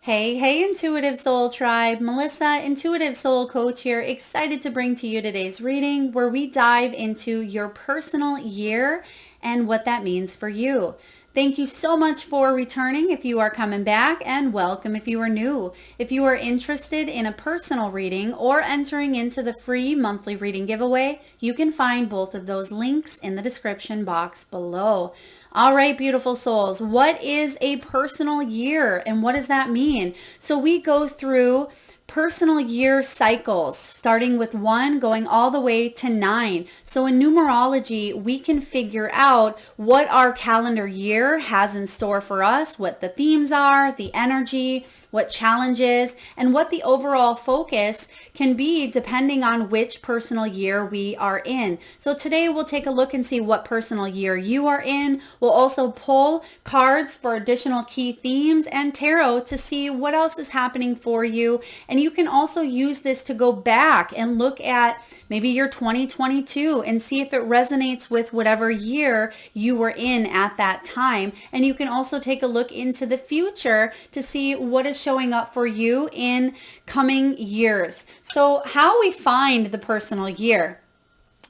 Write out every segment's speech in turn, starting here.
Hey, hey, Intuitive Soul Tribe. Melissa, Intuitive Soul Coach here, excited to bring to you today's reading where we dive into your personal year and what that means for you. Thank you so much for returning if you are coming back, and welcome if you are new. If you are interested in a personal reading or entering into the free monthly reading giveaway, you can find both of those links in the description box below. All right, beautiful souls, what is a personal year and what does that mean? So we go through personal year cycles, starting with 1, going all the way to 9. So in numerology, we can figure out what our calendar year has in store for us, what the themes are, the energy, what challenges, and what the overall focus can be depending on which personal year we are in. So today we'll take a look and see what personal year you are in. We'll also pull cards for additional key themes and tarot to see what else is happening for you. And you can also use this to go back and look at maybe your 2022 and see if it resonates with whatever year you were in at that time. And you can also take a look into the future to see what is showing up for you in coming years. So how we find the personal year,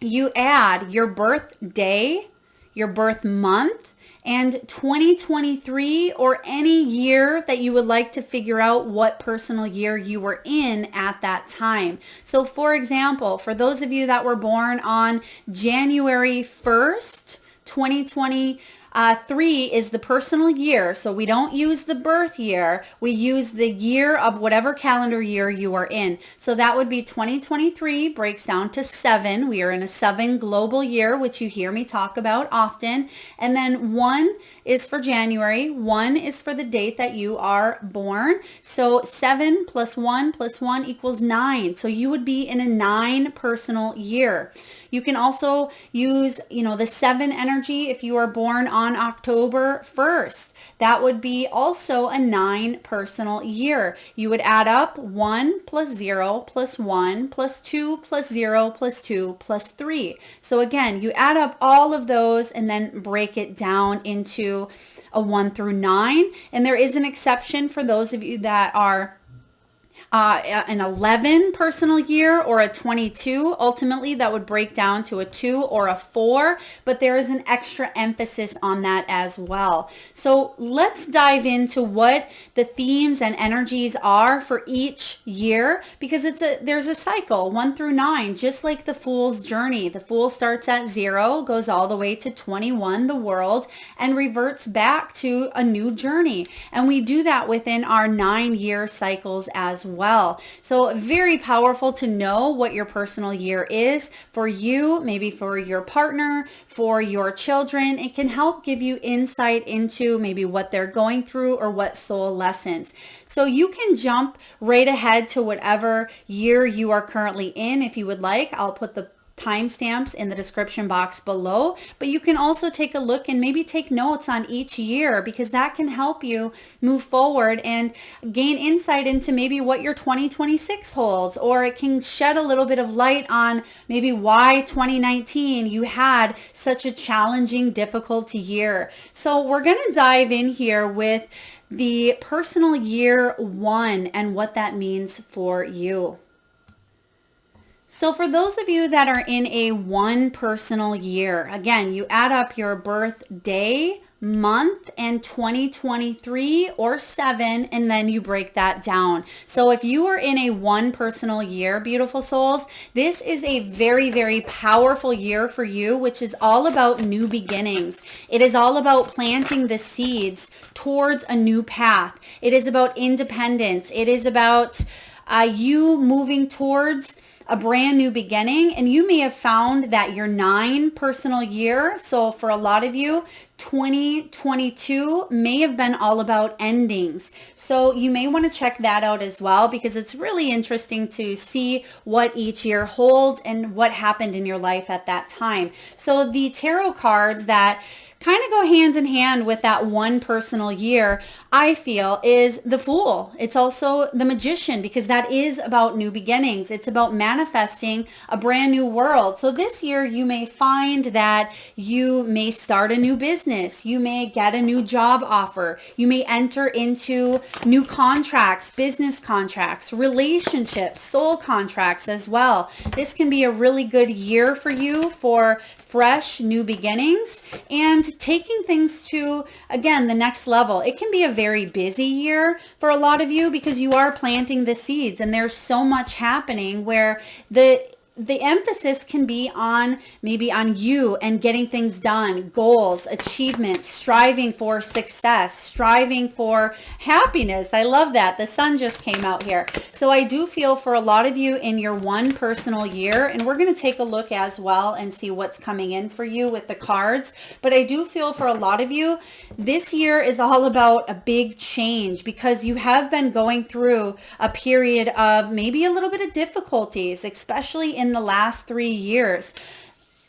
you add your birthday, your birth month, and 2023 or any year that you would like to figure out what personal year you were in at that time. So for example, for those of you that were born on January 1st, 2023 is the personal year. So we don't use the birth year. We use the year of whatever calendar year you are in. So that would be 2023 breaks down to 7. We are in a 7 global year, which you hear me talk about often. And then 1 is for January. 1 is for the date that you are born. So 7 plus 1 plus 1 equals 9. So you would be in a 9 personal year. You can also use, the 7 energy if you are born on October 1st. That would be also a 9 personal year. You would add up 1 plus 0 plus 1 plus 2 plus 0 plus 2 plus 3. So again, you add up all of those and then break it down into a 1 through 9. And there is an exception for those of you that are an 11 personal year or a 22. Ultimately, that would break down to a 2 or a 4, but there is an extra emphasis on that as well. So let's dive into what the themes and energies are for each year, because there's a cycle, 1 through 9, just like the Fool's journey. The Fool starts at 0, goes all the way to 21, the world, and reverts back to a new journey. And we do that within our 9-year cycles as well. So very powerful to know what your personal year is for you, maybe for your partner, for your children. It can help give you insight into maybe what they're going through or what soul lessons. So you can jump right ahead to whatever year you are currently in if you would like. I'll put the timestamps in the description box below, but you can also take a look and maybe take notes on each year, because that can help you move forward and gain insight into maybe what your 2026 holds, or it can shed a little bit of light on maybe why 2019 you had such a challenging, difficult year. So we're going to dive in here with the personal year 1 and what that means for you. So for those of you that are in a 1 personal year, again, you add up your birthday, month, and 2023 or 7, and then you break that down. So if you are in a 1 personal year, beautiful souls, this is a very, very powerful year for you, which is all about new beginnings. It is all about planting the seeds towards a new path. It is about independence. It is about you moving towards a brand new beginning. And you may have found that your 9 personal year, so for a lot of you, 2022 may have been all about endings. So you may want to check that out as well, because it's really interesting to see what each year holds and what happened in your life at that time. So the tarot cards that kind of go hand in hand with that one personal year, I feel, is the Fool. It's also the Magician, because that is about new beginnings. It's about manifesting a brand new world. So this year you may find that you may start a new business. You may get a new job offer. You may enter into new contracts, business contracts, relationships, soul contracts as well. This can be a really good year for you for fresh new beginnings and taking things to, again, the next level. It can be a very busy year for a lot of you because you are planting the seeds and there's so much happening where the emphasis can be on maybe on you and getting things done, goals, achievements, striving for success, striving for happiness. I love that. The sun just came out here. So I do feel for a lot of you in your one personal year, and we're going to take a look as well and see what's coming in for you with the cards. But I do feel for a lot of you, this year is all about a big change because you have been going through a period of maybe a little bit of difficulties, especially in the last 3 years.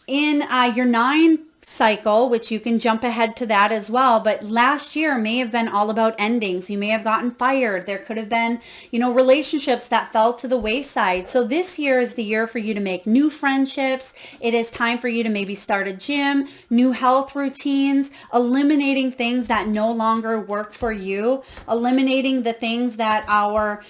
In your 9 cycle, which you can jump ahead to that as well, but last year may have been all about endings. You may have gotten fired. There could have been, relationships that fell to the wayside. So this year is the year for you to make new friendships. It is time for you to maybe start a gym, new health routines, eliminating things that no longer work for you, eliminating the things that are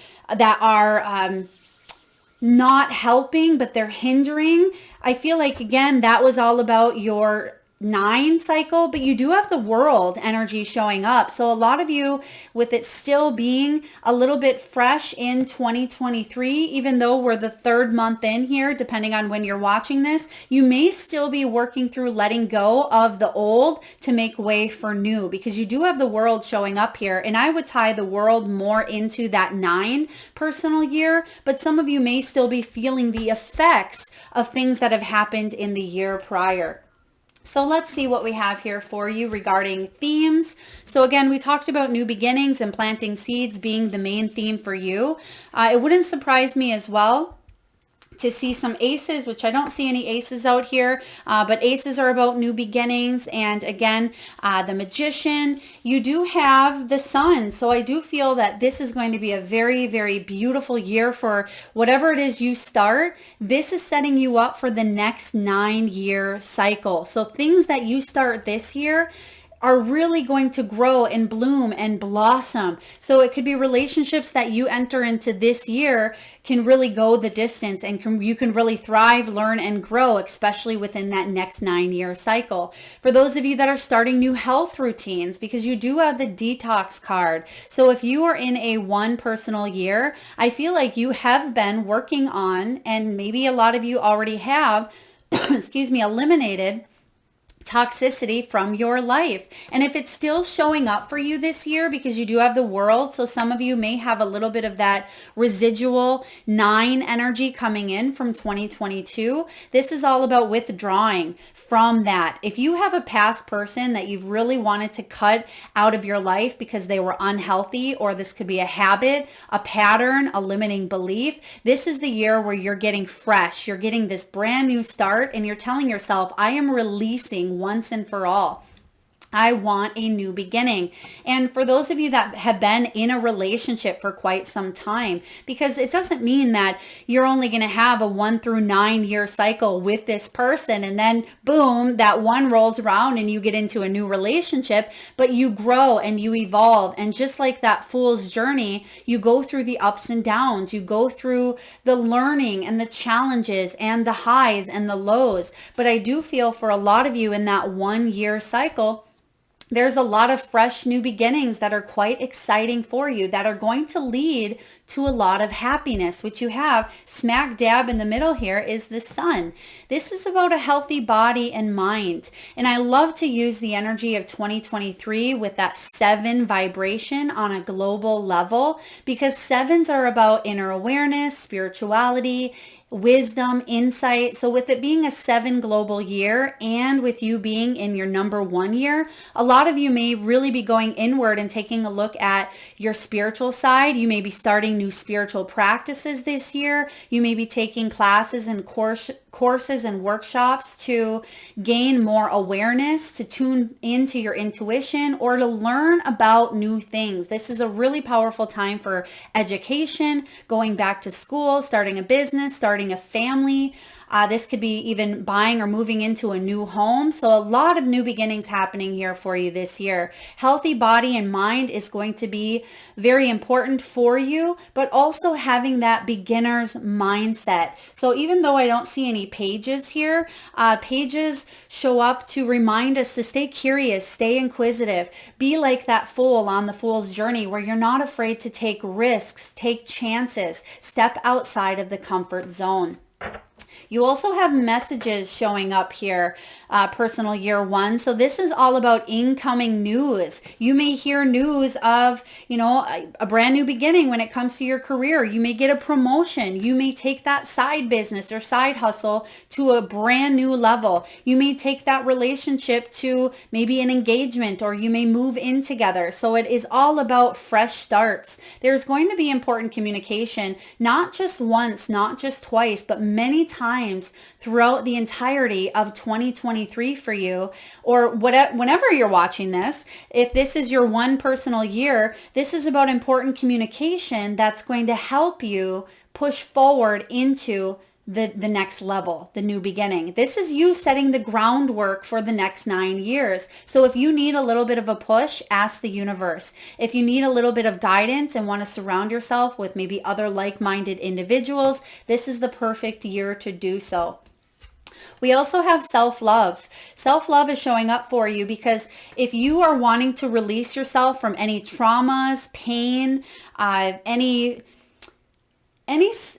not helping, but they're hindering. I feel like, again, that was all about your 9 cycle, but you do have the World energy showing up. So a lot of you, with it still being a little bit fresh in 2023, even though we're the 3rd month in here, depending on when you're watching this, you may still be working through letting go of the old to make way for new, because you do have the World showing up here. And I would tie the World more into that 9 personal year, but some of you may still be feeling the effects of things that have happened in the year prior. So let's see what we have here for you regarding themes. So again, we talked about new beginnings and planting seeds being the main theme for you. It wouldn't surprise me as well to see some aces, which I don't see any aces out here, but aces are about new beginnings. And again, the Magician, you do have the Sun. So I do feel that this is going to be a very, very beautiful year for whatever it is you start. This is setting you up for the next 9-year cycle. So things that you start this year are really going to grow and bloom and blossom. So it could be relationships that you enter into this year can really go the distance and you can really thrive, learn, and grow, especially within that next 9-year cycle. For those of you that are starting new health routines, because you do have the detox card. So if you are in a one personal year, I feel like you have been working on, and maybe a lot of you already have, eliminated toxicity from your life. And if it's still showing up for you this year, because you do have the World, so some of you may have a little bit of that residual 9 energy coming in from 2022. This is all about withdrawing from that. If you have a past person that you've really wanted to cut out of your life because they were unhealthy, or this could be a habit, a pattern, a limiting belief, this is the year where you're getting fresh. You're getting this brand new start and you're telling yourself, I am releasing once and for all. I want a new beginning. And for those of you that have been in a relationship for quite some time, because it doesn't mean that you're only going to have a 1 through 9 year cycle with this person and then boom, that one rolls around and you get into a new relationship, but you grow and you evolve. And just like that Fool's journey, you go through the ups and downs, you go through the learning and the challenges and the highs and the lows. But I do feel for a lot of you in that 1 year cycle, there's a lot of fresh new beginnings that are quite exciting for you, that are going to lead to a lot of happiness, which you have smack dab in the middle here is the Sun. This is about a healthy body and mind. And I love to use the energy of 2023 with that 7 vibration on a global level, because 7s are about inner awareness, spirituality, wisdom, insight. So with it being a 7 global year and with you being in your number 1 year, a lot of you may really be going inward and taking a look at your spiritual side. You may be starting starting new spiritual practices this year. You may be taking classes and courses and workshops to gain more awareness, to tune into your intuition, or to learn about new things. This is a really powerful time for education, going back to school, starting a business, starting a family. This could be even buying or moving into a new home. So a lot of new beginnings happening here for you this year. Healthy body and mind is going to be very important for you, but also having that beginner's mindset. So even though I don't see any pages here, pages show up to remind us to stay curious, stay inquisitive, be like that fool on the fool's journey where you're not afraid to take risks, take chances, step outside of the comfort zone. You also have messages showing up here, personal year 1. So this is all about incoming news. You may hear news of, a brand new beginning when it comes to your career. You may get a promotion. You may take that side business or side hustle to a brand new level. You may take that relationship to maybe an engagement, or you may move in together. So it is all about fresh starts. There's going to be important communication, not just once, not just twice, but many times throughout the entirety of 2023 for you, or whenever you're watching this. If this is your one personal year, this is about important communication that's going to help you push forward into the next level, the new beginning. This is you setting the groundwork for the next 9 years. So if you need a little bit of a push, ask the universe. If you need a little bit of guidance and want to surround yourself with maybe other like-minded individuals, this is the perfect year to do so. We also have self-love. Self-love is showing up for you because if you are wanting to release yourself from any traumas, pain,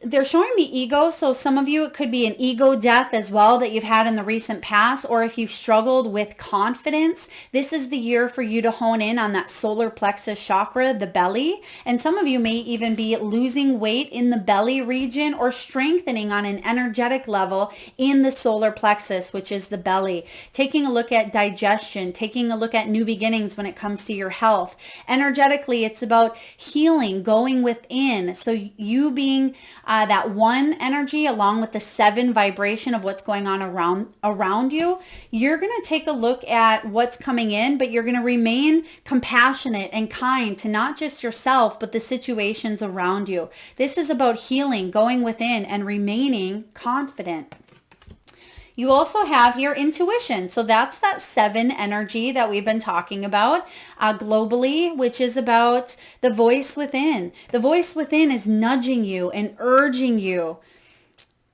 they're showing me ego. So some of you, it could be an ego death as well that you've had in the recent past, or if you've struggled with confidence, this is the year for you to hone in on that solar plexus chakra, the belly. And some of you may even be losing weight in the belly region or strengthening on an energetic level in the solar plexus, which is the belly. Taking a look at digestion, taking a look at new beginnings when it comes to your health. Energetically, it's about healing, going within. So you being that 1 energy along with the 7 vibration of what's going on around you, you're going to take a look at what's coming in, but you're going to remain compassionate and kind to not just yourself, but the situations around you. This is about healing, going within, and remaining confident. You also have here intuition. So that's that 7 energy that we've been talking about globally, which is about the voice within. The voice within is nudging you and urging you,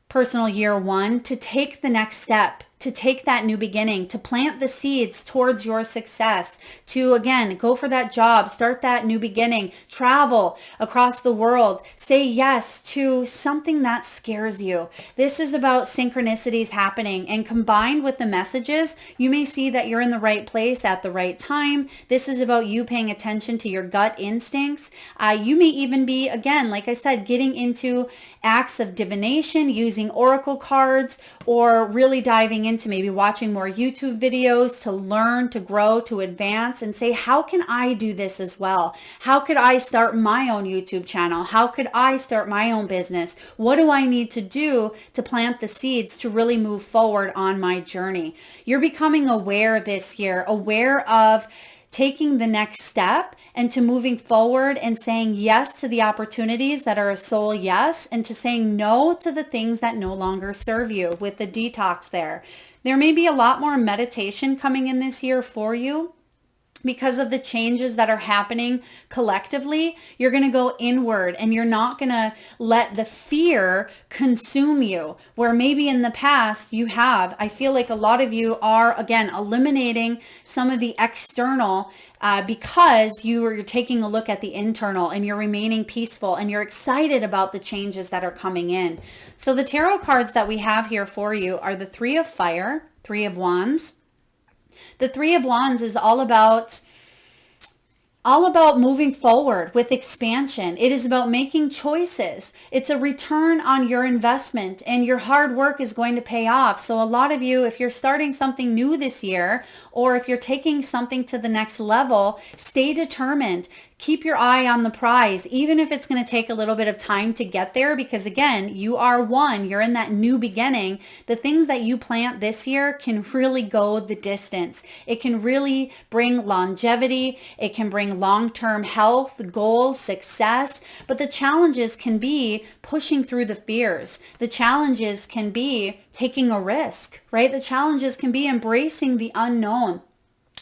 personal year 1, to take the next step, to take that new beginning, to plant the seeds towards your success, to, again, go for that job, start that new beginning, travel across the world, say yes to something that scares you. This is about synchronicities happening, and combined with the messages, you may see that you're in the right place at the right time. This is about you paying attention to your gut instincts. You may even be, again, like I said, getting into acts of divination, using oracle cards, or really diving into maybe watching more YouTube videos to learn, to grow, to advance, and say, how can I do this as well? How could I start my own YouTube channel? How could I start my own business? What do I need to do to plant the seeds to really move forward on my journey? You're becoming aware this year, aware of taking the next step and to moving forward and saying yes to the opportunities that are a soul yes, and to saying no to the things that no longer serve you, with the detox there. There may be a lot more meditation coming in this year for you. Because of the changes that are happening collectively, you're going to go inward and you're not going to let the fear consume you. Where maybe in the past you have, I feel like a lot of you are, again, eliminating some of the external because you're taking a look at the internal and you're remaining peaceful and you're excited about the changes that are coming in. So the tarot cards that we have here for you are the 3 of Fire, 3 of Wands. The 3 of Wands is all about moving forward with expansion. It is about making choices. It's a return on your investment, and your hard work is going to pay off. So a lot of you, if you're starting something new this year, or if you're taking something to the next level, stay determined. keep your eye on the prize, even if it's going to take a little bit of time to get there, because again, you are one, you're in that new beginning. The things that you plant this year can really go the distance. It can really bring longevity. It can bring long-term health, goals, success, but the challenges can be pushing through the fears. The challenges can be taking a risk, right? The challenges can be embracing the unknown.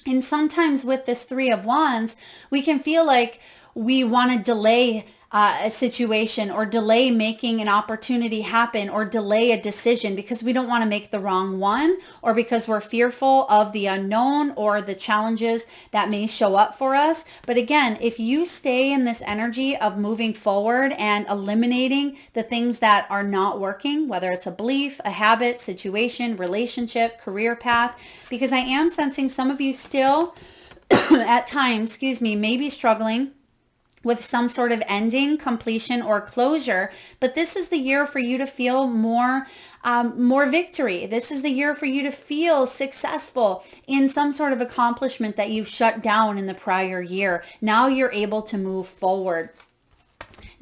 And sometimes with this Three of Wands, we can feel like we want to delay a situation or delay making an opportunity happen or delay a decision because we don't want to make the wrong one or because we're fearful of the unknown or the challenges that may show up for us. But again, if you stay in this energy of moving forward and eliminating the things that are not working, whether it's a belief, a habit, situation, relationship, career path, because I am sensing some of you still at times, may be struggling with some sort of ending, completion, or closure. But this is the year for you to feel more victory. This is the year for you to feel successful in some sort of accomplishment that you've shut down in the prior year. Now you're able to move forward.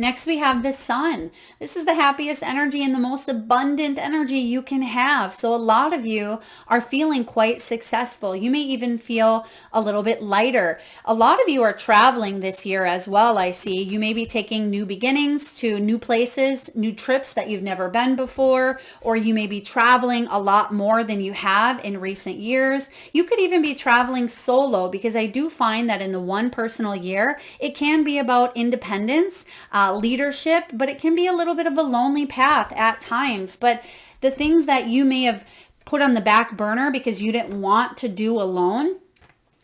Next, we have the Sun. This is the happiest energy and the most abundant energy you can have. So a lot of you are feeling quite successful. You may even feel a little bit lighter. A lot of you are traveling this year as well, I see. You may be taking new beginnings to new places, new trips that you've never been before, or you may be traveling a lot more than you have in recent years. You could even be traveling solo, because I do find that in the one personal year, it can be about independence, leadership, but it can be a little bit of a lonely path at times. But the things that you may have put on the back burner because you didn't want to do alone,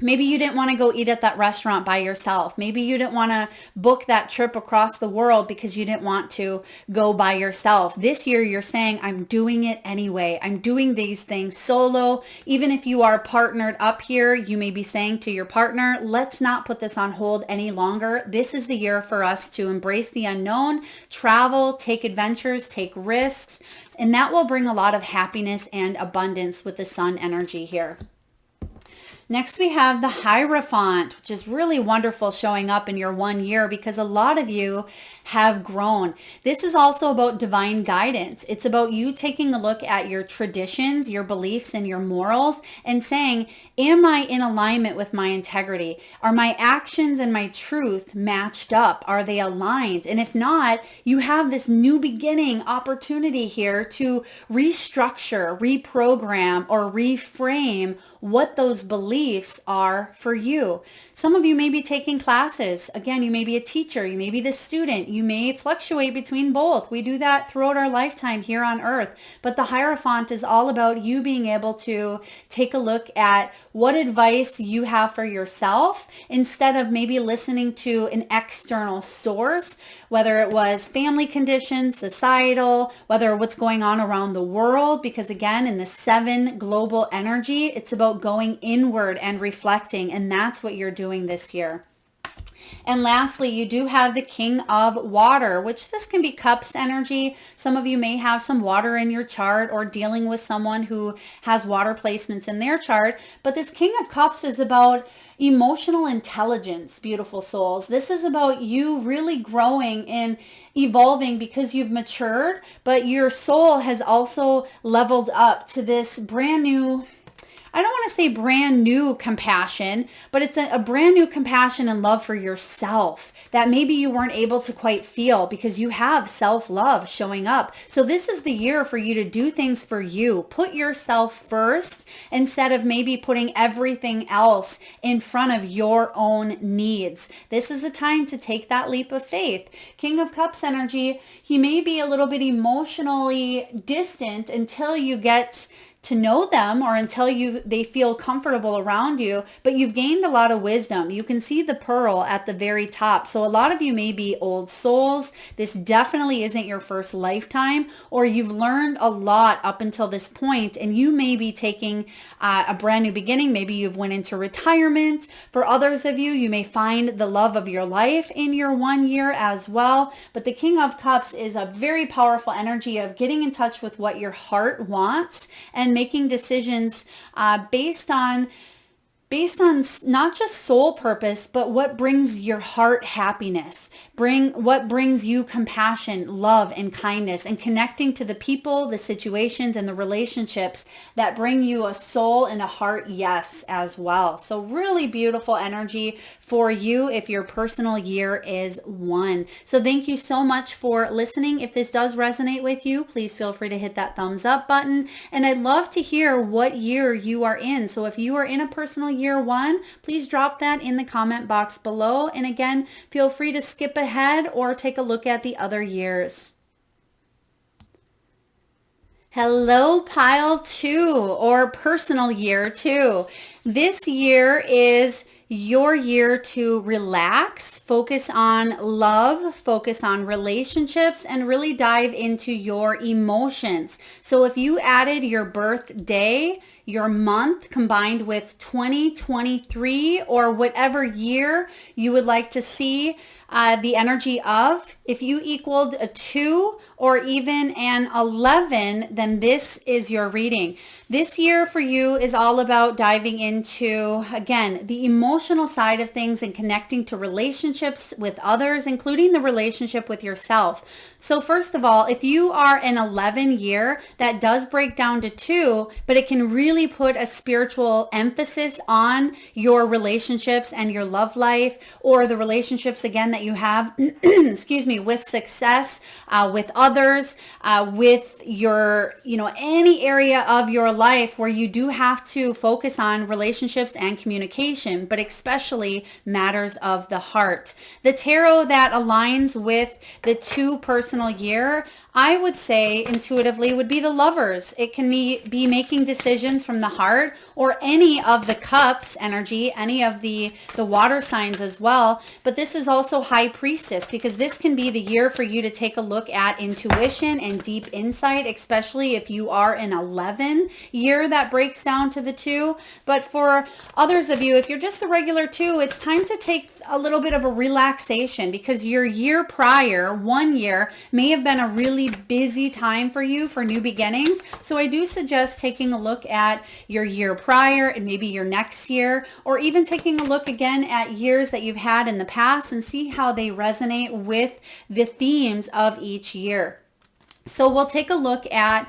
maybe you didn't want to go eat at that restaurant by yourself. Maybe you didn't want to book that trip across the world because you didn't want to go by yourself. This year you're saying, I'm doing it anyway. I'm doing these things solo. Even if you are partnered up here, you may be saying to your partner, let's not put this on hold any longer. This is the year for us to embrace the unknown, travel, take adventures, take risks, and that will bring a lot of happiness and abundance with the Sun energy here. Next, we have the Hierophant, which is really wonderful showing up in your 1 year because a lot of you have grown. This is also about divine guidance. It's about you taking a look at your traditions, your beliefs, and your morals and saying, am I in alignment with my integrity? Are my actions and my truth matched up? Are they aligned? And if not, you have this new beginning opportunity here to restructure, reprogram, or reframe what those beliefs are for you. Some of you may be taking classes. Again, you may be a teacher, you may be the student, you may fluctuate between both. We do that throughout our lifetime here on earth. But the Hierophant is all about you being able to take a look at what advice you have for yourself instead of maybe listening to an external source, whether it was family conditions, societal, whether what's going on around the world, because again, in the 7 global energy, it's about going inward and reflecting, and that's what you're doing this year. And lastly, you do have the King of Water, which this can be Cups energy. Some of you may have some water in your chart or dealing with someone who has water placements in their chart. But this King of Cups is about emotional intelligence, beautiful souls. This is about you really growing and evolving because you've matured, but your soul has also leveled up to this brand new, I don't want to say brand new compassion, but it's a brand new compassion and love for yourself that maybe you weren't able to quite feel because you have self-love showing up. So this is the year for you to do things for you. Put yourself first instead of maybe putting everything else in front of your own needs. This is a time to take that leap of faith. King of Cups energy, he may be a little bit emotionally distant until you get to know them or until they feel comfortable around you, but you've gained a lot of wisdom. You can see the pearl at the very top. So a lot of you may be old souls. This definitely isn't your first lifetime, or you've learned a lot up until this point and you may be taking a brand new beginning. Maybe you've went into retirement. For others of you, you may find the love of your life in your 1 year as well. But the King of Cups is a very powerful energy of getting in touch with what your heart wants and making decisions based on based on not just soul purpose, but what brings your heart happiness, what brings you compassion, love, and kindness, and connecting to the people, the situations, and the relationships that bring you a soul and a heart yes as well. So really beautiful energy for you if your personal year is 1. So thank you so much for listening. If this does resonate with you, please feel free to hit that thumbs up button. And I'd love to hear what year you are in. So if you are in a personal year 1, please drop that in the comment box below. And again, feel free to skip ahead or take a look at the other years. Hello, pile 2 or personal year 2. This year is your year to relax, focus on love, focus on relationships, and really dive into your emotions. So if you added your birthday, your month combined with 2023 or whatever year you would like to see the energy of, if you equaled a 2 or even an 11, then this is your reading. This year for you is all about diving into, again, the emotional side of things and connecting to relationships with others, including the relationship with yourself. So first of all, if you are an 11 year, that does break down to 2, but it can really put a spiritual emphasis on your relationships and your love life, or the relationships, again, that you have, excuse me, with success, with others, with your, any area of your life where you do have to focus on relationships and communication, but especially matters of the heart. The tarot that aligns with the 2 personal year, I would say intuitively would be the Lovers. It can be making decisions from the heart, or any of the cups energy, any of the water signs as well. But this is also High Priestess, because this can be the year for you to take a look at intuition and deep insight, especially if you are an 11 year that breaks down to the 2. But for others of you, if you're just a regular 2, it's time to take a little bit of a relaxation, because your year prior, 1 year, may have been a really busy time for you for new beginnings. So I do suggest taking a look at your year prior and maybe your next year, or even taking a look again at years that you've had in the past and see how they resonate with the themes of each year. So we'll take a look at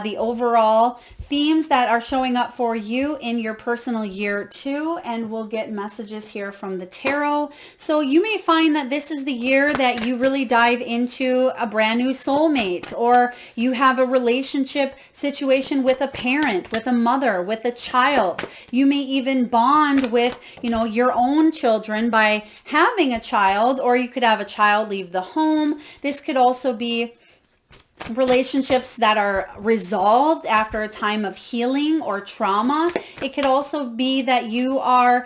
the overall themes that are showing up for you in your personal year 2, and we'll get messages here from the tarot. So you may find that this is the year that you really dive into a brand new soulmate, or you have a relationship situation with a parent, with a mother, with a child. You may even bond with, your own children by having a child, or you could have a child leave the home. This could also be relationships that are resolved after a time of healing or trauma. It could also be that you are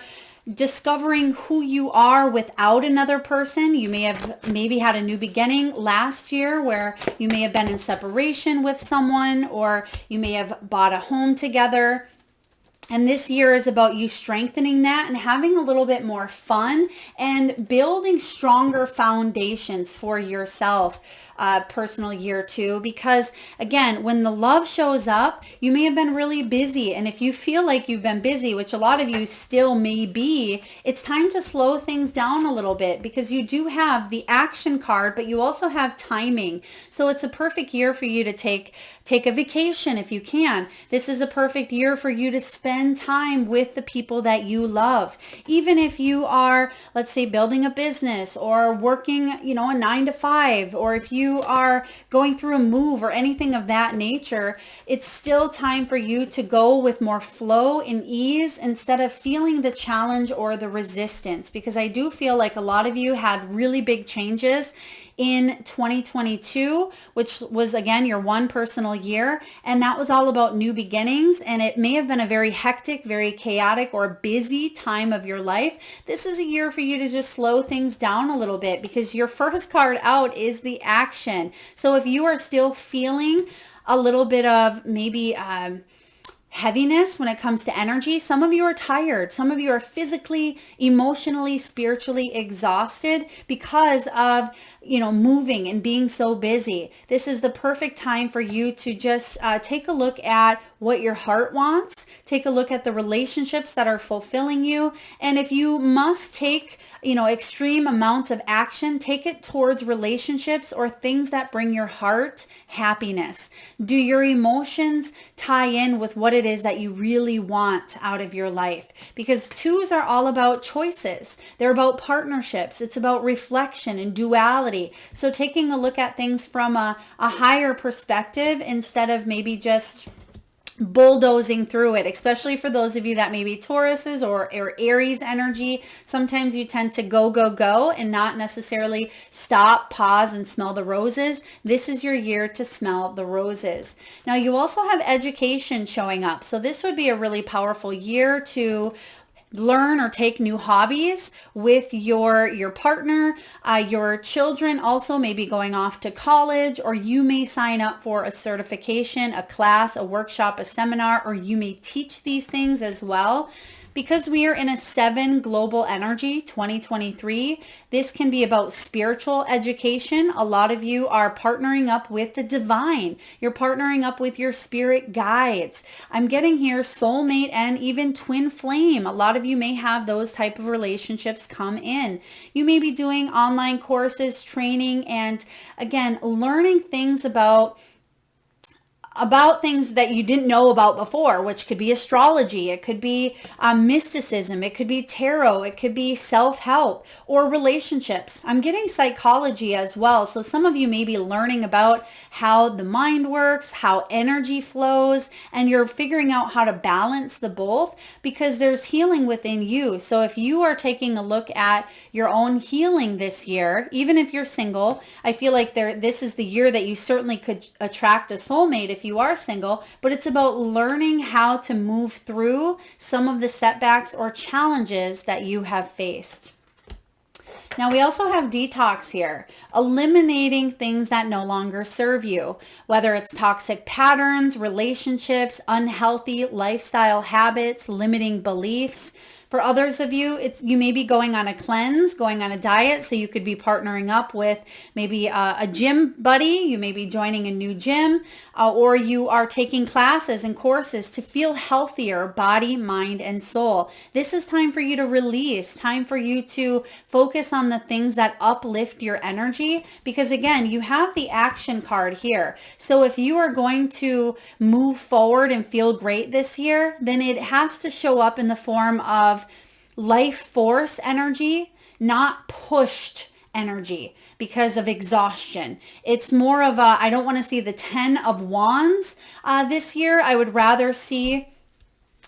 discovering who you are without another person. You may have maybe had a new beginning last year where you may have been in separation with someone, or you may have bought a home together. And this year is about you strengthening that and having a little bit more fun and building stronger foundations for yourself. Personal year 2, because again, when the love shows up, you may have been really busy, and if you feel like you've been busy, which a lot of you still may be, it's time to slow things down a little bit, because you do have the action card, but you also have timing. So it's a perfect year for you to take a vacation if you can. This is a perfect year for you to spend time with the people that you love. Even if you are, let's say, building a business or working, a 9 to 5, or if you are going through a move or anything of that nature, it's still time for you to go with more flow and ease instead of feeling the challenge or the resistance, because I do feel like a lot of you had really big changes in 2022, which was, again, your 1 personal year. And that was all about new beginnings. And it may have been a very hectic, very chaotic, or busy time of your life. This is a year for you to just slow things down a little bit, because your first card out is the action. So if you are still feeling a little bit of maybe heaviness when it comes to energy, some of you are tired, some of you are physically, emotionally, spiritually exhausted because of moving and being so busy. This is the perfect time for you to just take a look at what your heart wants. Take a look at the relationships that are fulfilling you. And if you must take, extreme amounts of action, take it towards relationships or things that bring your heart happiness. Do your emotions tie in with what it is that you really want out of your life? Because twos are all about choices. They're about partnerships. It's about reflection and duality. So taking a look at things from a higher perspective instead of maybe just bulldozing through it, especially for those of you that may be Tauruses or Aries energy. Sometimes you tend to go, go, go and not necessarily stop, pause, and smell the roses. This is your year to smell the roses. Now, you also have education showing up. So this would be a really powerful year to learn or take new hobbies with your partner. Your children also may be going off to college, or you may sign up for a certification, a class, a workshop, a seminar, or you may teach these things as well. Because we are in a 7 global energy 2023, this can be about spiritual education. A lot of you are partnering up with the divine. You're partnering up with your spirit guides. I'm getting here soulmate and even twin flame. A lot of you may have those type of relationships come in. You may be doing online courses, training, and again, learning things about things that you didn't know about before, which could be astrology, it could be mysticism, it could be tarot, it could be self-help or relationships. I'm getting psychology as well. So some of you may be learning about how the mind works, how energy flows, and you're figuring out how to balance the both because there's healing within you. So if you are taking a look at your own healing this year, even if you're single, I feel like this is the year that you certainly could attract a soulmate if you are single, but it's about learning how to move through some of the setbacks or challenges that you have faced. Now, we also have detox here, eliminating things that no longer serve you, whether it's toxic patterns, relationships, unhealthy lifestyle habits, limiting beliefs. For others of you, you may be going on a cleanse, going on a diet, so you could be partnering up with maybe a gym buddy. You may be joining a new gym, or you are taking classes and courses to feel healthier, body, mind, and soul. This is time for you to release, time for you to focus on the things that uplift your energy, because again, you have the action card here. So if you are going to move forward and feel great this year, then it has to show up in the form of life force energy, not pushed energy because of exhaustion. It's more of I don't want to see the 10 of wands this year. I would rather see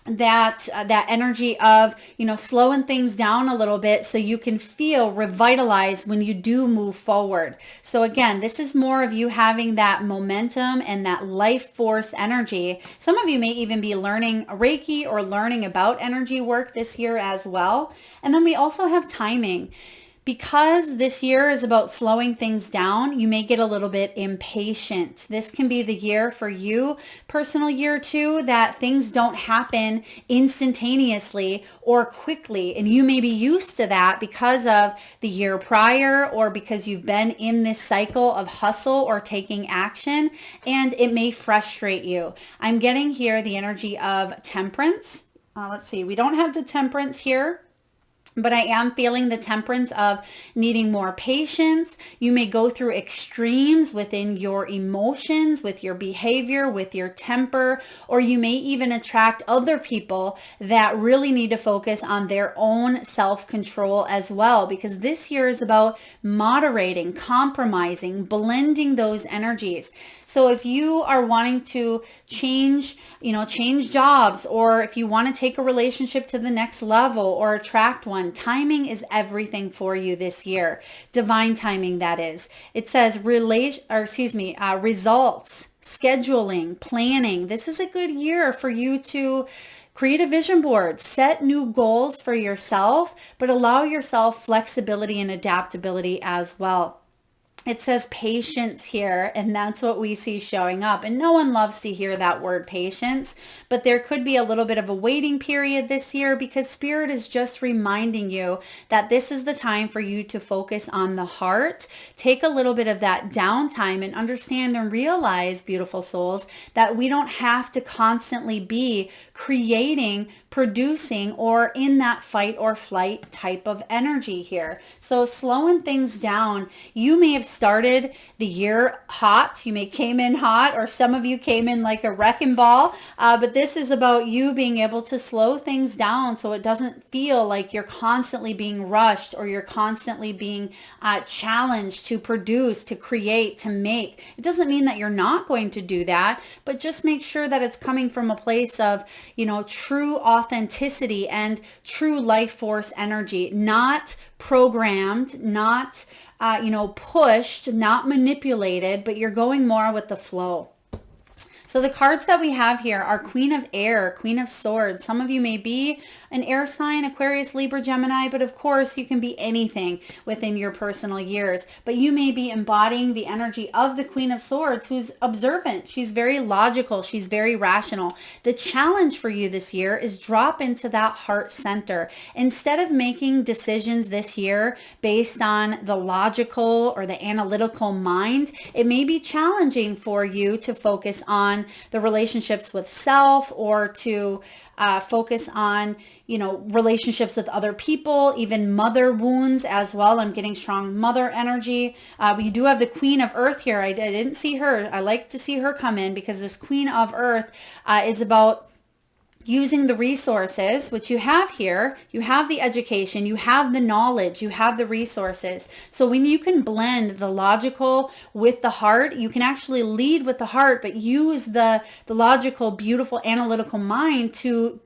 that energy of, slowing things down a little bit so you can feel revitalized when you do move forward. So again, this is more of you having that momentum and that life force energy. Some of you may even be learning Reiki or learning about energy work this year as well. And then we also have timing. Because this year is about slowing things down, you may get a little bit impatient. This can be the year for you, personal year too, that things don't happen instantaneously or quickly. And you may be used to that because of the year prior or because you've been in this cycle of hustle or taking action, and it may frustrate you. I'm getting here the energy of temperance. Let's see, we don't have the temperance here, but I am feeling the temperance of needing more patience. You may go through extremes within your emotions, with your behavior, with your temper, or you may even attract other people that really need to focus on their own self-control as well, because this year is about moderating, compromising, blending those energies. So if you are wanting to change jobs, or if you want to take a relationship to the next level or attract one, timing is everything for you this year. Divine timing, that is. It says results, scheduling, planning. This is a good year for you to create a vision board, set new goals for yourself, but allow yourself flexibility and adaptability as well. It says patience here, and that's what we see showing up. And no one loves to hear that word patience, but there could be a little bit of a waiting period this year because Spirit is just reminding you that this is the time for you to focus on the heart. Take a little bit of that downtime and understand and realize, beautiful souls, that we don't have to constantly be creating, producing, or in that fight or flight type of energy here. So slowing things down, you may have started the year hot. You may came in hot, or some of you came in like a wrecking ball. But this is about you being able to slow things down so it doesn't feel like you're constantly being rushed or you're constantly being challenged to produce, to create, to make. It doesn't mean that you're not going to do that, but just make sure that it's coming from a place of, true authenticity and true life force energy, not programmed, not pushed, not manipulated, but you're going more with the flow. So the cards that we have here are Queen of Air, Queen of Swords. Some of you may be an air sign, Aquarius, Libra, Gemini, but of course you can be anything within your personal years. But you may be embodying the energy of the Queen of Swords, who's observant. She's very logical. She's very rational. The challenge for you this year is drop into that heart center. Instead of making decisions this year based on the logical or the analytical mind, it may be challenging for you to focus on the relationships with self, or to focus on, relationships with other people, even mother wounds as well. I'm getting strong mother energy. But you do have the Queen of Earth here. I didn't see her. I like to see her come in because this Queen of Earth is about using the resources, which you have here. You have the education, you have the knowledge, you have the resources. So when you can blend the logical with the heart, you can actually lead with the heart, but use the logical, beautiful, analytical mind to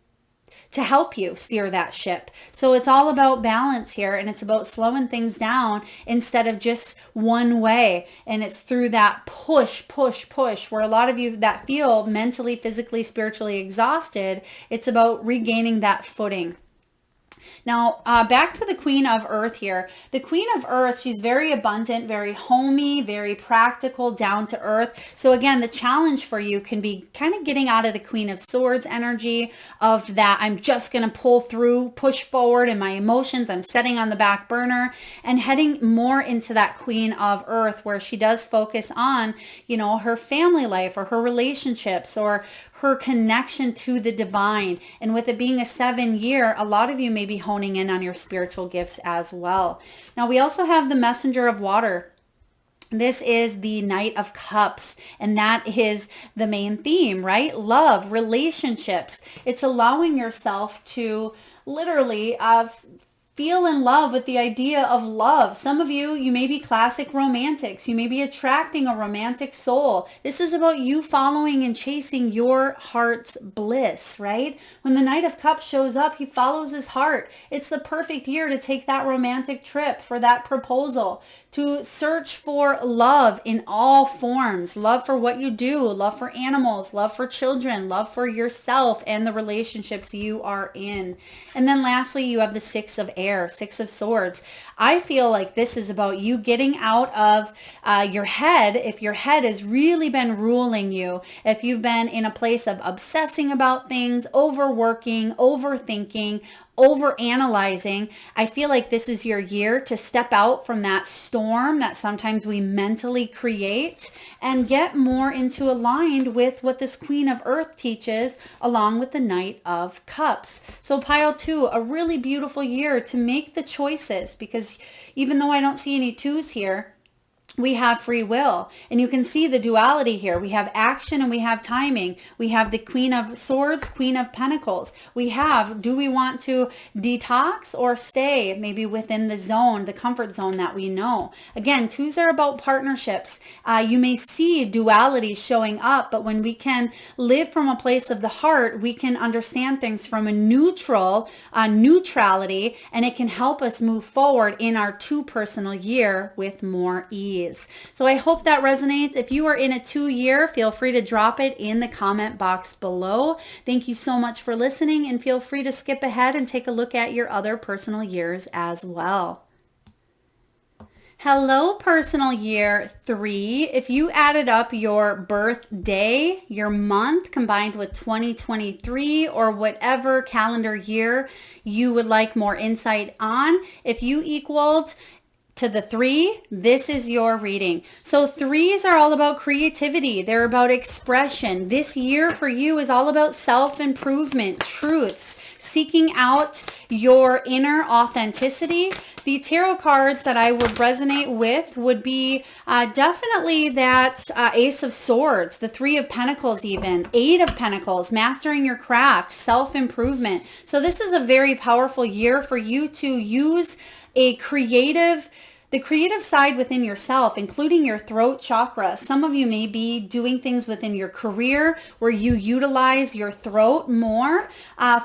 help you steer that ship. So it's all about balance here, and it's about slowing things down instead of just one way. And it's through that push, where a lot of you that feel mentally, physically, spiritually exhausted, it's about regaining that footing. Now, back to the Queen of Earth here. The Queen of Earth, she's very abundant, very homey, very practical, down to earth. So again, the challenge for you can be kind of getting out of the Queen of Swords energy of that I'm just going to pull through, push forward in my emotions, I'm setting on the back burner, and heading more into that Queen of Earth where she does focus on, her family life or her relationships or her connection to the divine. And with it being a 7-year, a lot of you may be honing in on your spiritual gifts as well. Now, we also have the Messenger of Water. This is the Knight of Cups, and that is the main theme, right? Love, relationships. It's allowing yourself to literally feel in love with the idea of love. Some of you may be classic romantics. You may be attracting a romantic soul. This is about you following and chasing your heart's bliss, right? When the Knight of Cups shows up, he follows his heart. It's the perfect year to take that romantic trip, for that proposal, to search for love in all forms. Love for what you do, love for animals, love for children, love for yourself and the relationships you are in. And then lastly, you have the Six of Air, Six of Swords. I feel like this is about you getting out of your head. If your head has really been ruling you, if you've been in a place of obsessing about things, overworking, overthinking, over-analyzing, I feel like this is your year to step out from that storm that sometimes we mentally create and get more into aligned with what this Queen of Earth teaches, along with the Knight of Cups. So pile 2, a really beautiful year to make the choices, because even though I don't see any 2s here, we have free will. And you can see the duality here. We have action and we have timing. We have the Queen of Swords, Queen of Pentacles. We have, do we want to detox or stay maybe within the zone, the comfort zone that we know? Again, 2s are about partnerships. You may see duality showing up, but when we can live from a place of the heart, we can understand things from a neutrality, and it can help us move forward in our 2 personal year with more ease. So I hope that resonates. If you are in a 2-year, feel free to drop it in the comment box below. Thank you so much for listening, and feel free to skip ahead and take a look at your other personal years as well. Hello, personal year 3. If you added up your birthday, your month combined with 2023 or whatever calendar year you would like more insight on, if you equaled to the 3, this is your reading. So 3s are all about creativity. They're about expression. This year for you is all about self-improvement, truths, seeking out your inner authenticity. The tarot cards that I would resonate with would be definitely that Ace of Swords, the Three of Pentacles even, Eight of Pentacles, mastering your craft, self-improvement. So this is a very powerful year for you to use the creative side within yourself, including your throat chakra. Some of you may be doing things within your career where you utilize your throat more.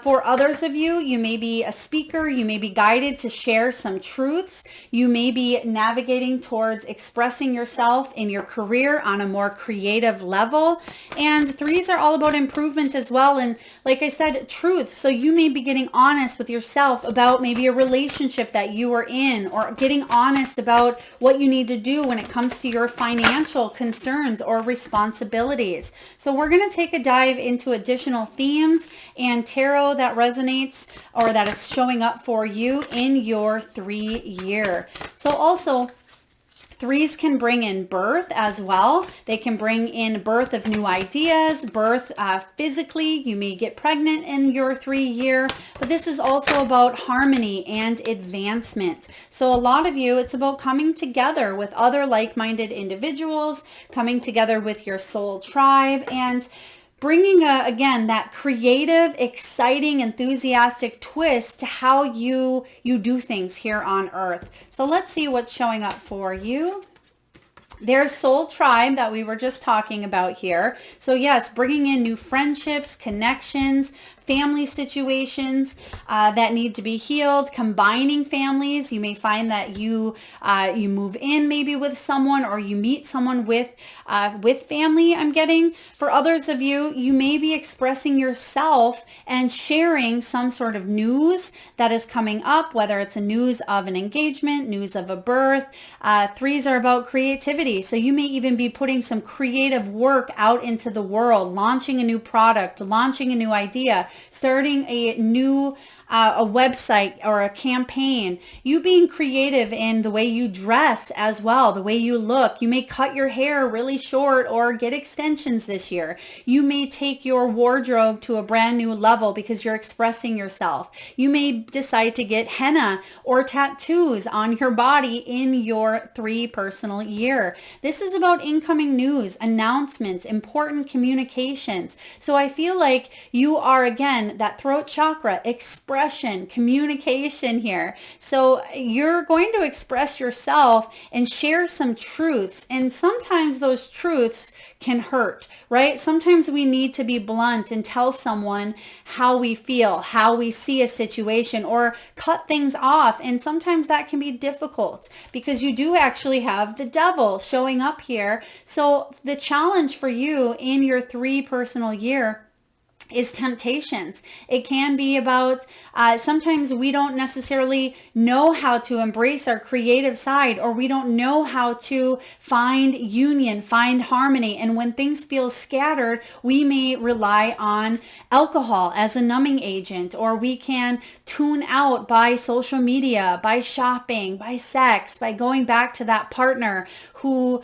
For others of you, you may be a speaker. You may be guided to share some truths. You may be navigating towards expressing yourself in your career on a more creative level. And 3s are all about improvement as well. And like I said, truths. So you may be getting honest with yourself about maybe a relationship that you are in, or getting honest about what you need to do when it comes to your financial concerns or responsibilities. So we're going to take a dive into additional themes and tarot that resonates or that is showing up for you in your 3-year. So also, 3s can bring in birth as well. They can bring in birth of new ideas, birth physically. You may get pregnant in your 3-year, but this is also about harmony and advancement. So a lot of you, it's about coming together with other like-minded individuals, coming together with your soul tribe, and bringing, again, that creative, exciting, enthusiastic twist to how you do things here on Earth. So let's see what's showing up for you. There's soul tribe that we were just talking about here. So yes, bringing in new friendships, connections, family situations that need to be healed, combining families. You may find that you move in maybe with someone, or you meet someone with family, I'm getting. For others of you, you may be expressing yourself and sharing some sort of news that is coming up, whether it's a news of an engagement, news of a birth. 3s are about creativity. So you may even be putting some creative work out into the world, launching a new product, launching a new idea, starting a new a website or a campaign. You being creative in the way you dress as well, the way you look. You may cut your hair really short or get extensions this year. You may take your wardrobe to a brand new level because you're expressing yourself. You may decide to get henna or tattoos on your body in your 3 personal year. This is about incoming news, announcements, important communications. So I feel like you are, again, that throat chakra, expression, communication here. So you're going to express yourself and share some truths. And sometimes those truths can hurt, right? Sometimes we need to be blunt and tell someone how we feel, how we see a situation, or cut things off. And sometimes that can be difficult because you do actually have the devil showing up here. So the challenge for you in your 3 personal year is temptations. It can be about sometimes we don't necessarily know how to embrace our creative side, or we don't know how to find union, find harmony. And when things feel scattered, we may rely on alcohol as a numbing agent, or we can tune out by social media, by shopping, by sex, by going back to that partner who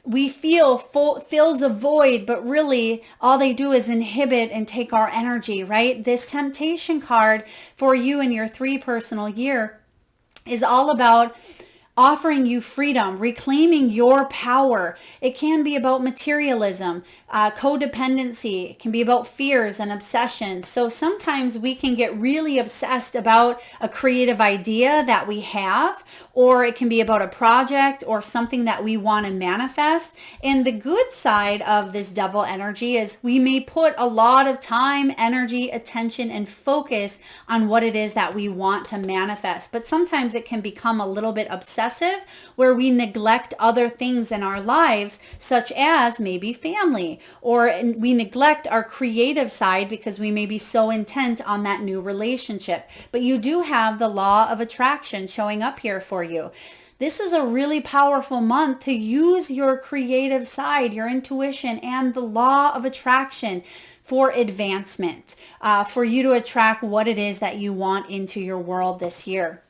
we feel fills a void, but really all they do is inhibit and take our energy, right? This temptation card for you in your 3 personal year is all about offering you freedom, reclaiming your power. It can be about materialism, codependency. It can be about fears and obsessions. So sometimes we can get really obsessed about a creative idea that we have, or it can be about a project or something that we want to manifest. And the good side of this devil energy is we may put a lot of time, energy, attention, and focus on what it is that we want to manifest. But sometimes it can become a little bit obsessive, where we neglect other things in our lives, such as maybe family, or we neglect our creative side because we may be so intent on that new relationship. But you do have the law of attraction showing up here for you. This is a really powerful month to use your creative side, your intuition, and the law of attraction for advancement, for you to attract what it is that you want into your world this year.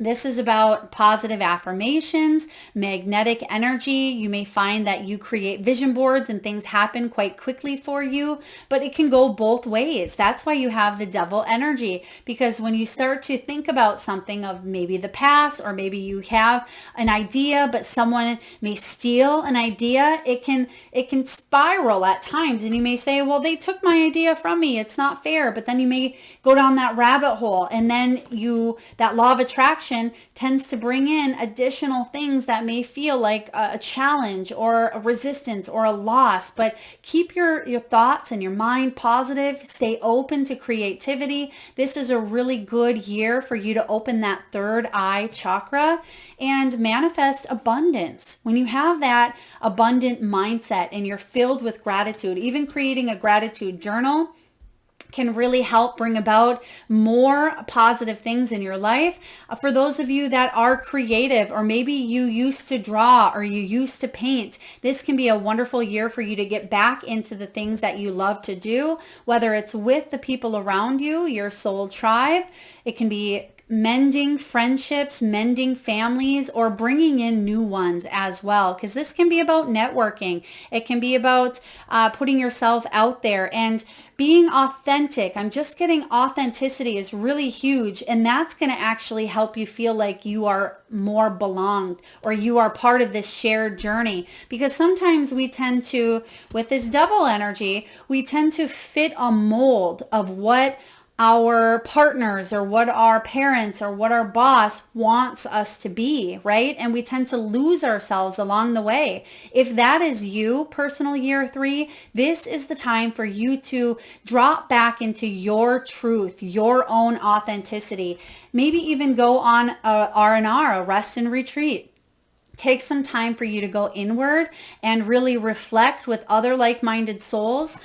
This is about positive affirmations, magnetic energy. You may find that you create vision boards and things happen quite quickly for you, but it can go both ways. That's why you have the devil energy, because when you start to think about something of maybe the past, or maybe you have an idea, but someone may steal an idea, it can spiral at times. And you may say, well, they took my idea from me. It's not fair. But then you may go down that rabbit hole, and then that law of attraction tends to bring in additional things that may feel like a challenge or a resistance or a loss. But keep your thoughts and your mind positive. Stay open to creativity. This is a really good year for you to open that third eye chakra and manifest abundance. When you have that abundant mindset and you're filled with gratitude, even creating a gratitude journal can really help bring about more positive things in your life. For those of you that are creative, or maybe you used to draw or you used to paint, this can be a wonderful year for you to get back into the things that you love to do, whether it's with the people around you, your soul tribe. It can be mending friendships, mending families, or bringing in new ones as well, because this can be about networking. It can be about putting yourself out there and being authentic. I'm just getting authenticity is really huge, and that's going to actually help you feel like you are more belonged, or you are part of this shared journey. Because sometimes we tend to, with this double energy, we tend to fit a mold of what our partners or what our parents or what our boss wants us to be, right? And we tend to lose ourselves along the way. If that is you, personal year 3, this is the time for you to drop back into your truth, your own authenticity. Maybe even go on a R&R, a rest and retreat. Take some time for you to go inward and really reflect with other like-minded souls,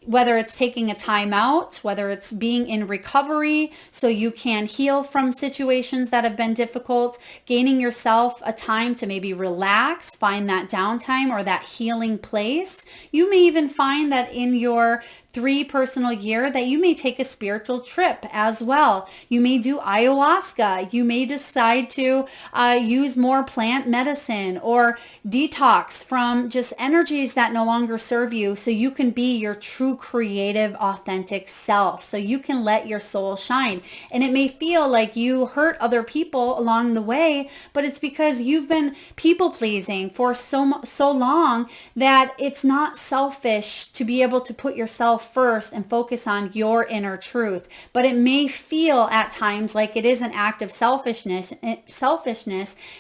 whether it's taking a time out, whether it's being in recovery so you can heal from situations that have been difficult, gaining yourself a time to maybe relax, find that downtime or that healing place. You may even find that in your 3 personal year that you may take a spiritual trip as well. You may do ayahuasca. You may decide to use more plant medicine or detox from just energies that no longer serve you, so you can be your true creative, authentic self, so you can let your soul shine. And it may feel like you hurt other people along the way, but it's because you've been people pleasing for so long that it's not selfish to be able to put yourself first and focus on your inner truth. But it may feel at times like it is an act of selfishness,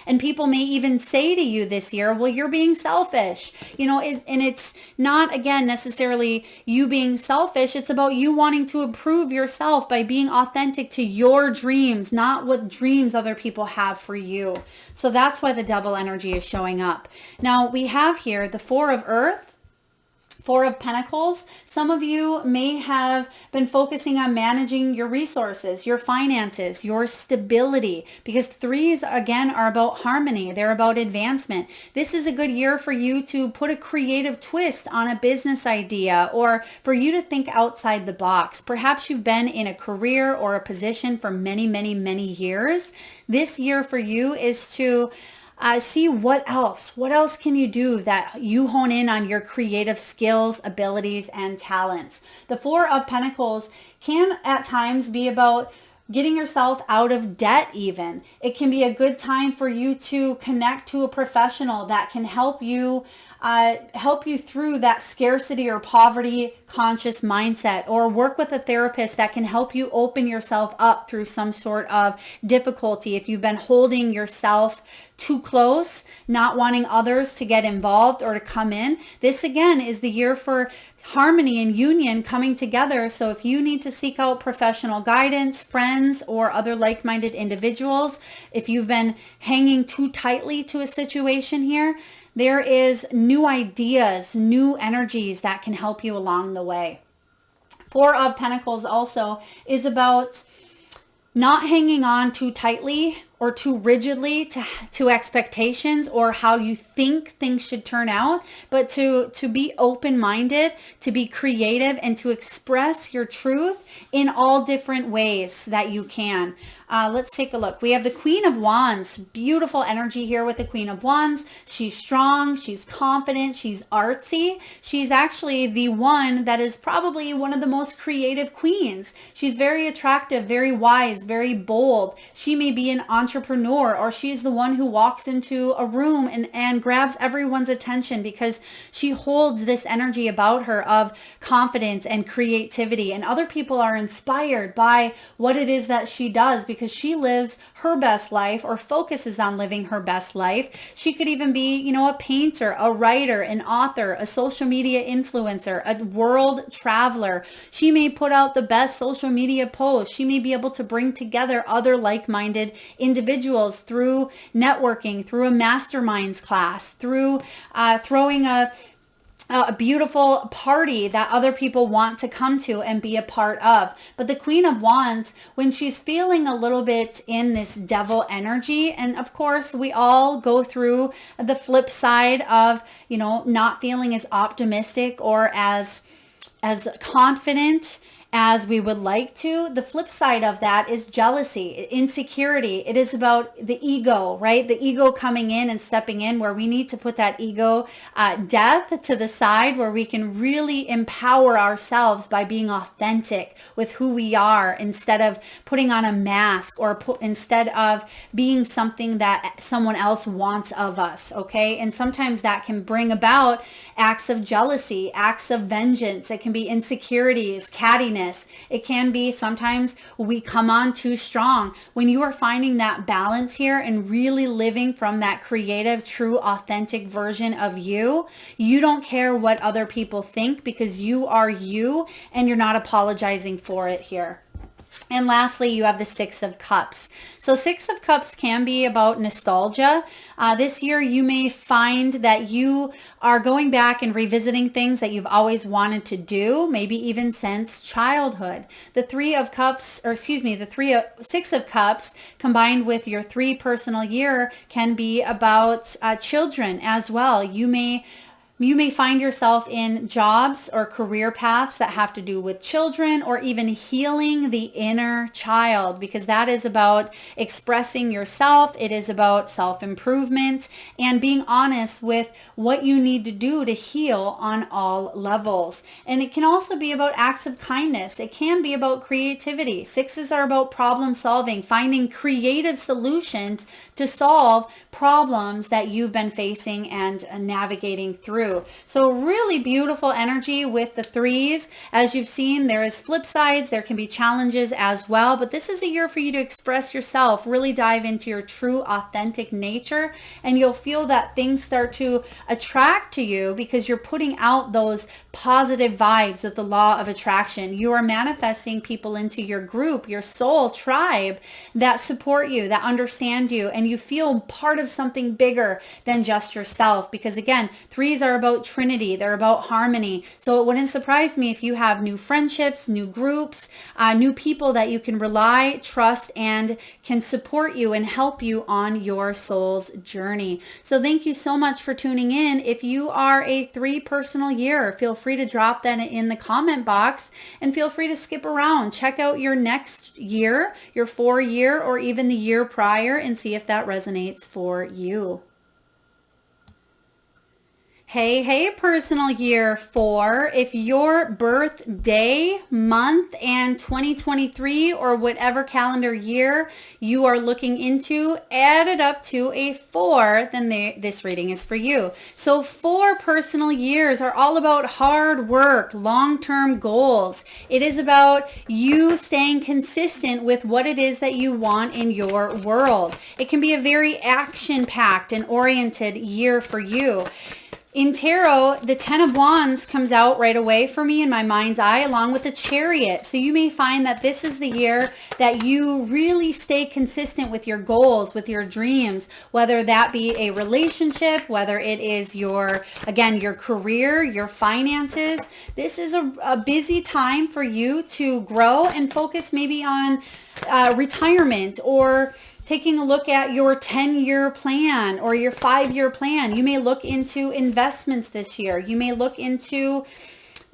and people may even say to you this year, well, you're being selfish, and it's not, again, necessarily you being selfish. It's about you wanting to improve yourself by being authentic to your dreams, not what dreams other people have for you. So that's why the double energy is showing up. Now we have here the 4 of Earth, 4 of Pentacles. Some of you may have been focusing on managing your resources, your finances, your stability, because 3s, again, are about harmony. They're about advancement. This is a good year for you to put a creative twist on a business idea, or for you to think outside the box. Perhaps you've been in a career or a position for many, many, many years. This year for you is to see what else can you do that you hone in on your creative skills, abilities, and talents. The 4 of Pentacles can at times be about getting yourself out of debt even. It can be a good time for you to connect to a professional that can help you through that scarcity or poverty conscious mindset, or work with a therapist that can help you open yourself up through some sort of difficulty. If you've been holding yourself too close, not wanting others to get involved or to come in, this again is the year for harmony and union coming together. So if you need to seek out professional guidance, friends, or other like-minded individuals, if you've been hanging too tightly to a situation here, there is new ideas, new energies that can help you along the way. 4 of Pentacles also is about not hanging on too tightly or too rigidly to expectations or how you think things should turn out, but to be open-minded, to be creative, and to express your truth in all different ways that you can. Let's take a look. We have the Queen of Wands. Beautiful energy here with the Queen of Wands. She's strong. She's confident. She's artsy. She's actually the one that is probably one of the most creative queens. She's very attractive, very wise, very bold. She may be an entrepreneur, or she's the one who walks into a room and grabs everyone's attention because she holds this energy about her of confidence and creativity. And other people are inspired by what it is that she does because she lives her best life or focuses on living her best life. She could even be, a painter, a writer, an author, a social media influencer, a world traveler. She may put out the best social media posts. She may be able to bring together other like-minded individuals through networking, through a masterminds class, through throwing a beautiful party that other people want to come to and be a part of. But the Queen of Wands, when she's feeling a little bit in this devil energy, and of course we all go through the flip side of, not feeling as optimistic or as confident as we would like to. The flip side of that is jealousy, insecurity. It is about the ego, right? The ego coming in and stepping in, where we need to put that ego death to the side, where we can really empower ourselves by being authentic with who we are, instead of putting on a mask, or instead of being something that someone else wants of us, okay? And sometimes that can bring about acts of jealousy, acts of vengeance. It can be insecurities, cattiness. It can be sometimes we come on too strong. When you are finding that balance here and really living from that creative, true, authentic version of you, you don't care what other people think, because you are you and you're not apologizing for it here. And lastly, you have the Six of Cups. So Six of Cups can be about nostalgia. This year, you may find that you are going back and revisiting things that you've always wanted to do, maybe even since childhood. The Six of Cups combined with your 3 personal year can be about children as well. You may find yourself in jobs or career paths that have to do with children, or even healing the inner child, because that is about expressing yourself. It is about self-improvement and being honest with what you need to do to heal on all levels. And it can also be about acts of kindness. It can be about creativity. Sixes are about problem solving, finding creative solutions to solve problems that you've been facing and navigating through. So really beautiful energy with the 3s. As you've seen, there is flip sides. There can be challenges as well, but this is a year for you to express yourself, really dive into your true, authentic nature, and you'll feel that things start to attract to you because you're putting out those positive vibes of the law of attraction. You are manifesting people into your group, your soul tribe, that support you, that understand you, and you feel part of something bigger than just yourself. Because again, 3s are about trinity. They're about harmony. So it wouldn't surprise me if you have new friendships, new groups, new people that you can rely, trust, and can support you and help you on your soul's journey. So thank you so much for tuning in. If you are a 3 personal year, feel free to drop that in the comment box, and feel free to skip around. Check out your next year, your 4 year, or even the year prior, and see if that resonates for you. Hey, personal year 4, if your birthday, month, and 2023 or whatever calendar year you are looking into added up to a 4, then this reading is for you. So 4 personal years are all about hard work, long-term goals. It is about you staying consistent with what it is that you want in your world. It can be a very action-packed and oriented year for you. In tarot, the 10 of Wands comes out right away for me in my mind's eye, along with the Chariot. So you may find that this is the year that you really stay consistent with your goals, with your dreams, whether that be a relationship, whether it is your career, your finances. This is a busy time for you to grow and focus maybe on retirement, or taking a look at your 10-year plan or your 5-year plan. You may look into investments this year. You may look into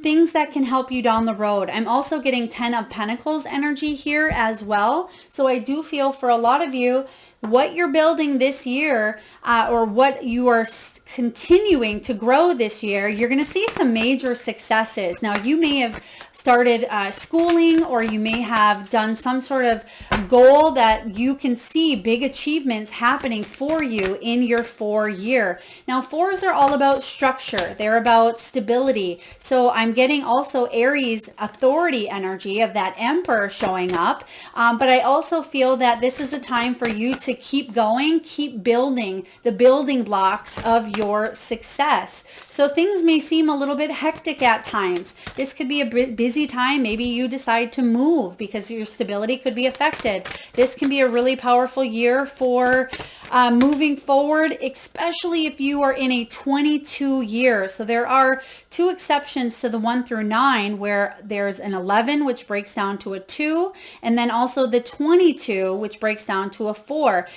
things that can help you down the road. I'm also getting 10 of Pentacles energy here as well. So I do feel for a lot of you, what you're building this year or what you are continuing to grow this year, you're going to see some major successes. Now, you may have started schooling, or you may have done some sort of goal that you can see big achievements happening for you in your 4-year. Now, 4s are all about structure. They're about stability. So I'm getting also Aries authority energy of that Emperor showing up. But I also feel that this is a time for you to keep going, keep building the building blocks of your success. So things may seem a little bit hectic at times. This could be a busy time. Maybe you decide to move because your stability could be affected. This can be a really powerful year for moving forward, especially if you are in a 22 year. So there are 2 exceptions to the 1 through 9, where there's an 11, which breaks down to a 2, and then also the 22, which breaks down to a 4.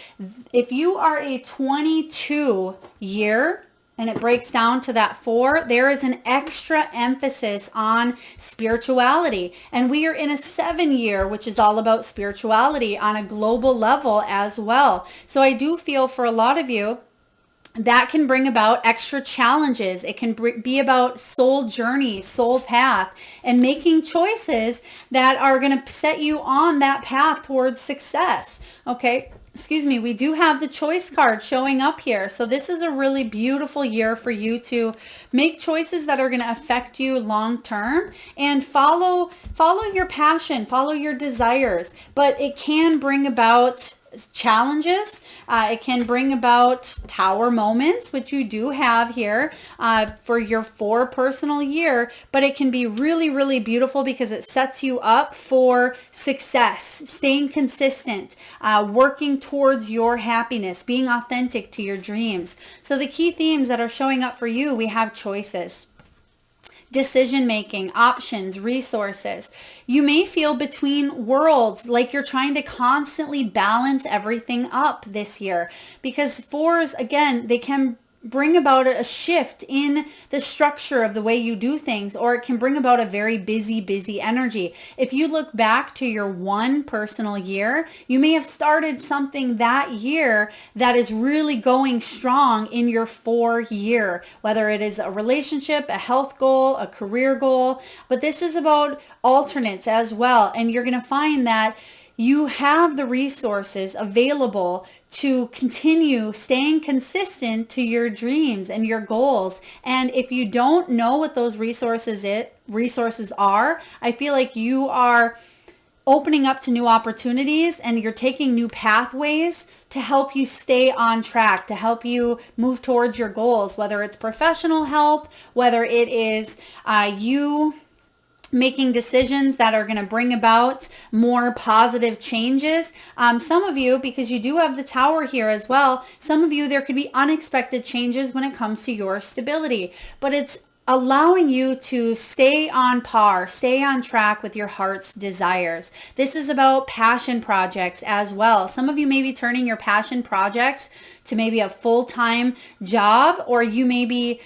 If you are a 22 year, and it breaks down to that 4, there is an extra emphasis on spirituality. And we are in a 7 year, which is all about spirituality on a global level as well. So I do feel for a lot of you, that can bring about extra challenges. It can be about soul journey, soul path, and making choices that are going to set you on that path towards success. Okay. Excuse me, we do have the choice card showing up here. So this is a really beautiful year for you to make choices that are going to affect you long term, and follow your passion, follow your desires. But it can bring about challenges. It can bring about tower moments, which you do have here for your 4 personal year, but it can be really, really beautiful because it sets you up for success, staying consistent, working towards your happiness, being authentic to your dreams. So the key themes that are showing up for you, we have choices, decision making, options, resources. You may feel between worlds, like you're trying to constantly balance everything up this year, because 4s, again, they can bring about a shift in the structure of the way you do things, or it can bring about a very busy energy. If you look back to your 1 personal year, you may have started something that year that is really going strong in your 4 year, whether it is a relationship, a health goal, a career goal. But this is about alternates as well. And you're going to find that you have the resources available to continue staying consistent to your dreams and your goals. And if you don't know what those resources are, I feel like you are opening up to new opportunities, and you're taking new pathways to help you stay on track, to help you move towards your goals, whether it's professional help, whether it is you making decisions that are going to bring about more positive changes. Some of you, because you do have the Tower here as well, some of you, there could be unexpected changes when it comes to your stability, but it's allowing you to stay on par, stay on track with your heart's desires. This is about passion projects as well. Some of you may be turning your passion projects to maybe a full-time job, or you may be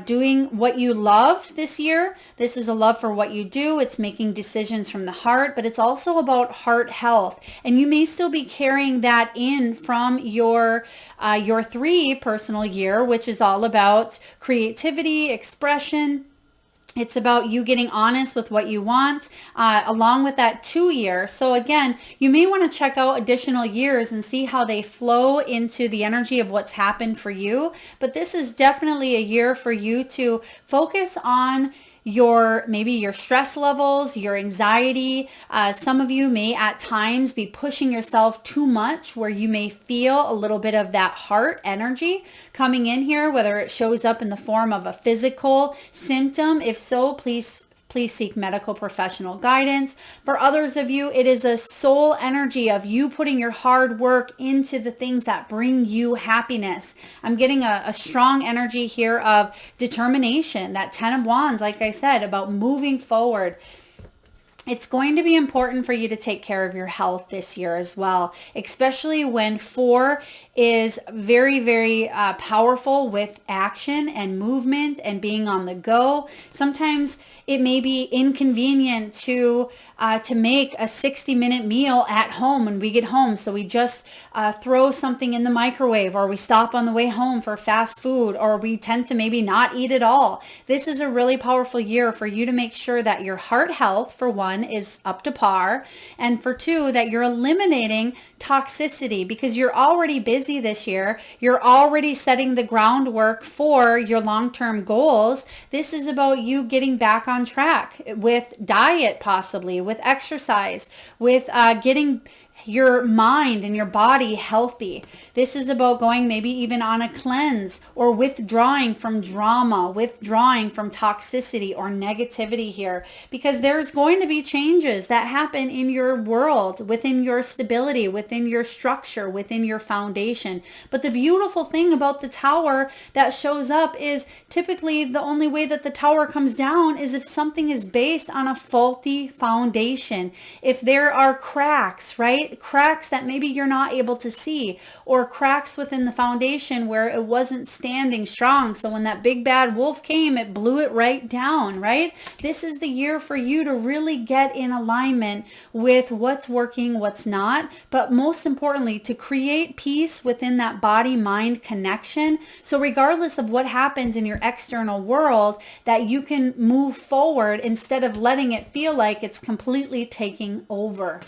doing what you love this year. This is a love for what you do. It's making decisions from the heart, but it's also about heart health. And you may still be carrying that in from your 3 personal year, which is all about creativity, expression. It's about you getting honest with what you want, along with that 2 year. So again, you may want to check out additional years and see how they flow into the energy of what's happened for you. But this is definitely a year for you to focus on maybe your stress levels, your anxiety. Some of you may at times be pushing yourself too much, where you may feel a little bit of that heart energy coming in here, whether it shows up in the form of a physical symptom. If so, please seek medical professional guidance. For others of you, it is a soul energy of you putting your hard work into the things that bring you happiness. I'm getting a strong energy here of determination, that 10 of Wands, like I said, about moving forward. It's going to be important for you to take care of your health this year as well, especially when 4 is very, very powerful with action and movement and being on the go. Sometimes it may be inconvenient to make a 60-minute meal at home when we get home. So we just throw something in the microwave, or we stop on the way home for fast food, or we tend to maybe not eat at all. This is a really powerful year for you to make sure that your heart health, for one, is up to par, and for two, that you're eliminating toxicity, because you're already busy this year. You're already setting the groundwork for your long-term goals. This is about you getting back on track with diet, possibly with exercise, with getting your mind and your body healthy. This is about going maybe even on a cleanse, or withdrawing from drama, withdrawing from toxicity or negativity here, because there's going to be changes that happen in your world, within your stability, within your structure, within your foundation. But the beautiful thing about the tower that shows up is typically the only way that the tower comes down is if something is based on a faulty foundation. If there are cracks, right? Cracks that maybe you're not able to see, or cracks within the foundation where it wasn't standing strong. So when that big bad wolf came, it blew it right down, right? This is the year for you to really get in alignment with what's working, what's not, but most importantly, to create peace within that body-mind connection. So regardless of what happens in your external world, that you can move forward instead of letting it feel like it's completely taking over.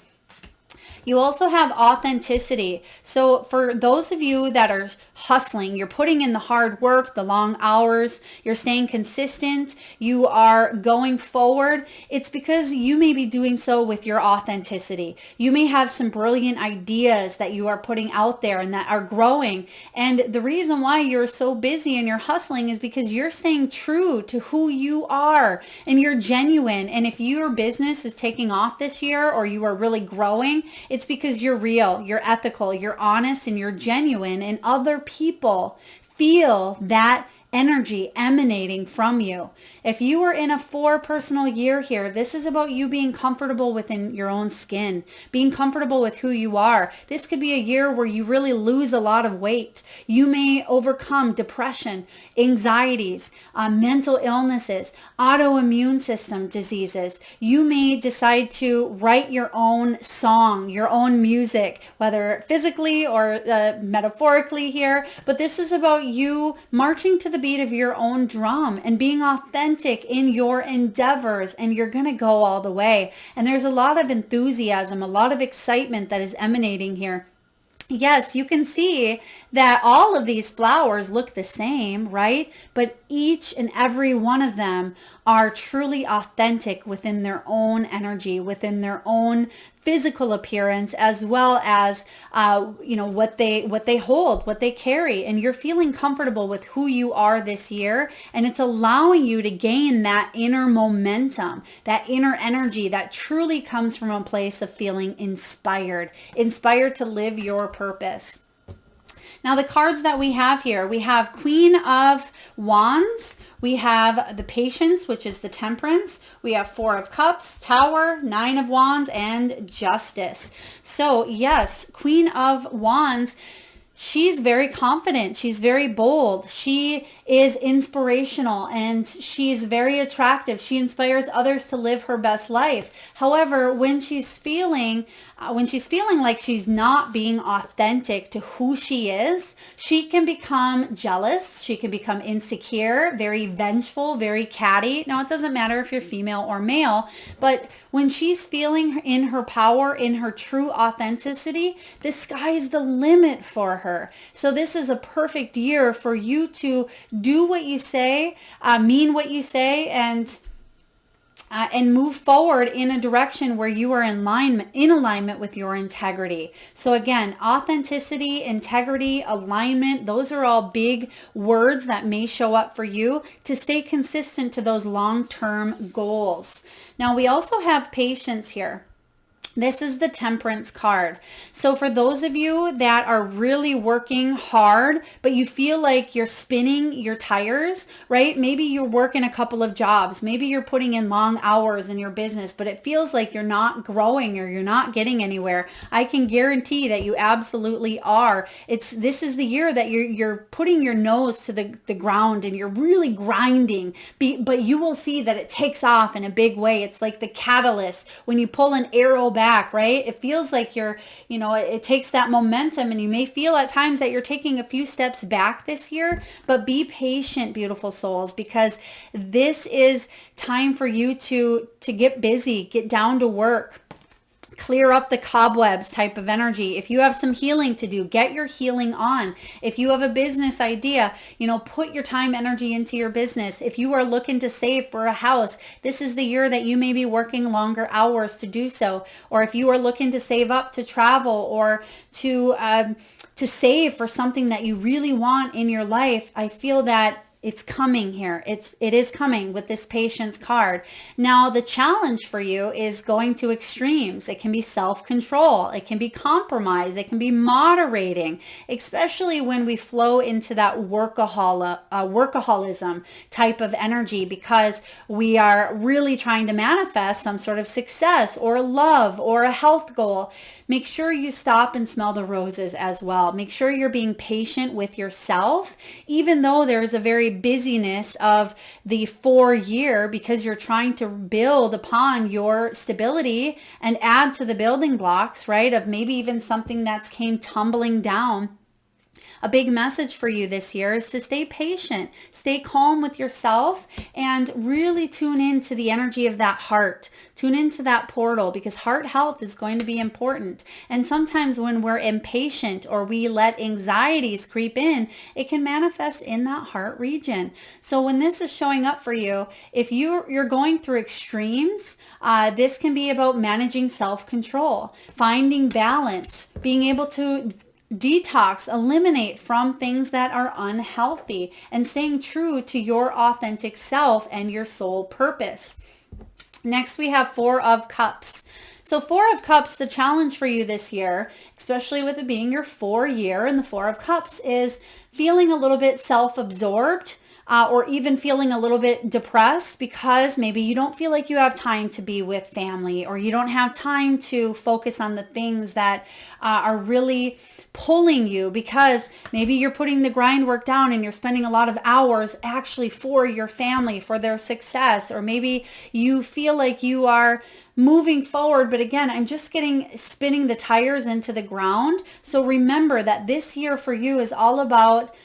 You also have authenticity. So for those of you that are hustling, you're putting in the hard work, the long hours, you're staying consistent, you are going forward, it's because you may be doing so with your authenticity. You may have some brilliant ideas that you are putting out there and that are growing. And the reason why you're so busy and you're hustling is because you're staying true to who you are and you're genuine. And if your business is taking off this year, or you are really growing, it's because you're real, you're ethical, you're honest, and you're genuine, and other people feel that energy emanating from you. If you are in a 4 personal year here, this is about you being comfortable within your own skin, being comfortable with who you are. This could be a year where you really lose a lot of weight. You may overcome depression, anxieties, mental illnesses, autoimmune system diseases. You may decide to write your own song, your own music, whether physically or metaphorically here. But this is about you marching to the beat of your own drum and being authentic in your endeavors, and you're going to go all the way. And there's a lot of enthusiasm, a lot of excitement that is emanating here. Yes, you can see that all of these flowers look the same, right? But each and every one of them are truly authentic within their own energy, within their own physical appearance, as well as what they hold, what they carry. And you're feeling comfortable with who you are this year, and it's allowing you to gain that inner momentum, that inner energy that truly comes from a place of feeling inspired to live your purpose. Now, the cards that we have here, we have Queen of Wands, we have the Patience, which is the Temperance, we have 4 of Cups, Tower, 9 of Wands, and Justice. So yes, Queen of Wands, she's very confident. She's very bold. She is inspirational, and she's very attractive. She inspires others to live her best life. However, when she's feeling like she's not being authentic to who she is, she can become jealous. She can become insecure, very vengeful, very catty. Now, it doesn't matter if you're female or male, but when she's feeling in her power, in her true authenticity, the sky's the limit for her. So this is a perfect year for you to do what you say, mean what you say, and move forward in a direction where you are in alignment with your integrity. So again, authenticity, integrity, alignment, those are all big words that may show up for you to stay consistent to those long-term goals. Now, we also have Patience here. This is the Temperance card. So for those of you that are really working hard, but you feel like you're spinning your tires, right? Maybe you're working a couple of jobs. Maybe you're putting in long hours in your business, but it feels like you're not growing or you're not getting anywhere. I can guarantee that you absolutely are. This is the year that you're putting your nose to the ground and you're really grinding, but you will see that it takes off in a big way. It's like the catalyst when you pull an arrow back, right? It feels like it takes that momentum, and you may feel at times that you're taking a few steps back this year, but be patient, beautiful souls, because this is time for you to get busy, get down to work. Clear up the cobwebs type of energy. If you have some healing to do, get your healing on. If you have a business idea, put your time, energy into your business. If you are looking to save for a house, this is the year that you may be working longer hours to do so. Or if you are looking to save up to travel or to save for something that you really want in your life, I feel that it's coming here. It is coming with this Patience card. Now, the challenge for you is going to extremes. It can be self-control. It can be compromise. It can be moderating, especially when we flow into that workaholism type of energy, because we are really trying to manifest some sort of success or love or a health goal. Make sure you stop and smell the roses as well. Make sure you're being patient with yourself, even though there's a very busyness of the 4-year, because you're trying to build upon your stability and add to the building blocks, right? Of maybe even something that's came tumbling down. A big message for you this year is to stay patient, stay calm with yourself, and really tune into the energy of that heart. Tune into that portal, because heart health is going to be important. And sometimes when we're impatient or we let anxieties creep in, it can manifest in that heart region. So when this is showing up for you, if you're going through extremes, this can be about managing self-control, finding balance, being able to detox, eliminate from things that are unhealthy, and staying true to your authentic self and your soul purpose. Next, we have 4 of Cups. So 4 of Cups, the challenge for you this year, especially with it being your 4-year, and the 4 of Cups is feeling a little bit self-absorbed, or even feeling a little bit depressed because maybe you don't feel like you have time to be with family, or you don't have time to focus on the things that are really pulling you, because maybe you're putting the grind work down and you're spending a lot of hours actually for your family, for their success, or maybe you feel like you are moving forward, but again, I'm just spinning the tires into the ground. So remember that this year for you is all about,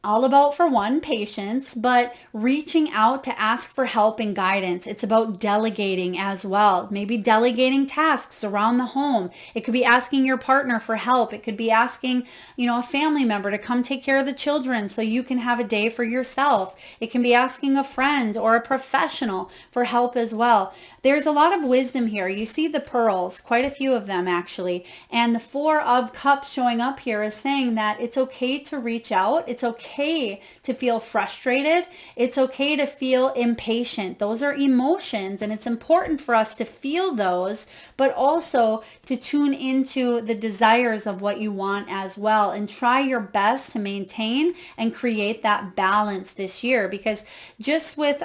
for one, patience, but reaching out to ask for help and guidance. It's about delegating as well. Maybe delegating tasks around the home. It could be asking your partner for help. It could be asking, a family member to come take care of the children so you can have a day for yourself. It can be asking a friend or a professional for help as well. There's a lot of wisdom here. You see the pearls, quite a few of them actually. And the 4 of Cups showing up here is saying that it's okay to reach out. It's okay to feel frustrated. It's okay to feel impatient. Those are emotions, and it's important for us to feel those, but also to tune into the desires of what you want as well, and try your best to maintain and create that balance this year. Because just with,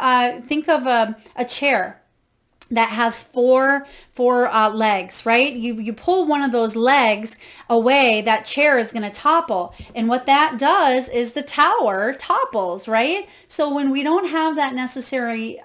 think of a chair that has four legs, right? You pull one of those legs away, that chair is going to topple. And what that does is the tower topples, right? So when we don't have that necessary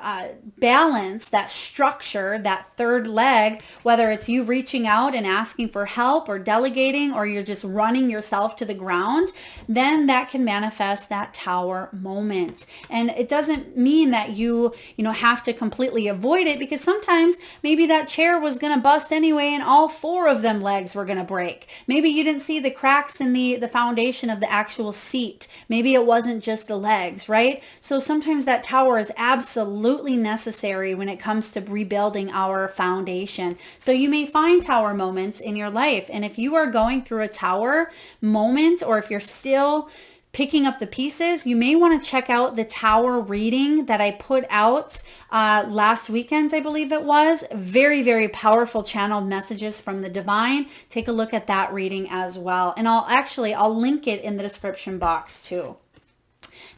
balance, that structure, that third leg, whether it's you reaching out and asking for help or delegating, or you're just running yourself to the ground, then that can manifest that tower moment. And it doesn't mean that you have to completely avoid it, because sometimes maybe that chair was going to bust anyway and all 4 of them legs were going to break. Maybe you didn't see the cracks in the foundation of the actual seat. Maybe it wasn't just the legs, right? So sometimes that tower is absolutely necessary when it comes to rebuilding our foundation. So you may find tower moments in your life. And if you are going through a tower moment, or if you're still picking up the pieces, you may want to check out the Tower reading that I put out last weekend, I believe it was. Very, very powerful channeled messages from the divine. Take a look at that reading as well. And I'll link it in the description box too.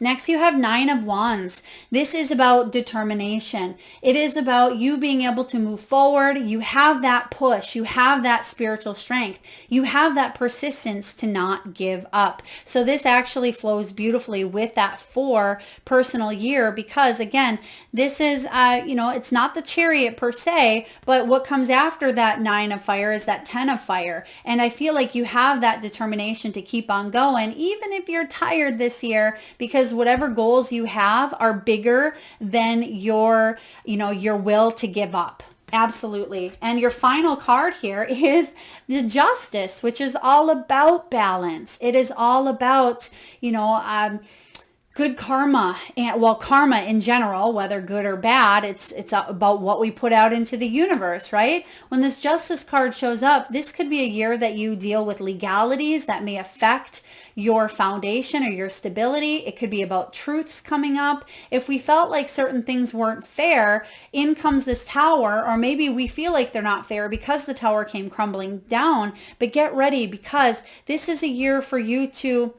Next, you have Nine of Wands. This is about determination. It is about you being able to move forward. You have that push. You have that spiritual strength. You have that persistence to not give up. So this actually flows beautifully with that 4 personal year because, again, this is, it's not the Chariot per se, but what comes after that 9 of fire is that 10 of fire. And I feel like you have that determination to keep on going, even if you're tired this year, because whatever goals you have are bigger than your will to give up. Absolutely. And your final card here is the Justice, which is all about balance. It is all about, good karma, and karma in general, whether good or bad, it's about what we put out into the universe, right? When this Justice card shows up, this could be a year that you deal with legalities that may affect your foundation or your stability. It could be about truths coming up. If we felt like certain things weren't fair, in comes this Tower, or maybe we feel like they're not fair because the Tower came crumbling down. But get ready, because this is a year for you to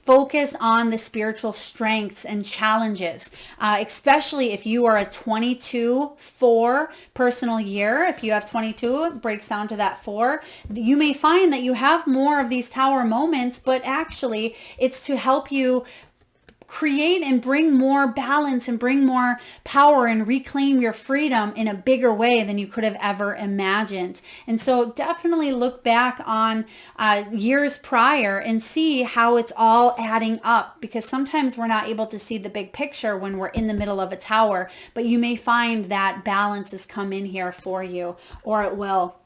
focus on the spiritual strengths and challenges, especially if you are a 22-4 personal year. If you have 22, it breaks down to that 4. You may find that you have more of these Tower moments, but actually it's to help you create and bring more balance and bring more power and reclaim your freedom in a bigger way than you could have ever imagined. And so definitely look back on years prior and see how it's all adding up, because sometimes we're not able to see the big picture when we're in the middle of a tower, but you may find that balance has come in here for you, or it will.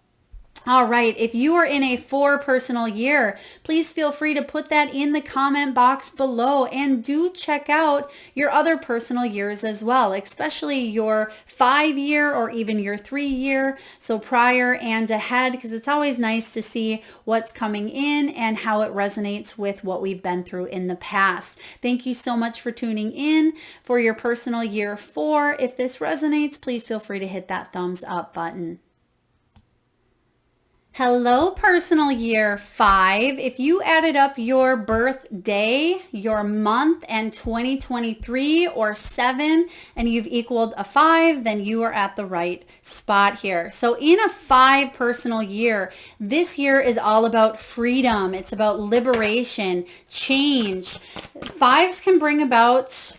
All right, if you are in a 4 personal year, please feel free to put that in the comment box below, and do check out your other personal years as well, especially your 5 year or even your 3 year, so prior and ahead, because it's always nice to see what's coming in and how it resonates with what we've been through in the past. Thank you so much for tuning in for your personal year 4. If this resonates, please feel free to hit that thumbs up button. Hello, personal year 5. If you added up your birthday, your month, and 2023 or 7, and you've equaled a 5, then you are at the right spot here. So in a 5 personal year, this year is all about freedom. It's about liberation, change. 5s can bring about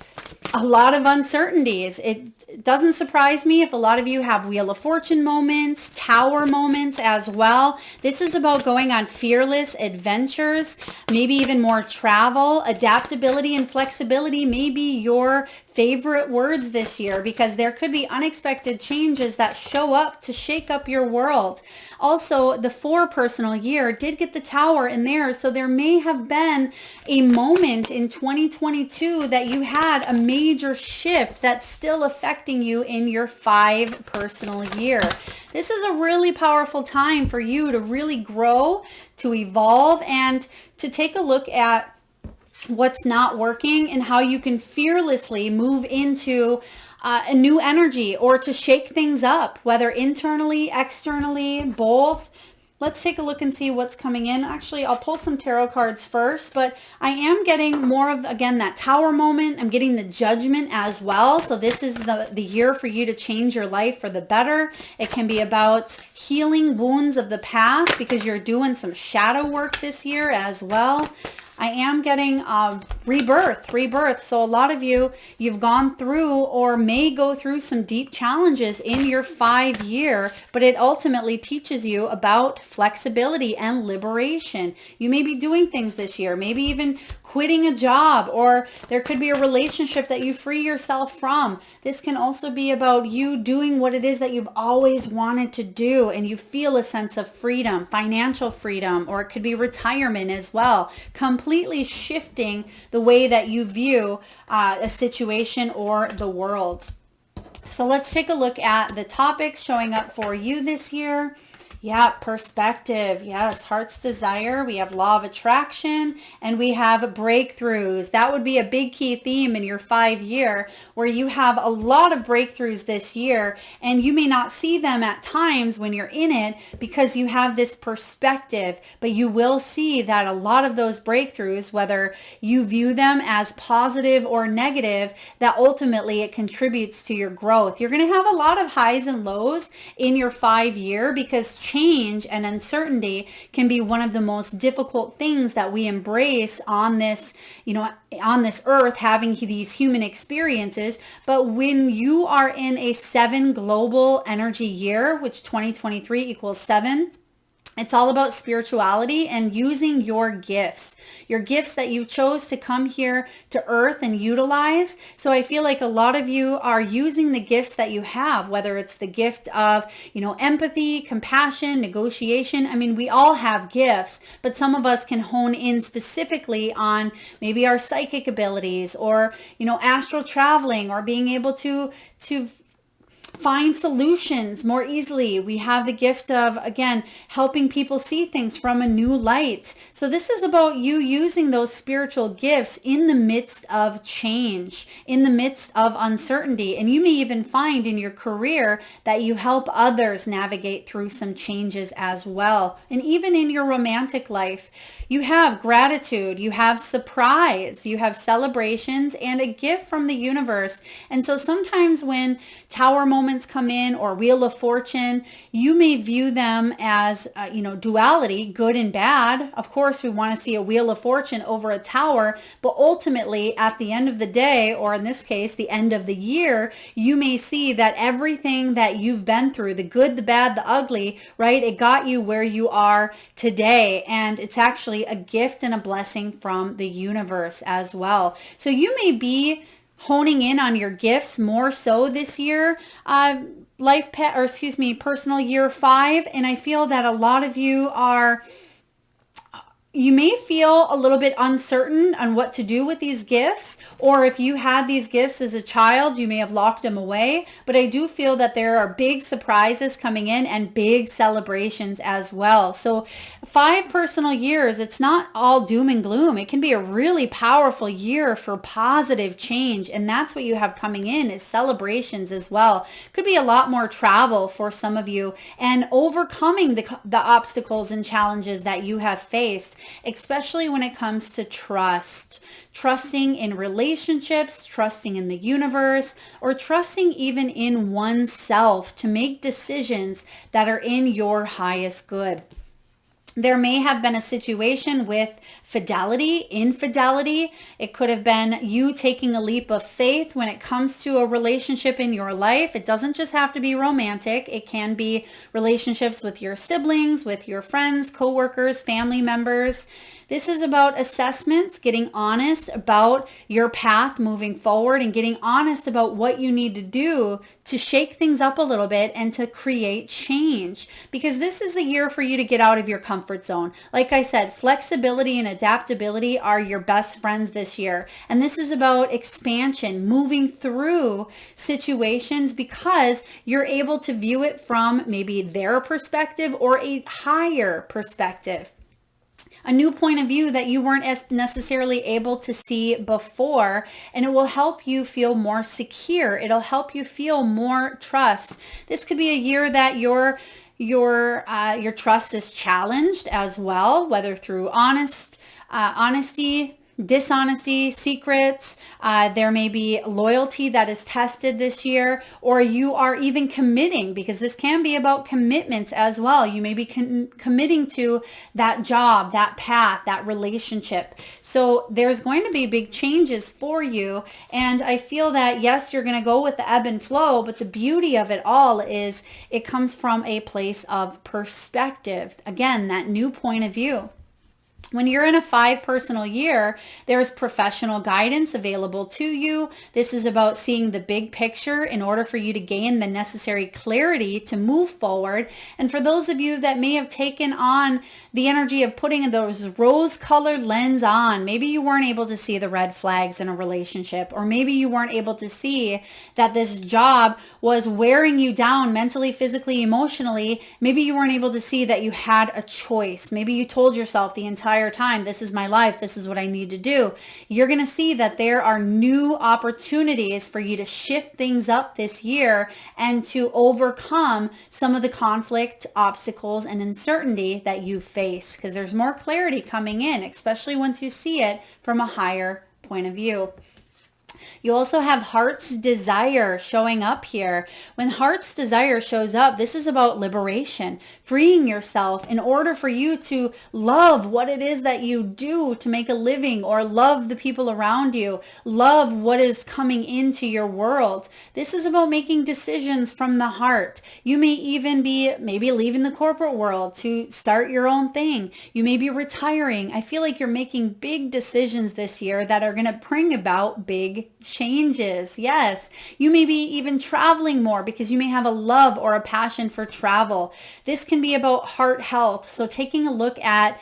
a lot of uncertainties. It doesn't surprise me if a lot of you have Wheel of Fortune moments, Tower moments as well. This is about going on fearless adventures, maybe even more travel. Adaptability and flexibility may be your favorite words this year, because there could be unexpected changes that show up to shake up your world. Also, the 4 personal year did get the Tower in there, so there may have been a moment in 2022 that you had a major shift that's still affecting you in your 5 personal year. This is a really powerful time for you to really grow, to evolve, and to take a look at what's not working and how you can fearlessly move into a new energy, or to shake things up, whether internally, externally, both. Let's take a look and see what's coming in. Actually, I'll pull some tarot cards first, but I am getting more of, again, that Tower moment. I'm getting the Judgment as well. So this is the year for you to change your life for the better. It can be about healing wounds of the past, because you're doing some shadow work this year as well. I am getting rebirth. So a lot of you've gone through or may go through some deep challenges in your 5 year, but it ultimately teaches you about flexibility and liberation. You may be doing things this year, maybe even quitting a job, or there could be a relationship that you free yourself from. This can also be about you doing what it is that you've always wanted to do, and you feel a sense of freedom, financial freedom, or it could be retirement as well. Completely shifting the way that you view a situation or the world. So let's take a look at the topics showing up for you this year. Yeah, perspective. Yes, heart's desire. We have law of attraction and we have breakthroughs. That would be a big key theme in your 5 year where you have a lot of breakthroughs this year and you may not see them at times when you're in it because you have this perspective, but you will see that a lot of those breakthroughs, whether you view them as positive or negative, that ultimately it contributes to your growth. You're going to have a lot of highs and lows in your 5 year because change and uncertainty can be one of the most difficult things that we embrace on this, on this earth, having these human experiences. But when you are in a 7 global energy year, which 2023 equals 7, it's all about spirituality and using your gifts that you chose to come here to earth and utilize. So I feel like a lot of you are using the gifts that you have, whether it's the gift of, empathy, compassion, negotiation. I mean, we all have gifts, but some of us can hone in specifically on maybe our psychic abilities or, astral traveling or being able to find solutions more easily. We have the gift of, again, helping people see things from a new light. So this is about you using those spiritual gifts in the midst of change, in the midst of uncertainty. And you may even find in your career that you help others navigate through some changes as well. And even in your romantic life, you have gratitude, you have surprise, you have celebrations and a gift from the universe. And so sometimes when Tower moments come in or Wheel of Fortune, you may view them as, duality, good and bad. Of course, we want to see a Wheel of Fortune over a tower, but ultimately at the end of the day, or in this case, the end of the year, you may see that everything that you've been through, the good, the bad, the ugly, right? It got you where you are today. And it's actually a gift and a blessing from the universe as well. So you may be honing in on your gifts more so this year, personal year 5. And I feel that a lot of you may feel a little bit uncertain on what to do with these gifts, or if you had these gifts as a child, you may have locked them away. But I do feel that there are big surprises coming in and big celebrations as well. So 5 personal years, it's not all doom and gloom. It can be a really powerful year for positive change. And that's what you have coming in is celebrations as well. Could be a lot more travel for some of you and overcoming the obstacles and challenges that you have faced, especially when it comes to trusting in relationships, trusting in the universe, or trusting even in oneself to make decisions that are in your highest good. There may have been a situation with infidelity. It could have been you taking a leap of faith when it comes to a relationship in your life. It doesn't just have to be romantic. It can be relationships with your siblings, with your friends, coworkers, family members. This is about assessments, getting honest about your path moving forward and getting honest about what you need to do to shake things up a little bit and to create change. Because this is the year for you to get out of your comfort zone. Like I said, flexibility and adaptability are your best friends this year. And this is about expansion, moving through situations because you're able to view it from maybe their perspective or a higher perspective. A new point of view that you weren't necessarily able to see before, and it will help you feel more secure. It'll help you feel more trust. This could be a year that your trust is challenged as well, whether through honesty, dishonesty, secrets. There may be loyalty that is tested this year, or you are even committing, because this can be about commitments as well. You may be committing to that job, that path, that relationship. So there's going to be big changes for you. And I feel that, yes, you're going to go with the ebb and flow, but the beauty of it all is it comes from a place of perspective. Again, that new point of view. When you're in a 5 personal year, there's professional guidance available to you. This is about seeing the big picture in order for you to gain the necessary clarity to move forward. And for those of you that may have taken on the energy of putting those rose-colored lens on, maybe you weren't able to see the red flags in a relationship, or maybe you weren't able to see that this job was wearing you down mentally, physically, emotionally. Maybe you weren't able to see that you had a choice. Maybe you told yourself the entire time, this is my life, this is what I need to do. You're going to see that there are new opportunities for you to shift things up this year and to overcome some of the conflict, obstacles, and uncertainty that you face, because there's more clarity coming in, especially once you see it from a higher point of view. You also have heart's desire showing up here. When heart's desire shows up, this is about liberation, freeing yourself in order for you to love what it is that you do to make a living, or love the people around you, love what is coming into your world. This is about making decisions from the heart. You may even be maybe leaving the corporate world to start your own thing. You may be retiring. I feel like you're making big decisions this year that are going to bring about big changes. Yes, you may be even traveling more because you may have a love or a passion for travel. This can be about heart health. So taking a look at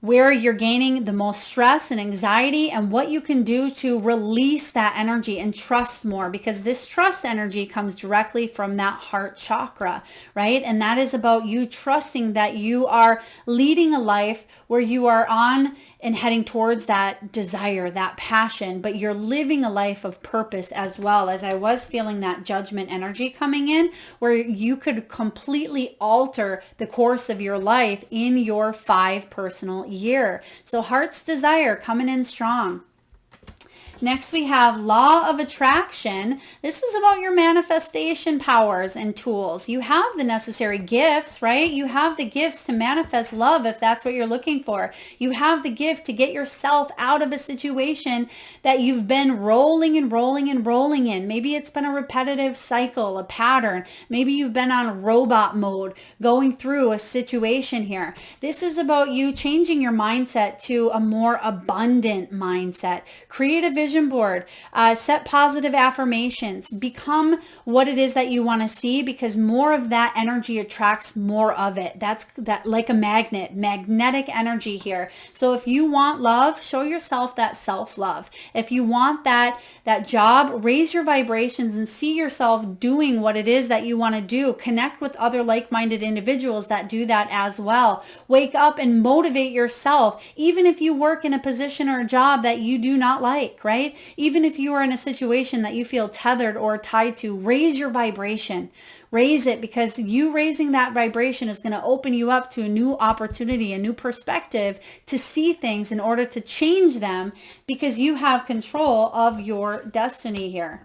where you're gaining the most stress and anxiety and what you can do to release that energy and trust more, because this trust energy comes directly from that heart chakra, right? And that is about you trusting that you are leading a life where you are on and heading towards that desire, that passion, but you're living a life of purpose as well. As I was feeling that judgment energy coming in, where you could completely alter the course of your life in your 5 personal year. So heart's desire coming in strong. Next, we have law of attraction. This is about your manifestation powers and tools. You have the necessary gifts, right? You have the gifts to manifest love if that's what you're looking for. You have the gift to get yourself out of a situation that you've been rolling and rolling and rolling in. Maybe it's been a repetitive cycle, a pattern. Maybe you've been on robot mode going through a situation here. This is about you changing your mindset to a more abundant mindset. Create a vision board, set positive affirmations, become what it is that you want to see, because more of that energy attracts more of it. That's that, like a magnet, magnetic energy here. So if you want love, show yourself that self-love. If you want that job, raise your vibrations and see yourself doing what it is that you want to do. Connect with other like-minded individuals that do that as well. Wake up and motivate yourself, even if you work in a position or a job that you do not like, right? Even if you are in a situation that you feel tethered or tied to, raise your vibration. Raise it, because you raising that vibration is going to open you up to a new opportunity, a new perspective to see things in order to change them, because you have control of your destiny here.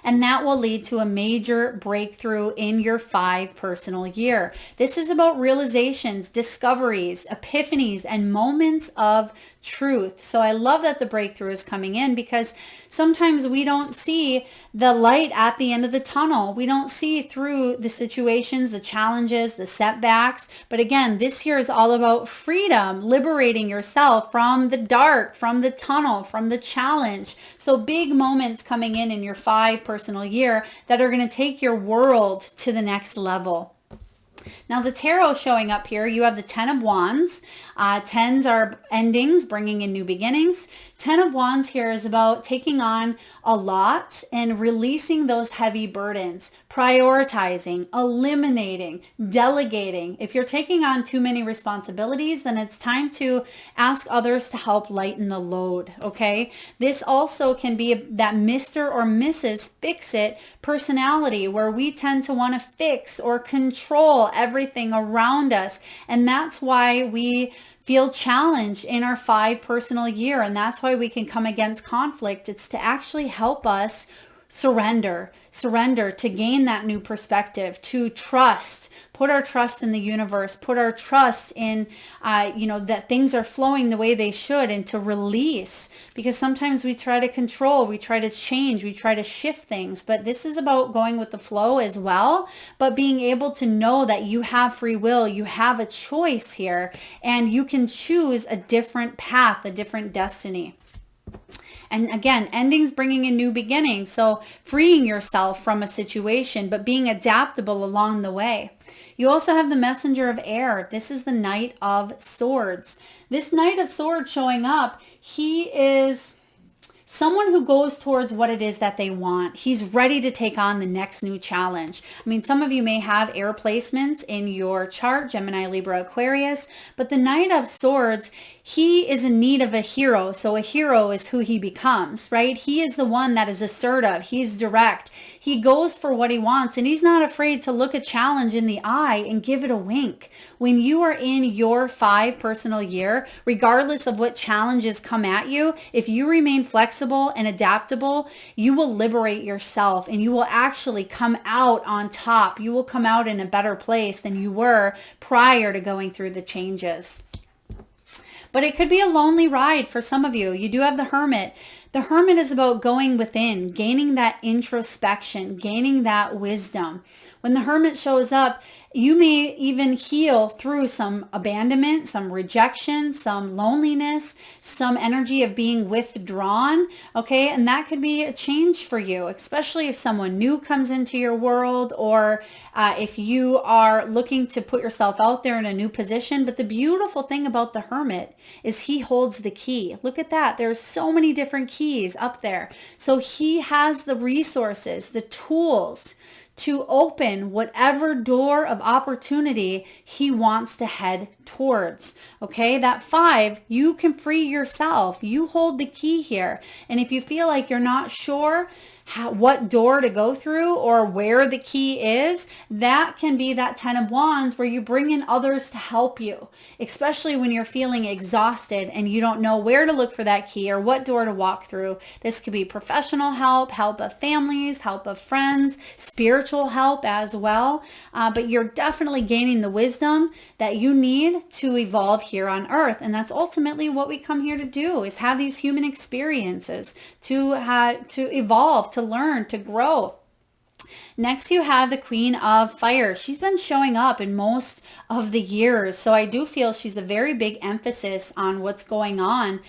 And that will lead to a major breakthrough in your 5 personal year. This is about realizations, discoveries, epiphanies, and moments of truth. So I love that the breakthrough is coming in, because sometimes we don't see the light at the end of the tunnel. We don't see through the situations, the challenges, the setbacks. But again, this year is all about freedom, liberating yourself from the dark, from the tunnel, from the challenge. So big moments coming in your 5 personal year that are going to take your world to the next level. Now the tarot showing up here, you have the 10 of Wands. 10s are endings, bringing in new beginnings. 10 of Wands here is about taking on a lot and releasing those heavy burdens, prioritizing, eliminating, delegating. If you're taking on too many responsibilities, then it's time to ask others to help lighten the load, okay? This also can be that Mr. or Mrs. Fix-It personality, where we tend to want to fix or control everything around us. And that's why we feel challenged in our 5 personal year. And that's why we can come against conflict. It's to actually help us surrender to gain that new perspective, to trust, put our trust in the universe, put our trust in, that things are flowing the way they should, and to release, because sometimes we try to control, we try to change, we try to shift things, but this is about going with the flow as well, but being able to know that you have free will, you have a choice here, and you can choose a different path, a different destiny. And again, endings bringing in new beginnings. So freeing yourself from a situation, but being adaptable along the way. You also have the messenger of air. This is the Knight of Swords. This Knight of Swords showing up, he is someone who goes towards what it is that they want. He's ready to take on the next new challenge. I mean, some of you may have air placements in your chart, Gemini, Libra, Aquarius, but the Knight of Swords, he is in need of a hero. So a hero is who he becomes, right? He is the one that is assertive. He's direct. He goes for what he wants, and he's not afraid to look a challenge in the eye and give it a wink. When you are in your 5 personal year, regardless of what challenges come at you, if you remain flexible and adaptable, you will liberate yourself, and you will actually come out on top. You will come out in a better place than you were prior to going through the changes. But it could be a lonely ride for some of you. You do have the Hermit. The Hermit is about going within, gaining that introspection, gaining that wisdom. When the Hermit shows up, you may even heal through some abandonment, some rejection, some loneliness, some energy of being withdrawn, okay? And that could be a change for you, especially if someone new comes into your world, or if you are looking to put yourself out there in a new position. But the beautiful thing about the Hermit is he holds the key. Look at that. There's so many different keys up there. So he has the resources, the tools to open whatever door of opportunity he wants to head towards. Okay, that 5, you can free yourself. You hold the key here. And if you feel like you're not sure what door to go through or where the key is, that can be that 10 of Wands where you bring in others to help you, especially when you're feeling exhausted and you don't know where to look for that key or what door to walk through. This could be professional help, help of families, help of friends, spiritual help as well. But you're definitely gaining the wisdom that you need to evolve here on Earth. And that's ultimately what we come here to do, is have these human experiences to evolve, to learn, to grow. Next, you have the Queen of Fire. She's been showing up in most of the years. So I do feel she's a very big emphasis on what's going on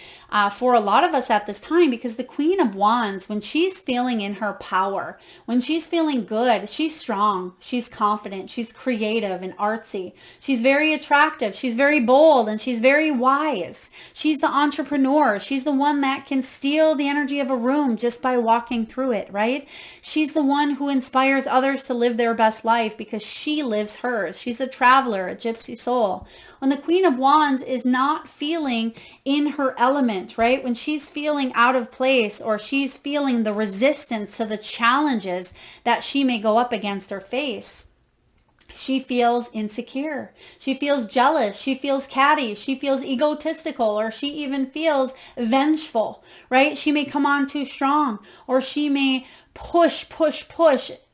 for a lot of us at this time, because the Queen of Wands, when she's feeling in her power, when she's feeling good, she's strong, she's confident, she's creative and artsy. She's very attractive. She's very bold, and she's very wise. She's the entrepreneur. She's the one that can steal the energy of a room just by walking through it, right? She's the one who inspires others to live their best life because she lives hers. She's a traveler, a gypsy soul. When the Queen of Wands is not feeling in her element, right? When she's feeling out of place, or she's feeling the resistance to the challenges that she may go up against or face, she feels insecure. She feels jealous. She feels catty. She feels egotistical, or she even feels vengeful, right? She may come on too strong, or she may push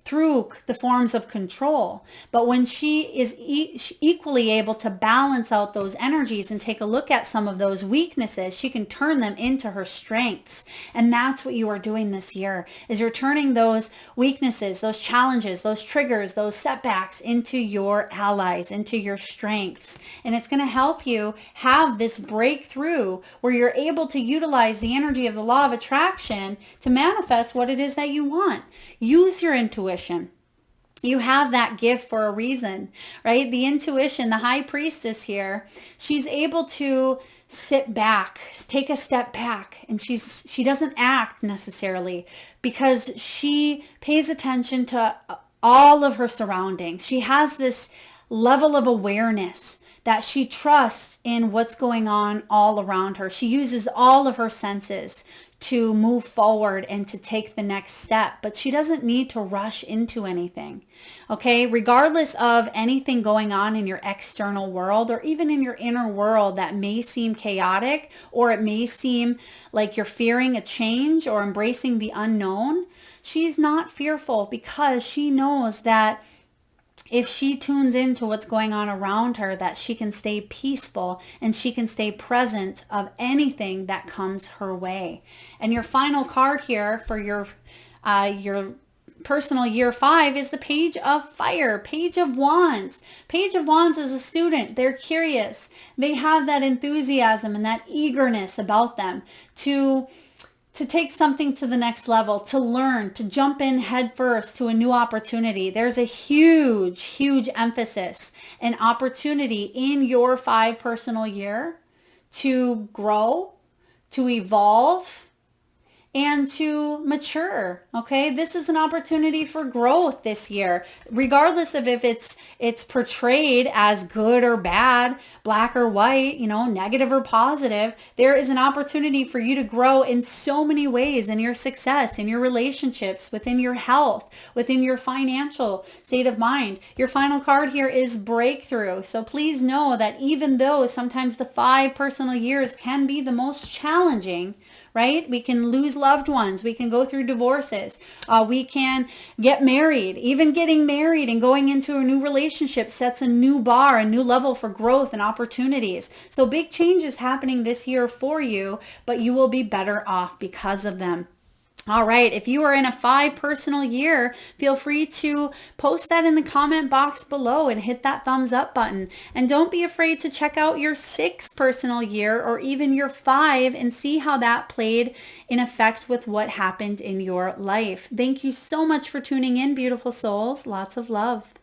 through the forms of control. But when she is equally able to balance out those energies and take a look at some of those weaknesses, she can turn them into her strengths. And that's what you are doing this year, is you're turning those weaknesses, those challenges, those triggers, those setbacks into your allies, into your strengths. And it's going to help you have this breakthrough where you're able to utilize the energy of the law of attraction to manifest what it is that you want. Use your intuition. You have that gift for a reason, right? The intuition, the high priestess here, she's able to sit back, take a step back, and she doesn't act necessarily because she pays attention to all of her surroundings. She has this level of awareness that she trusts in what's going on all around her. She uses all of her senses to move forward and to take the next step, but she doesn't need to rush into anything. Okay, regardless of anything going on in your external world or even in your inner world that may seem chaotic, or it may seem like you're fearing a change or embracing the unknown, she's not fearful because she knows that if she tunes into what's going on around her, that she can stay peaceful and she can stay present of anything that comes her way. And your final card here for your personal year 5 is the Page of Fire, Page of Wands. Page of Wands is a student. They're curious. They have that enthusiasm and that eagerness about them to take something to the next level, to learn, to jump in head first to a new opportunity. There's a huge, huge emphasis and opportunity in your 5 personal year to grow, to evolve, and to mature. Okay, this is an opportunity for growth this year, regardless of if it's portrayed as good or bad, black or white, negative or positive. There is an opportunity for you to grow in so many ways in your success, in your relationships, within your health, within your financial state of mind. Your final card here is breakthrough. So please know that even though sometimes the 5 personal years can be the most challenging, right? We can lose loved ones. We can go through divorces. We can get married. Even getting married and going into a new relationship sets a new bar, a new level for growth and opportunities. So big changes happening this year for you, but you will be better off because of them. All right, if you are in a 5 personal year, feel free to post that in the comment box below and hit that thumbs up button. And don't be afraid to check out your 6 personal year or even your 5 and see how that played in effect with what happened in your life. Thank you so much for tuning in, beautiful souls. Lots of love.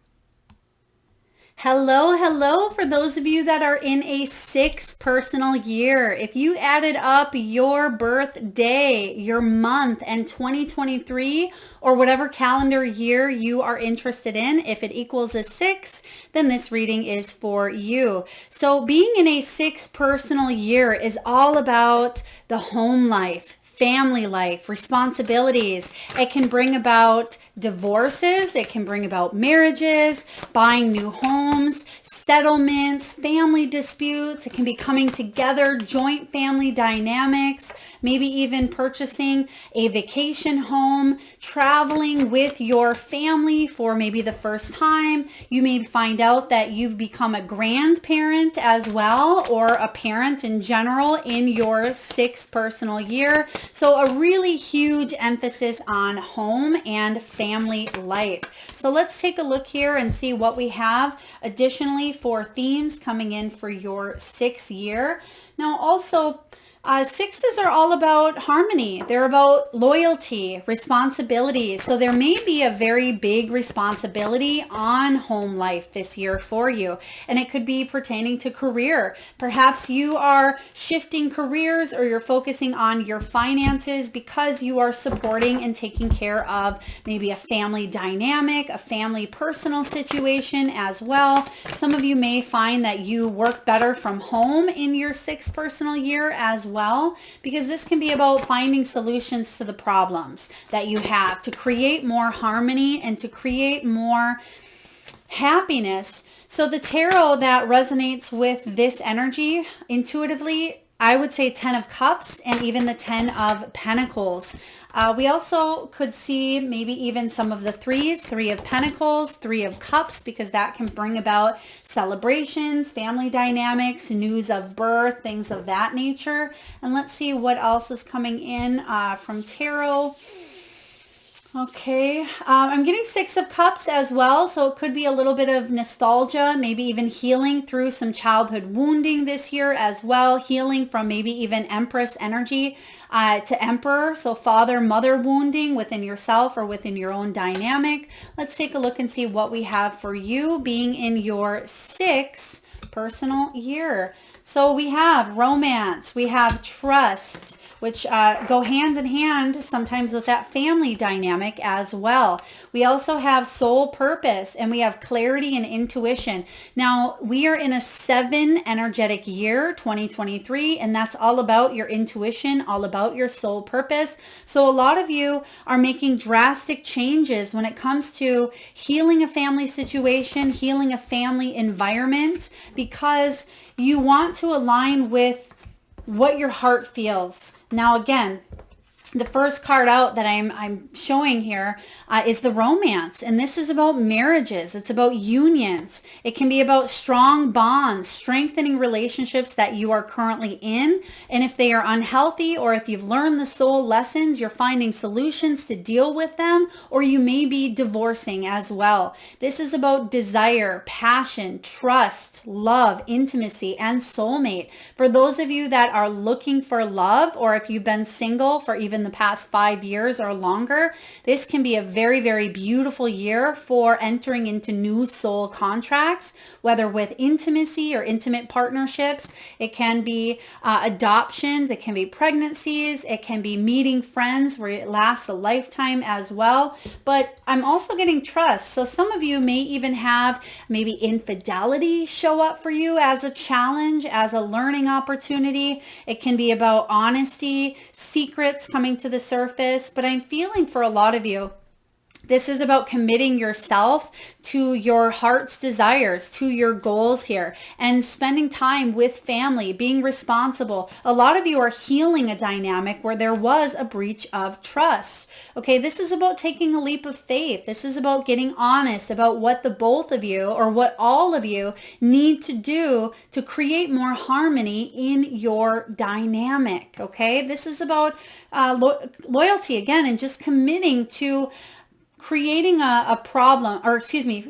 Hello for those of you that are in a 6 personal year. If you added up your birthday, your month, and 2023 or whatever calendar year you are interested in, if it equals a 6, then this reading is for you. So being in a 6 personal year is all about the home life, family life, responsibilities. It can bring about divorces. It can bring about marriages, buying new homes, settlements, family disputes. It can be coming together, joint family dynamics, maybe even purchasing a vacation home, traveling with your family for maybe the first time. You may find out that you've become a grandparent as well, or a parent in general in your 6th personal year. So a really huge emphasis on home and family life. So let's take a look here and see what we have additionally for themes coming in for your 6th year. Now also, 6s are all about harmony. They're about loyalty, responsibilities. So there may be a very big responsibility on home life this year for you. And it could be pertaining to career. Perhaps you are shifting careers or you're focusing on your finances because you are supporting and taking care of maybe a family dynamic, a family personal situation as well. Some of you may find that you work better from home in your 6th personal year as well, because this can be about finding solutions to the problems that you have to create more harmony and to create more happiness. So the tarot that resonates with this energy intuitively, I would say 10 of Cups and even the 10 of Pentacles. We also could see maybe even some of the 3s, 3 of Pentacles, 3 of Cups, because that can bring about celebrations, family dynamics, news of birth, things of that nature. And let's see what else is coming in from tarot. Okay, I'm getting 6 of Cups as well, so it could be a little bit of nostalgia, maybe even healing through some childhood wounding this year as well, healing from maybe even Empress energy to Emperor, so father, mother wounding within yourself or within your own dynamic. Let's take a look and see what we have for you being in your 6th personal year. So we have romance, we have trust, which go hand in hand sometimes with that family dynamic as well. We also have soul purpose, and we have clarity and intuition. Now, we are in a 7 energetic year, 2023, and that's all about your intuition, all about your soul purpose. So a lot of you are making drastic changes when it comes to healing a family situation, healing a family environment, because you want to align with what your heart feels. Now, again, the first card out that I'm showing here is the romance. And this is about marriages. It's about unions. It can be about strong bonds, strengthening relationships that you are currently in. And if they are unhealthy, or if you've learned the soul lessons, you're finding solutions to deal with them, or you may be divorcing as well. This is about desire, passion, trust, love, intimacy, and soulmate. For those of you that are looking for love, or if you've been single for even the past 5 years or longer, this can be a very, very beautiful year for entering into new soul contracts, whether with intimacy or intimate partnerships. It can be adoptions, it can be pregnancies, it can be meeting friends where it lasts a lifetime as well. But I'm also getting trust. So some of you may even have maybe infidelity show up for you as a challenge, as a learning opportunity. It can be about honesty, secrets coming to the surface. But I'm feeling for a lot of you, this is about committing yourself to your heart's desires, to your goals here, and spending time with family, being responsible. A lot of you are healing a dynamic where there was a breach of trust. Okay, this is about taking a leap of faith. This is about getting honest about what the both of you, or what all of you, need to do to create more harmony in your dynamic. Okay, this is about loyalty again, and just committing to creating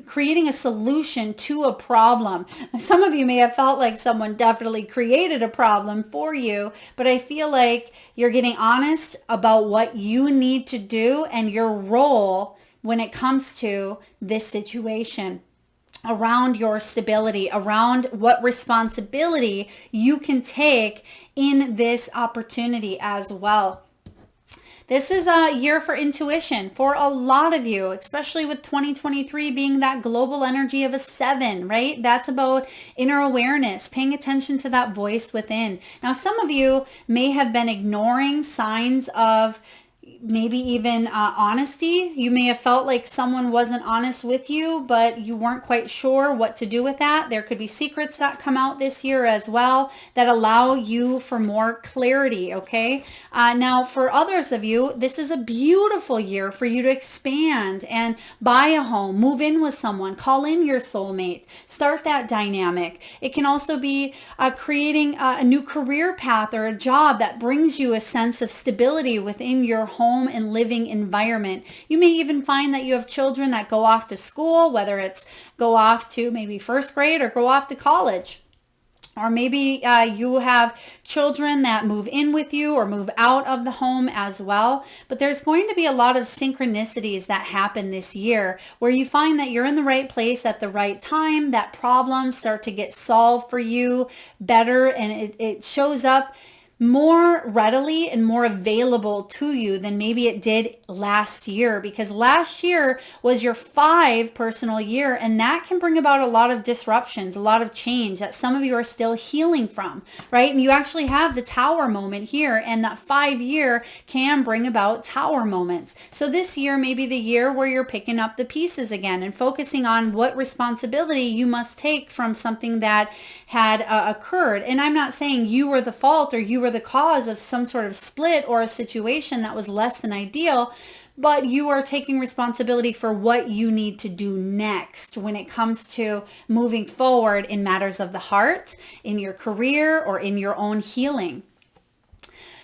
creating a solution to a problem. Some of you may have felt like someone definitely created a problem for you, but I feel like you're getting honest about what you need to do and your role when it comes to this situation, around your stability, around what responsibility you can take in this opportunity as well. This is a year for intuition for a lot of you, especially with 2023 being that global energy of a 7, right? That's about inner awareness, paying attention to that voice within. Now, some of you may have been ignoring signs of maybe even honesty. You may have felt like someone wasn't honest with you, but you weren't quite sure what to do with that. There could be secrets that come out this year as well that allow you for more clarity, okay? Now, for others of you, this is a beautiful year for you to expand and buy a home, move in with someone, call in your soulmate, start that dynamic. It can also be creating a new career path or a job that brings you a sense of stability within your home and living environment. You may even find that you have children that go off to school, whether it's go off to maybe first grade or go off to college. Or maybe you have children that move in with you or move out of the home as well. But there's going to be a lot of synchronicities that happen this year where you find that you're in the right place at the right time, that problems start to get solved for you better, and it shows up more readily and more available to you than maybe it did last year, because last year was your 5 personal year, and that can bring about a lot of disruptions, a lot of change that some of you are still healing from, right? And you actually have the tower moment here, and that 5 year can bring about tower moments. So this year may be the year where you're picking up the pieces again and focusing on what responsibility you must take from something that had occurred. And I'm not saying you were the fault or you were the cause of some sort of split or a situation that was less than ideal, but you are taking responsibility for what you need to do next when it comes to moving forward in matters of the heart, in your career, or in your own healing.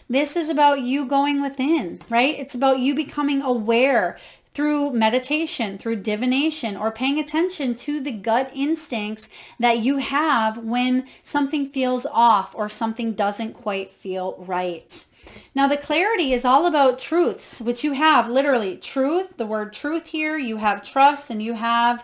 This is about you going within, right? It's about you becoming aware through meditation, through divination, or paying attention to the gut instincts that you have when something feels off or something doesn't quite feel right. Now, the clarity is all about truths, which you have literally truth, the word truth here, you have trust, and you have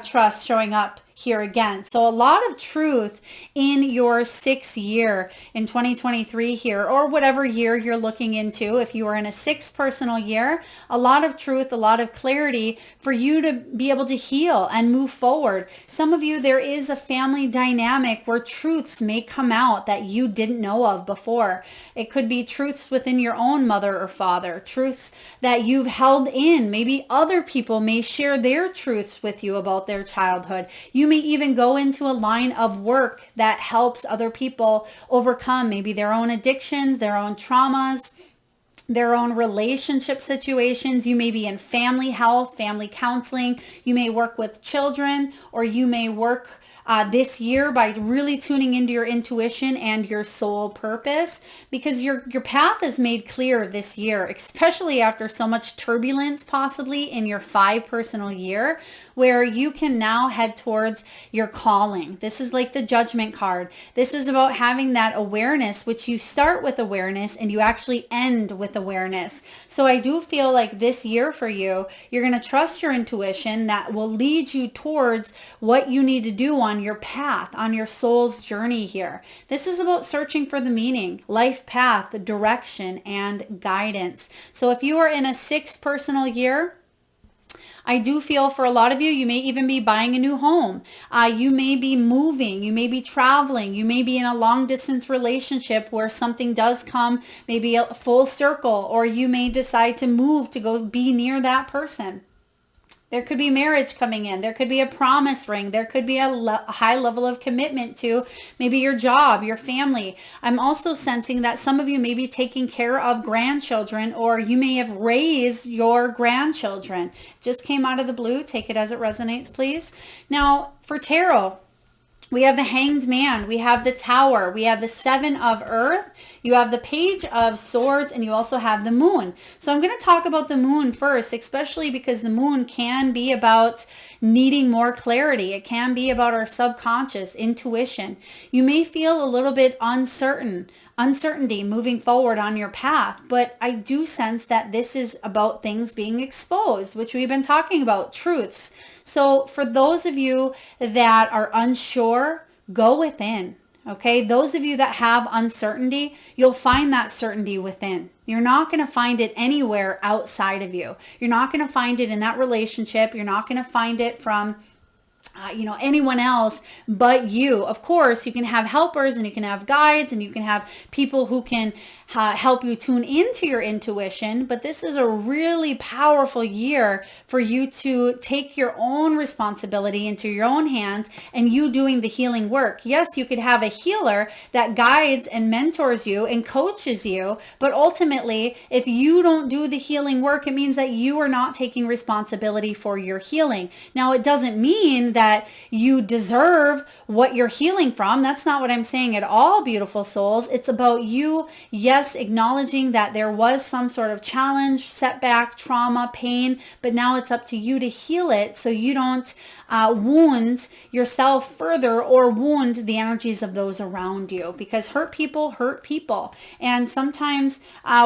trust showing up here again. So a lot of truth in your 6th year in 2023 here, or whatever year you're looking into. If you are in a 6th personal year, a lot of truth, a lot of clarity for you to be able to heal and move forward. Some of you, there is a family dynamic where truths may come out that you didn't know of before. It could be truths within your own mother or father, truths that you've held in. Maybe other people may share their truths with you about their childhood. You may even go into a line of work that helps other people overcome maybe their own addictions, their own traumas, their own relationship situations. You may be in family health, family counseling. You may work with children, or you may work this year by really tuning into your intuition and your soul purpose, because your path is made clear this year, especially after so much turbulence possibly in your 5 personal year, where you can now head towards your calling. This is like the judgment card. This is about having that awareness, which you start with awareness and you actually end with awareness. So I do feel like this year for you, you're going to trust your intuition that will lead you towards what you need to do on your path, on your soul's journey here. This is about searching for the meaning, life path, direction, and guidance. So if you are in a 6th personal year, I do feel for a lot of you, you may even be buying a new home. You may be moving. You may be traveling. You may be in a long distance relationship where something does come, maybe a full circle, or you may decide to move to go be near that person. There could be marriage coming in. There could be a promise ring. There could be a high level of commitment to maybe your job, your family. I'm also sensing that some of you may be taking care of grandchildren, or you may have raised your grandchildren. Just came out of the blue. Take it as it resonates, please. Now, for tarot, we have the Hanged Man, we have the Tower, we have the 7 of Earth, you have the Page of Swords, and you also have the Moon. So I'm going to talk about the Moon first, especially because the Moon can be about needing more clarity. It can be about our subconscious, intuition. You may feel a little bit uncertainty moving forward on your path, but I do sense that this is about things being exposed, which we've been talking about, truths. So for those of you that are unsure, go within. Okay, those of you that have uncertainty, you'll find that certainty within. You're not going to find it anywhere outside of you. You're not going to find it in that relationship. You're not going to find it from anyone else but you. Of course, you can have helpers and you can have guides and you can have people who can help you tune into your intuition. But this is a really powerful year for you to take your own responsibility into your own hands and you doing the healing work. Yes, you could have a healer that guides and mentors you and coaches you. But ultimately, if you don't do the healing work, it means that you are not taking responsibility for your healing. Now, it doesn't mean that you deserve what you're healing from. That's not what I'm saying at all, beautiful souls. It's about you, yes, acknowledging that there was some sort of challenge, setback, trauma, pain, but now it's up to you to heal it so you don't wound yourself further or wound the energies of those around you, because hurt people. And sometimes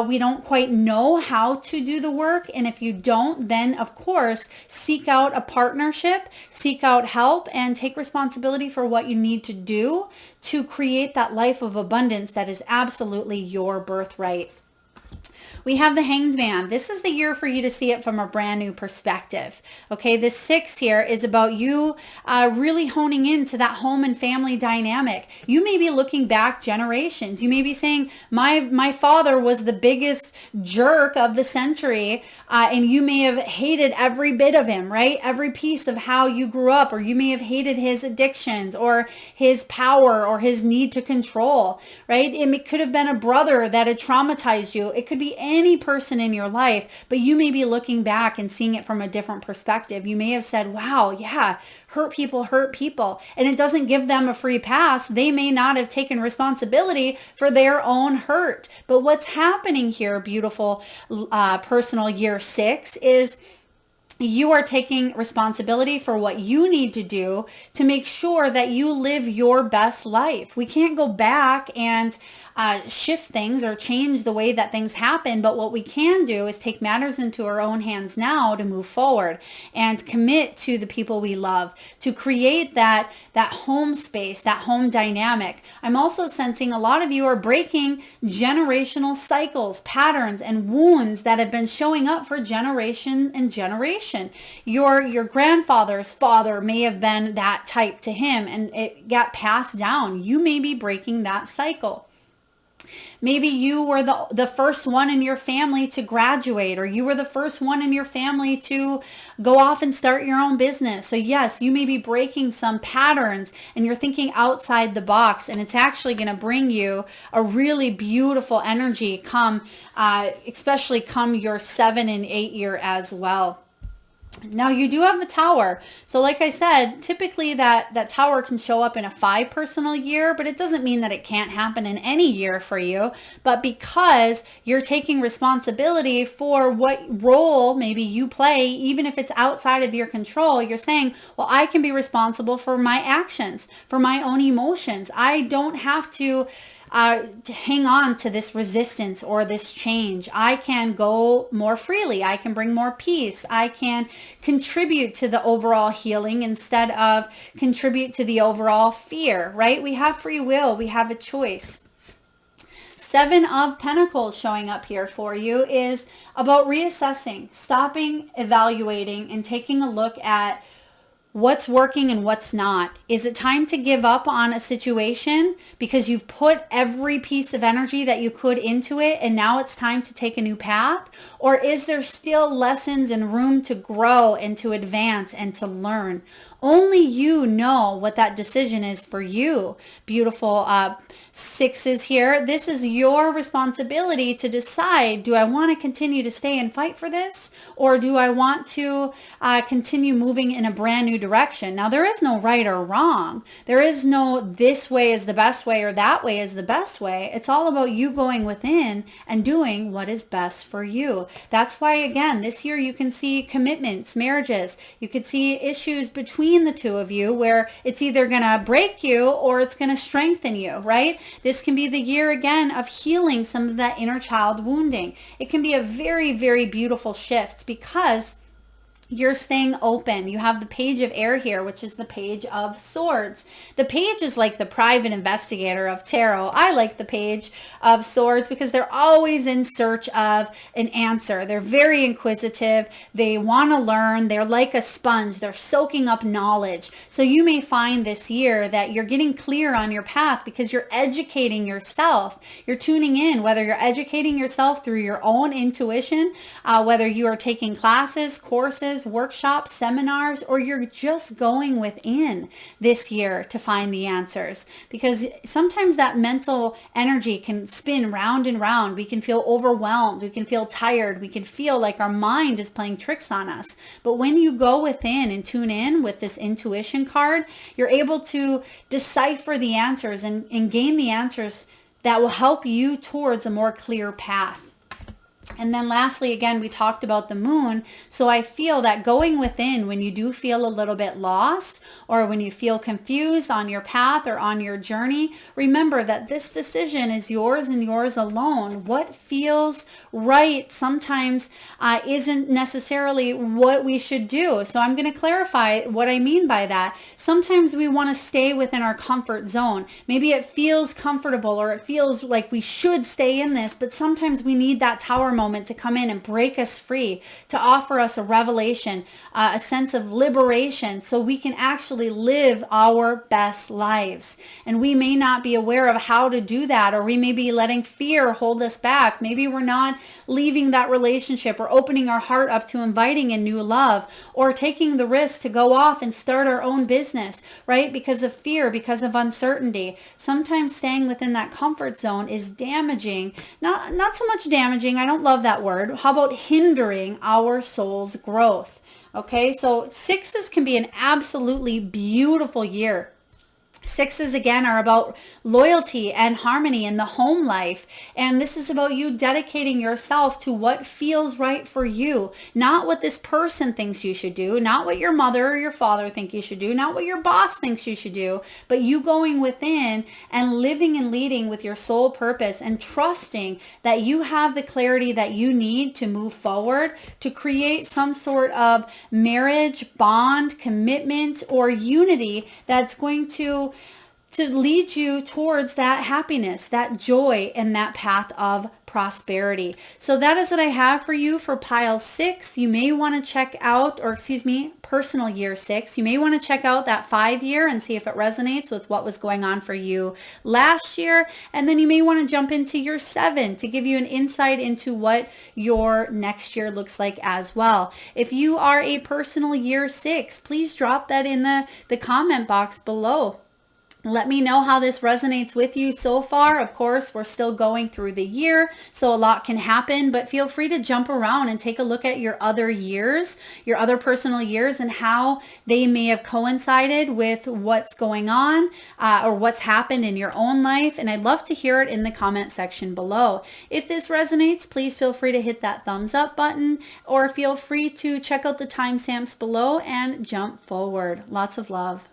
we don't quite know how to do the work. And if you don't, then of course, seek out a partnership, seek out help, and take responsibility for what you need to do to create that life of abundance that is absolutely your birthright. We have the Hanged Man. This is the year for you to see it from a brand new perspective. Okay, the 6 here is about you really honing into that home and family dynamic. You may be looking back generations. You may be saying, my father was the biggest jerk of the century, and you may have hated every bit of him, right? Every piece of how you grew up, or you may have hated his addictions or his power or his need to control, right? It could have been a brother that had traumatized you. It could be any person in your life, but you may be looking back and seeing it from a different perspective. You may have said, wow, yeah, hurt people. And it doesn't give them a free pass. They may not have taken responsibility for their own hurt. But what's happening here, beautiful personal year 6, is you are taking responsibility for what you need to do to make sure that you live your best life. We can't go back and shift things or change the way that things happen. But what we can do is take matters into our own hands now to move forward and commit to the people we love, to create that home space, that home dynamic. I'm also sensing a lot of you are breaking generational cycles, patterns, and wounds that have been showing up for generation and generation. Your grandfather's father may have been that type to him and it got passed down. You may be breaking that cycle. Maybe you were the first one in your family to graduate, or you were the first one in your family to go off and start your own business. So yes, you may be breaking some patterns and you're thinking outside the box, and it's actually going to bring you a really beautiful energy especially come your 7 and 8 year as well. Now you do have the Tower. So like I said, typically that Tower can show up in a 5 personal year, but it doesn't mean that it can't happen in any year for you. But because you're taking responsibility for what role maybe you play, even if it's outside of your control, you're saying, well, I can be responsible for my actions, for my own emotions. I don't have to hang on to this resistance or this change. I can go more freely. I can bring more peace. I can contribute to the overall healing instead of contribute to the overall fear, right? We have free will. We have a choice. 7 of Pentacles showing up here for you is about reassessing, stopping, evaluating, and taking a look at what's working and what's not. Is it time to give up on a situation because you've put every piece of energy that you could into it and now it's time to take a new path? Or is there still lessons and room to grow and to advance and to learn? Only you know what that decision is for you. Beautiful 6s here. This is your responsibility to decide, do I want to continue to stay and fight for this? Or do I want to continue moving in a brand new direction? Now, there is no right or wrong. There is no this way is the best way or that way is the best way. It's all about you going within and doing what is best for you. That's why, again, this year you can see commitments, marriages. You could see issues between the two of you where it's either going to break you or it's going to strengthen you, right? This can be the year again of healing some of that inner child wounding. It can be a very, very beautiful shift because you're staying open. You have the Page of Air here, which is the Page of Swords. The Page is like the private investigator of tarot. I like the Page of Swords because they're always in search of an answer. They're very inquisitive. They want to learn. They're like a sponge. They're soaking up knowledge. So you may find this year that you're getting clear on your path because you're educating yourself. You're tuning in, whether you're educating yourself through your own intuition, whether you are taking classes, courses, workshops, seminars, or you're just going within this year to find the answers. Because sometimes that mental energy can spin round and round. We can feel overwhelmed. We can feel tired. We can feel like our mind is playing tricks on us. But when you go within and tune in with this intuition card, you're able to decipher the answers and gain the answers that will help you towards a more clear path. And then lastly, again, we talked about the moon. So I feel that going within when you do feel a little bit lost or when you feel confused on your path or on your journey, remember that this decision is yours and yours alone. What feels right sometimes isn't necessarily what we should do. So I'm going to clarify what I mean by that. Sometimes we want to stay within our comfort zone. Maybe it feels comfortable or it feels like we should stay in this, but sometimes we need that tower moment to come in and break us free, to offer us a revelation, a sense of liberation so we can actually live our best lives. And we may not be aware of how to do that, or we may be letting fear hold us back. Maybe we're not leaving that relationship or opening our heart up to inviting in new love or taking the risk to go off and start our own business, right? Because of fear, because of uncertainty. Sometimes staying within that comfort zone is damaging, not so much damaging. I don't love that word. How about hindering our soul's growth? Okay, so 6s can be an absolutely beautiful year. Sixes, again, are about loyalty and harmony in the home life. And this is about you dedicating yourself to what feels right for you, not what this person thinks you should do, not what your mother or your father think you should do, not what your boss thinks you should do, but you going within and living and leading with your soul purpose and trusting that you have the clarity that you need to move forward, to create some sort of marriage, bond, commitment, or unity that's going to lead you towards that happiness, that joy, and that path of prosperity. So that is what I have for you for pile 6. You may want to check out, personal year 6. You may want to check out that 5-year and see if it resonates with what was going on for you last year. And then you may want to jump into year 7 to give you an insight into what your next year looks like as well. If you are a personal year 6, please drop that in the comment box below. Let me know how this resonates with you so far. Of course, we're still going through the year, so a lot can happen, but feel free to jump around and take a look at your other years, your other personal years, and how they may have coincided with what's going on or what's happened in your own life. And I'd love to hear it in the comment section below. If this resonates, please feel free to hit that thumbs up button, or feel free to check out the timestamps below and jump forward. Lots of love.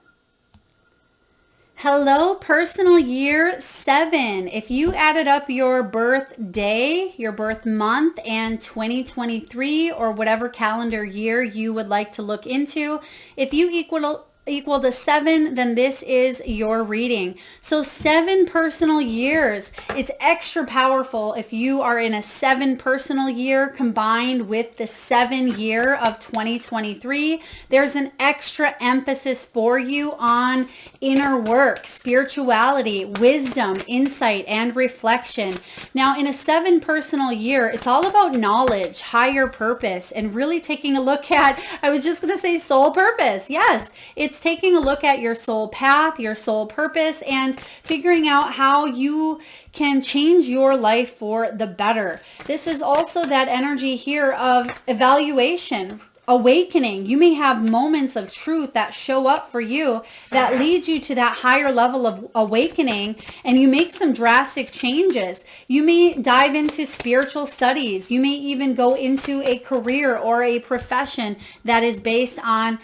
Hello, personal year 7. If you added up your birthday, your birth month, and 2023 or whatever calendar year you would like to look into, if you equal to 7, then this is your reading. So 7 personal years. It's extra powerful if you are in a 7 personal year combined with the 7 year of 2023. There's an extra emphasis for you on inner work, spirituality, wisdom, insight, and reflection. Now, in a 7 personal year, it's all about knowledge, higher purpose, and really taking a look at, I was just going to say soul purpose. Yes, it's taking a look at your soul path, your soul purpose, and figuring out how you can change your life for the better. This is also that energy here of evaluation, awakening. You may have moments of truth that show up for you that lead you to that higher level of awakening, and you make some drastic changes. You may dive into spiritual studies. You may even go into a career or a profession that is based on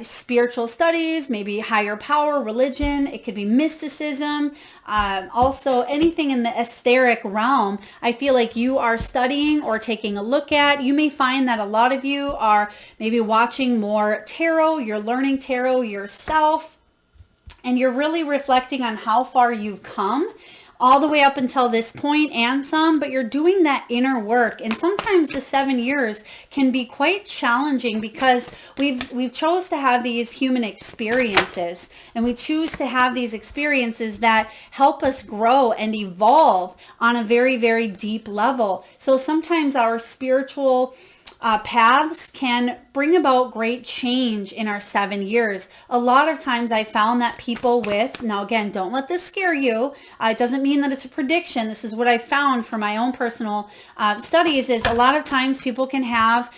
spiritual studies, maybe higher power, religion. It could be mysticism. Also anything in the etheric realm, I feel like you are studying or taking a look at. You may find that a lot of you are maybe watching more tarot, you're learning tarot yourself, and you're really reflecting on how far you've come all the way up until this point and some, but you're doing that inner work. And sometimes the 7 years can be quite challenging because we've chose to have these human experiences, and we choose to have these experiences that help us grow and evolve on a very, very deep level. So sometimes our spiritual paths can bring about great change in our 7 years. A lot of times I found that people with, now again, don't let this scare you. It doesn't mean that it's a prediction. This is what I found from my own personal studies, is a lot of times people can have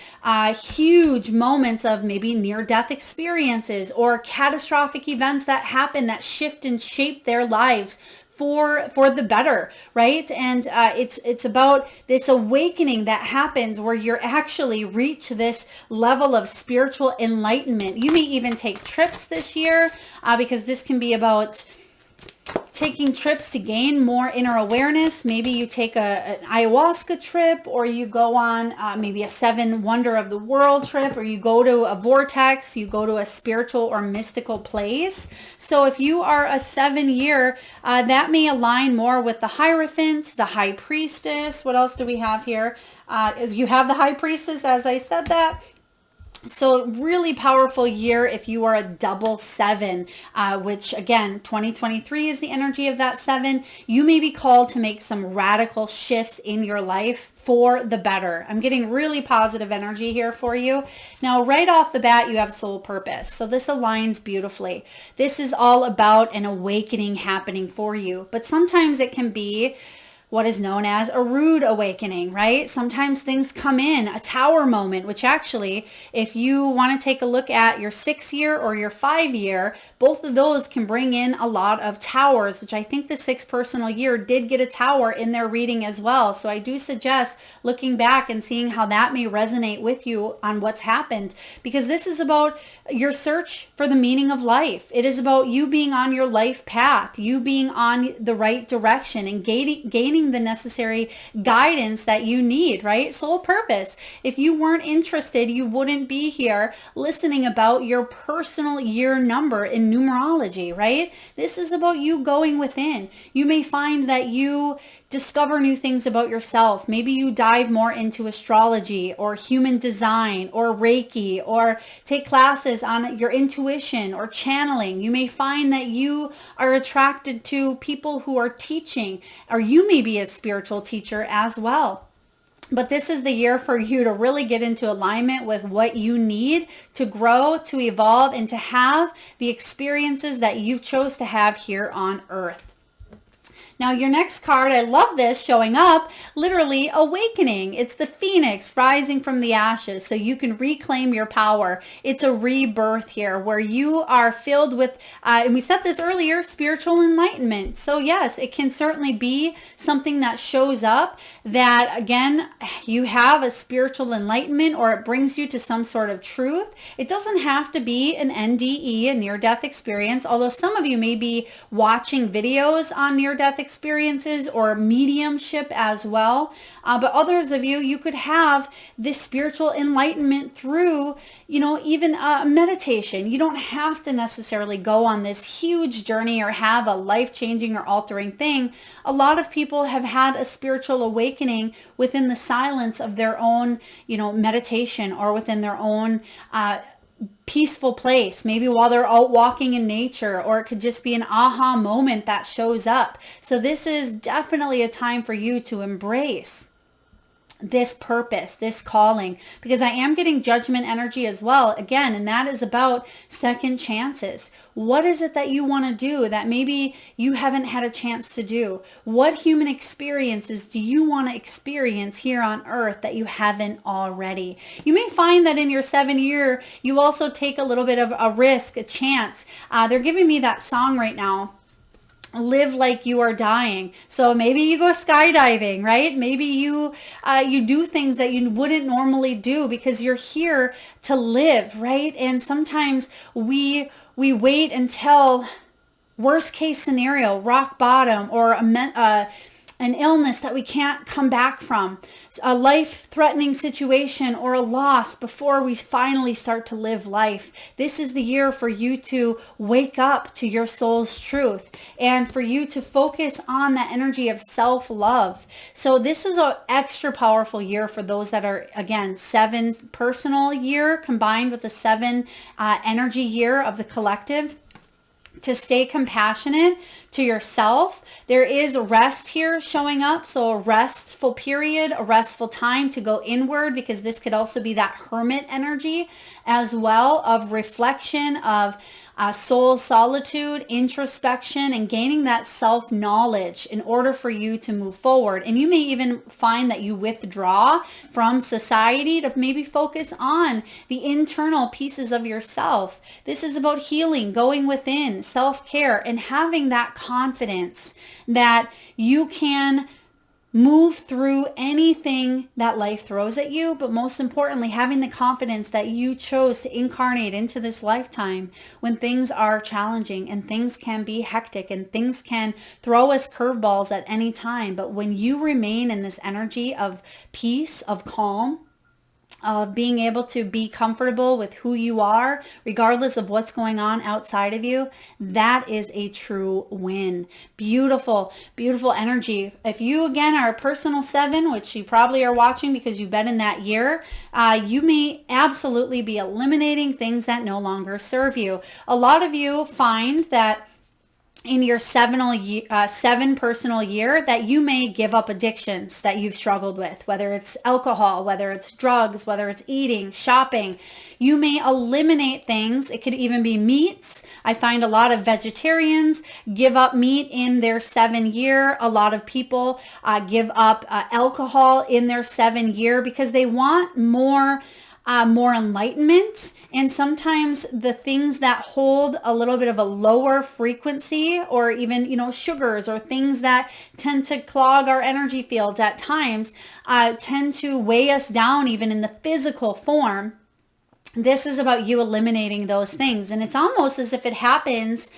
huge moments of maybe near-death experiences or catastrophic events that happen that shift and shape their lives for the better, right? And it's about this awakening that happens where you're actually reach this level of spiritual enlightenment. You may even take trips this year because this can be about taking trips to gain more inner awareness. Maybe you take an ayahuasca trip, or you go on maybe a 7 wonder of the world trip, or you go to a vortex, you go to a spiritual or mystical place. So if you are a 7 year, that may align more with the Hierophant, the High Priestess. What else do we have here? You have the High Priestess, as I said that. So really powerful year if you are a double 7, which again, 2023 is the energy of that 7. You may be called to make some radical shifts in your life for the better. I'm getting really positive energy here for you. Now, right off the bat, you have soul purpose. So this aligns beautifully. This is all about an awakening happening for you. But sometimes it can be what is known as a rude awakening, right? Sometimes things come in, a tower moment, which actually, if you want to take a look at your 6-year or your 5-year, both of those can bring in a lot of towers, which I think the 6th personal year did get a tower in their reading as well. So I do suggest looking back and seeing how that may resonate with you on what's happened, because this is about your search for the meaning of life. It is about you being on your life path, you being on the right direction and gaining the necessary guidance that you need, right? Soul purpose. If you weren't interested, you wouldn't be here listening about your personal year number in numerology, right? This is about you going within. You may find that you discover new things about yourself. Maybe you dive more into astrology or human design or Reiki, or take classes on your intuition or channeling. You may find that you are attracted to people who are teaching, or you may be a spiritual teacher as well. But this is the year for you to really get into alignment with what you need to grow, to evolve, and to have the experiences that you've chose to have here on Earth. Now your next card, I love this, showing up, literally awakening. It's the phoenix rising from the ashes, so you can reclaim your power. It's a rebirth here where you are filled with, and we said this earlier, spiritual enlightenment. So yes, it can certainly be something that shows up that, again, you have a spiritual enlightenment, or it brings you to some sort of truth. It doesn't have to be an NDE, a near-death experience, although some of you may be watching videos on near-death experiences or mediumship as well. But others of you, you could have this spiritual enlightenment through, even meditation. You don't have to necessarily go on this huge journey or have a life-changing or altering thing. A lot of people have had a spiritual awakening within the silence of their own, meditation, or within their own peaceful place, maybe while they're out walking in nature, or it could just be an aha moment that shows up. So this is definitely a time for you to embrace this purpose, this calling, because I am getting judgment energy as well, again, and that is about second chances. What is it that you want to do that maybe you haven't had a chance to do? What human experiences do you want to experience here on Earth that you haven't already? You may find that in your 7-year, you also take a little bit of a risk, a chance. They're giving me that song right now, Live Like You Are Dying. So maybe you go skydiving, right? Maybe you do things that you wouldn't normally do because you're here to live, right? And sometimes we wait until worst case scenario, rock bottom, or an illness that we can't come back from, a life-threatening situation, or a loss before we finally start to live life. This is the year for you to wake up to your soul's truth and for you to focus on that energy of self-love. So this is an extra powerful year for those that are, again, 7 personal year combined with the 7 energy year of the collective, to stay compassionate to yourself. There is rest here showing up. So a restful period, a restful time to go inward, because this could also be that hermit energy as well, of reflection, of soul solitude, introspection, and gaining that self-knowledge in order for you to move forward. And you may even find that you withdraw from society to maybe focus on the internal pieces of yourself. This is about healing, going within, self-care, and having that confidence that you can move through anything that life throws at you, but most importantly, having the confidence that you chose to incarnate into this lifetime when things are challenging and things can be hectic and things can throw us curveballs at any time. But when you remain in this energy of peace, of calm, of being able to be comfortable with who you are, regardless of what's going on outside of you, that is a true win. Beautiful, beautiful energy. If you, again, are a personal 7, which you probably are watching because you've been in that year, you may absolutely be eliminating things that no longer serve you. A lot of you find that in your seven personal year that you may give up addictions that you've struggled with, whether it's alcohol, whether it's drugs, whether it's eating, shopping. You may eliminate things. It could even be meats. I find a lot of vegetarians give up meat in their 7 year. A lot of people give up alcohol in their 7 year because they want more enlightenment. And sometimes the things that hold a little bit of a lower frequency, or even, sugars or things that tend to clog our energy fields at times, tend to weigh us down even in the physical form. This is about you eliminating those things. And it's almost as if it happens,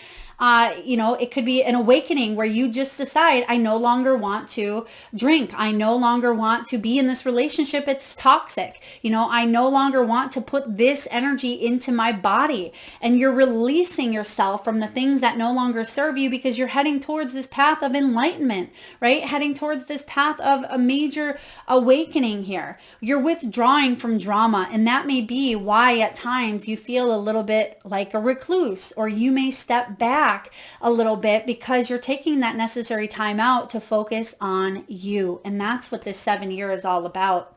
it could be an awakening where you just decide, I no longer want to drink. I no longer want to be in this relationship. It's toxic. I no longer want to put this energy into my body. And you're releasing yourself from the things that no longer serve you because you're heading towards this path of enlightenment, right? Heading towards this path of a major awakening here. You're withdrawing from drama. And that may be why at times you feel a little bit like a recluse, or you may step back a little bit because you're taking that necessary time out to focus on you. And that's what this 7 year is all about.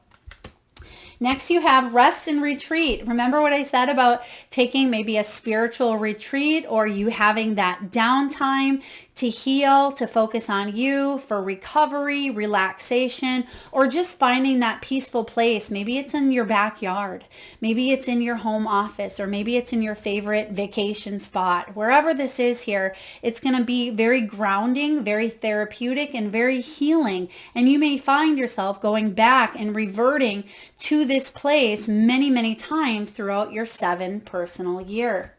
Next, you have rest and retreat. Remember what I said about taking maybe a spiritual retreat, or you having that downtime to heal, to focus on you for recovery, relaxation, or just finding that peaceful place. Maybe it's in your backyard. Maybe it's in your home office, or maybe it's in your favorite vacation spot. Wherever this is here, it's going to be very grounding, very therapeutic, and very healing. And you may find yourself going back and reverting to this place many, many times throughout your 7 personal year.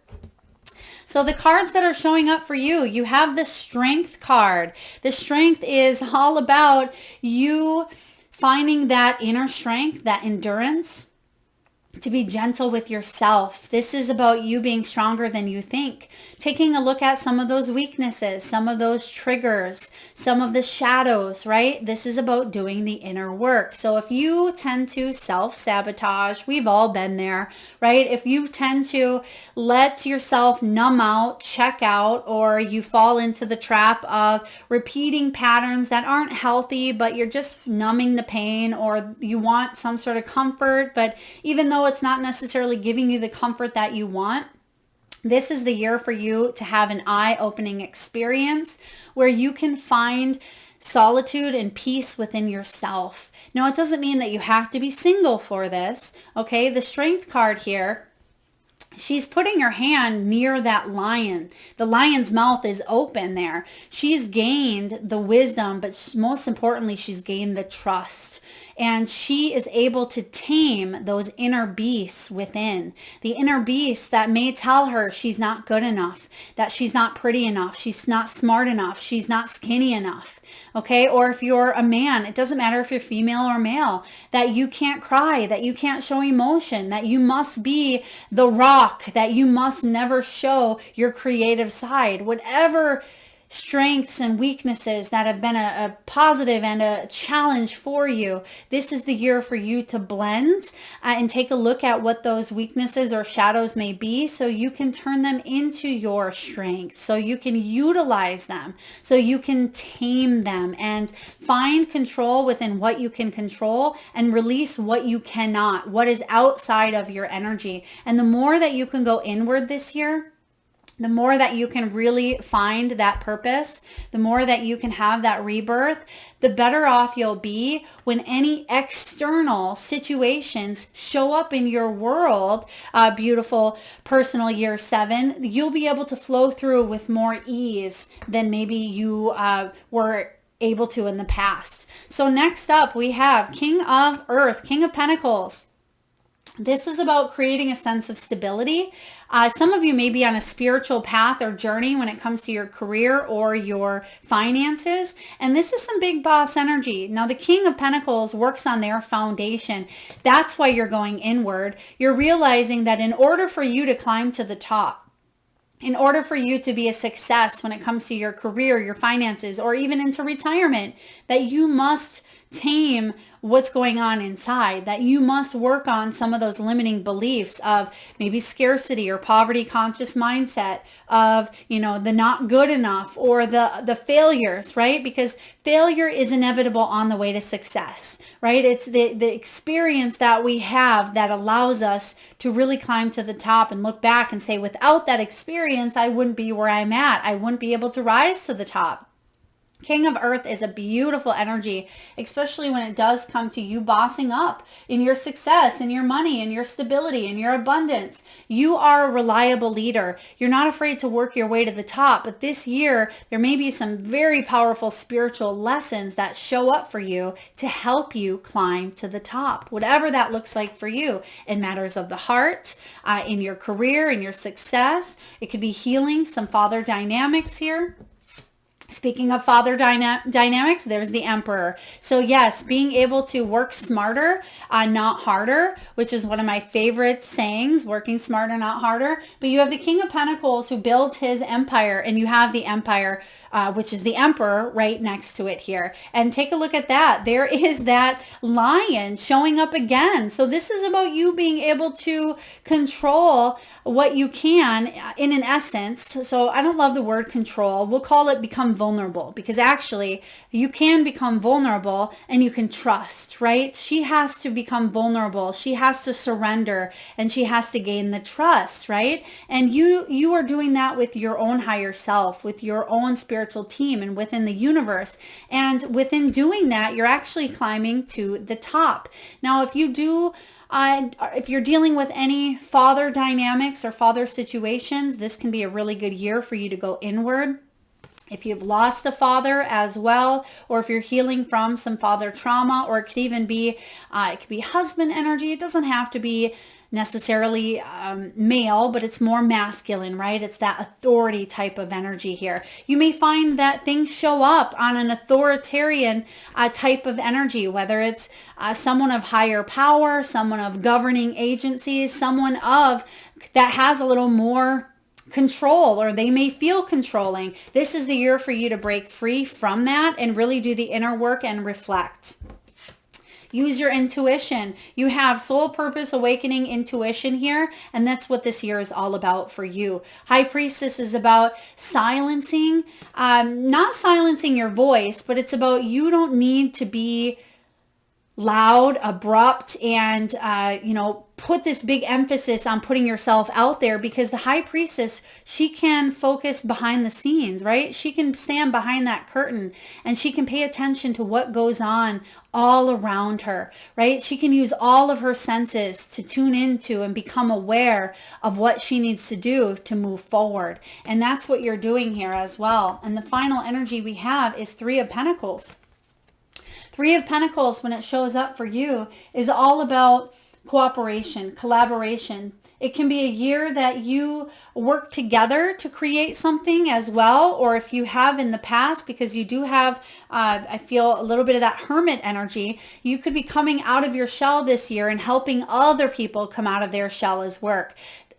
So the cards that are showing up for you, you have the Strength card. The Strength is all about you finding that inner strength, that endurance, to be gentle with yourself. This is about you being stronger than you think. Taking a look at some of those weaknesses, some of those triggers, some of the shadows, right? This is about doing the inner work. So if you tend to self-sabotage, we've all been there, right? If you tend to let yourself numb out, check out, or you fall into the trap of repeating patterns that aren't healthy, but you're just numbing the pain, or you want some sort of comfort, but even though it's not necessarily giving you the comfort that you want, this is the year for you to have an eye-opening experience where you can find solitude and peace within yourself. Now, it doesn't mean that you have to be single for this, okay? The Strength card here, she's putting her hand near that lion. The lion's mouth is open there. She's gained the wisdom, but most importantly, she's gained the trust. And she is able to tame those inner beasts within. The inner beasts that may tell her she's not good enough, that she's not pretty enough, she's not smart enough, she's not skinny enough. Okay? Or if you're a man, it doesn't matter if you're female or male, that you can't cry, that you can't show emotion, that you must be the rock, that you must never show your creative side. Whatever strengths and weaknesses that have been a positive and a challenge for you, this is the year for you to blend and take a look at what those weaknesses or shadows may be, so you can turn them into your strengths, so you can utilize them, so you can tame them and find control within what you can control and release what you cannot, what is outside of your energy. And the more that you can go inward this year, the more that you can really find that purpose, the more that you can have that rebirth, the better off you'll be when any external situations show up in your world. Beautiful personal year 7, you'll be able to flow through with more ease than maybe you were able to in the past. So next up, we have King of Earth, King of Pentacles. This is about creating a sense of stability. Some of you may be on a spiritual path or journey when it comes to your career or your finances. And this is some big boss energy. Now, the King of Pentacles works on their foundation. That's why you're going inward. You're realizing that in order for you to climb to the top, in order for you to be a success when it comes to your career, your finances, or even into retirement, that you must tame what's going on inside, that you must work on some of those limiting beliefs of maybe scarcity or poverty conscious mindset of, the not good enough or the failures, right? Because failure is inevitable on the way to success, right? It's the experience that we have that allows us to really climb to the top and look back and say, without that experience, I wouldn't be where I'm at. I wouldn't be able to rise to the top. King of Earth is a beautiful energy, especially when it does come to you bossing up in your success, in your money, in your stability, in your abundance. You are a reliable leader. You're not afraid to work your way to the top, but this year there may be some very powerful spiritual lessons that show up for you to help you climb to the top, whatever that looks like for you in matters of the heart, in your career, in your success. It could be healing some father dynamics here. Speaking of father dynamics, there's the Emperor. So yes, being able to work smarter, not harder, which is one of my favorite sayings, working smarter, not harder. But you have the King of Pentacles who builds his empire, and you have the Empire, which is the Emperor right next to it here. And take a look at that. There is that lion showing up again. So this is about you being able to control what you can in an essence. So I don't love the word control. We'll call it become vulnerable, because actually you can become vulnerable and you can trust, right? She has to become vulnerable. She has to surrender, and she has to gain the trust, right? And you are doing that with your own higher self, with your own spiritual team, and within the universe. And within doing that, you're actually climbing to the top. Now, if you're dealing with any father dynamics or father situations, this can be a really good year for you to go inward. If you've lost a father as well, or if you're healing from some father trauma, or it could even be, it could be husband energy. It doesn't have to be necessarily male, but it's more masculine, right? It's that authority type of energy here. You may find that things show up on an authoritarian type of energy, whether it's someone of higher power, someone of governing agencies, someone of that has a little more control, or they may feel controlling. This is the year for you to break free from that and really do the inner work and reflect. Use your intuition. You have soul purpose awakening intuition here, and that's what this year is all about for you. High Priestess is about silencing, not silencing your voice, but it's about you don't need to be loud, abrupt, and, put this big emphasis on putting yourself out there, because the High Priestess, she can focus behind the scenes, right? She can stand behind that curtain, and she can pay attention to what goes on all around her, right? She can use all of her senses to tune into and become aware of what she needs to do to move forward. And that's what you're doing here as well. And the final energy we have is Three of Pentacles. Three of Pentacles, when it shows up for you, is all about cooperation, collaboration. It can be a year that you work together to create something as well, or if you have in the past, because you do have, I feel a little bit of that hermit energy, you could be coming out of your shell this year and helping other people come out of their shell as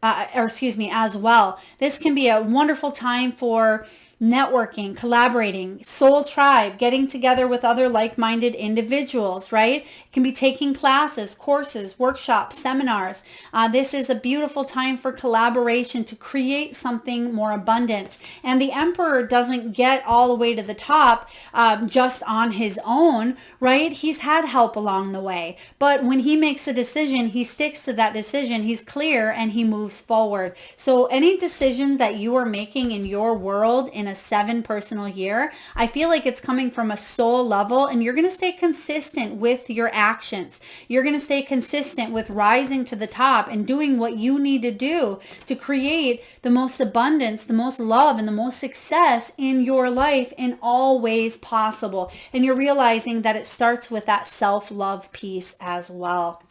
as well. This can be a wonderful time for networking, collaborating, soul tribe, getting together with other like-minded individuals, right? It can be taking classes, courses, workshops, seminars. This is a beautiful time for collaboration to create something more abundant. And the Emperor doesn't get all the way to the top just on his own, right? He's had help along the way. But when he makes a decision, he sticks to that decision. He's clear and he moves forward. So any decisions that you are making in your world in a 7 personal year, I feel like it's coming from a soul level, and you're going to stay consistent with your actions. You're going to stay consistent with rising to the top and doing what you need to do to create the most abundance, the most love, and the most success in your life in all ways possible. And you're realizing that it starts with that self-love piece as well.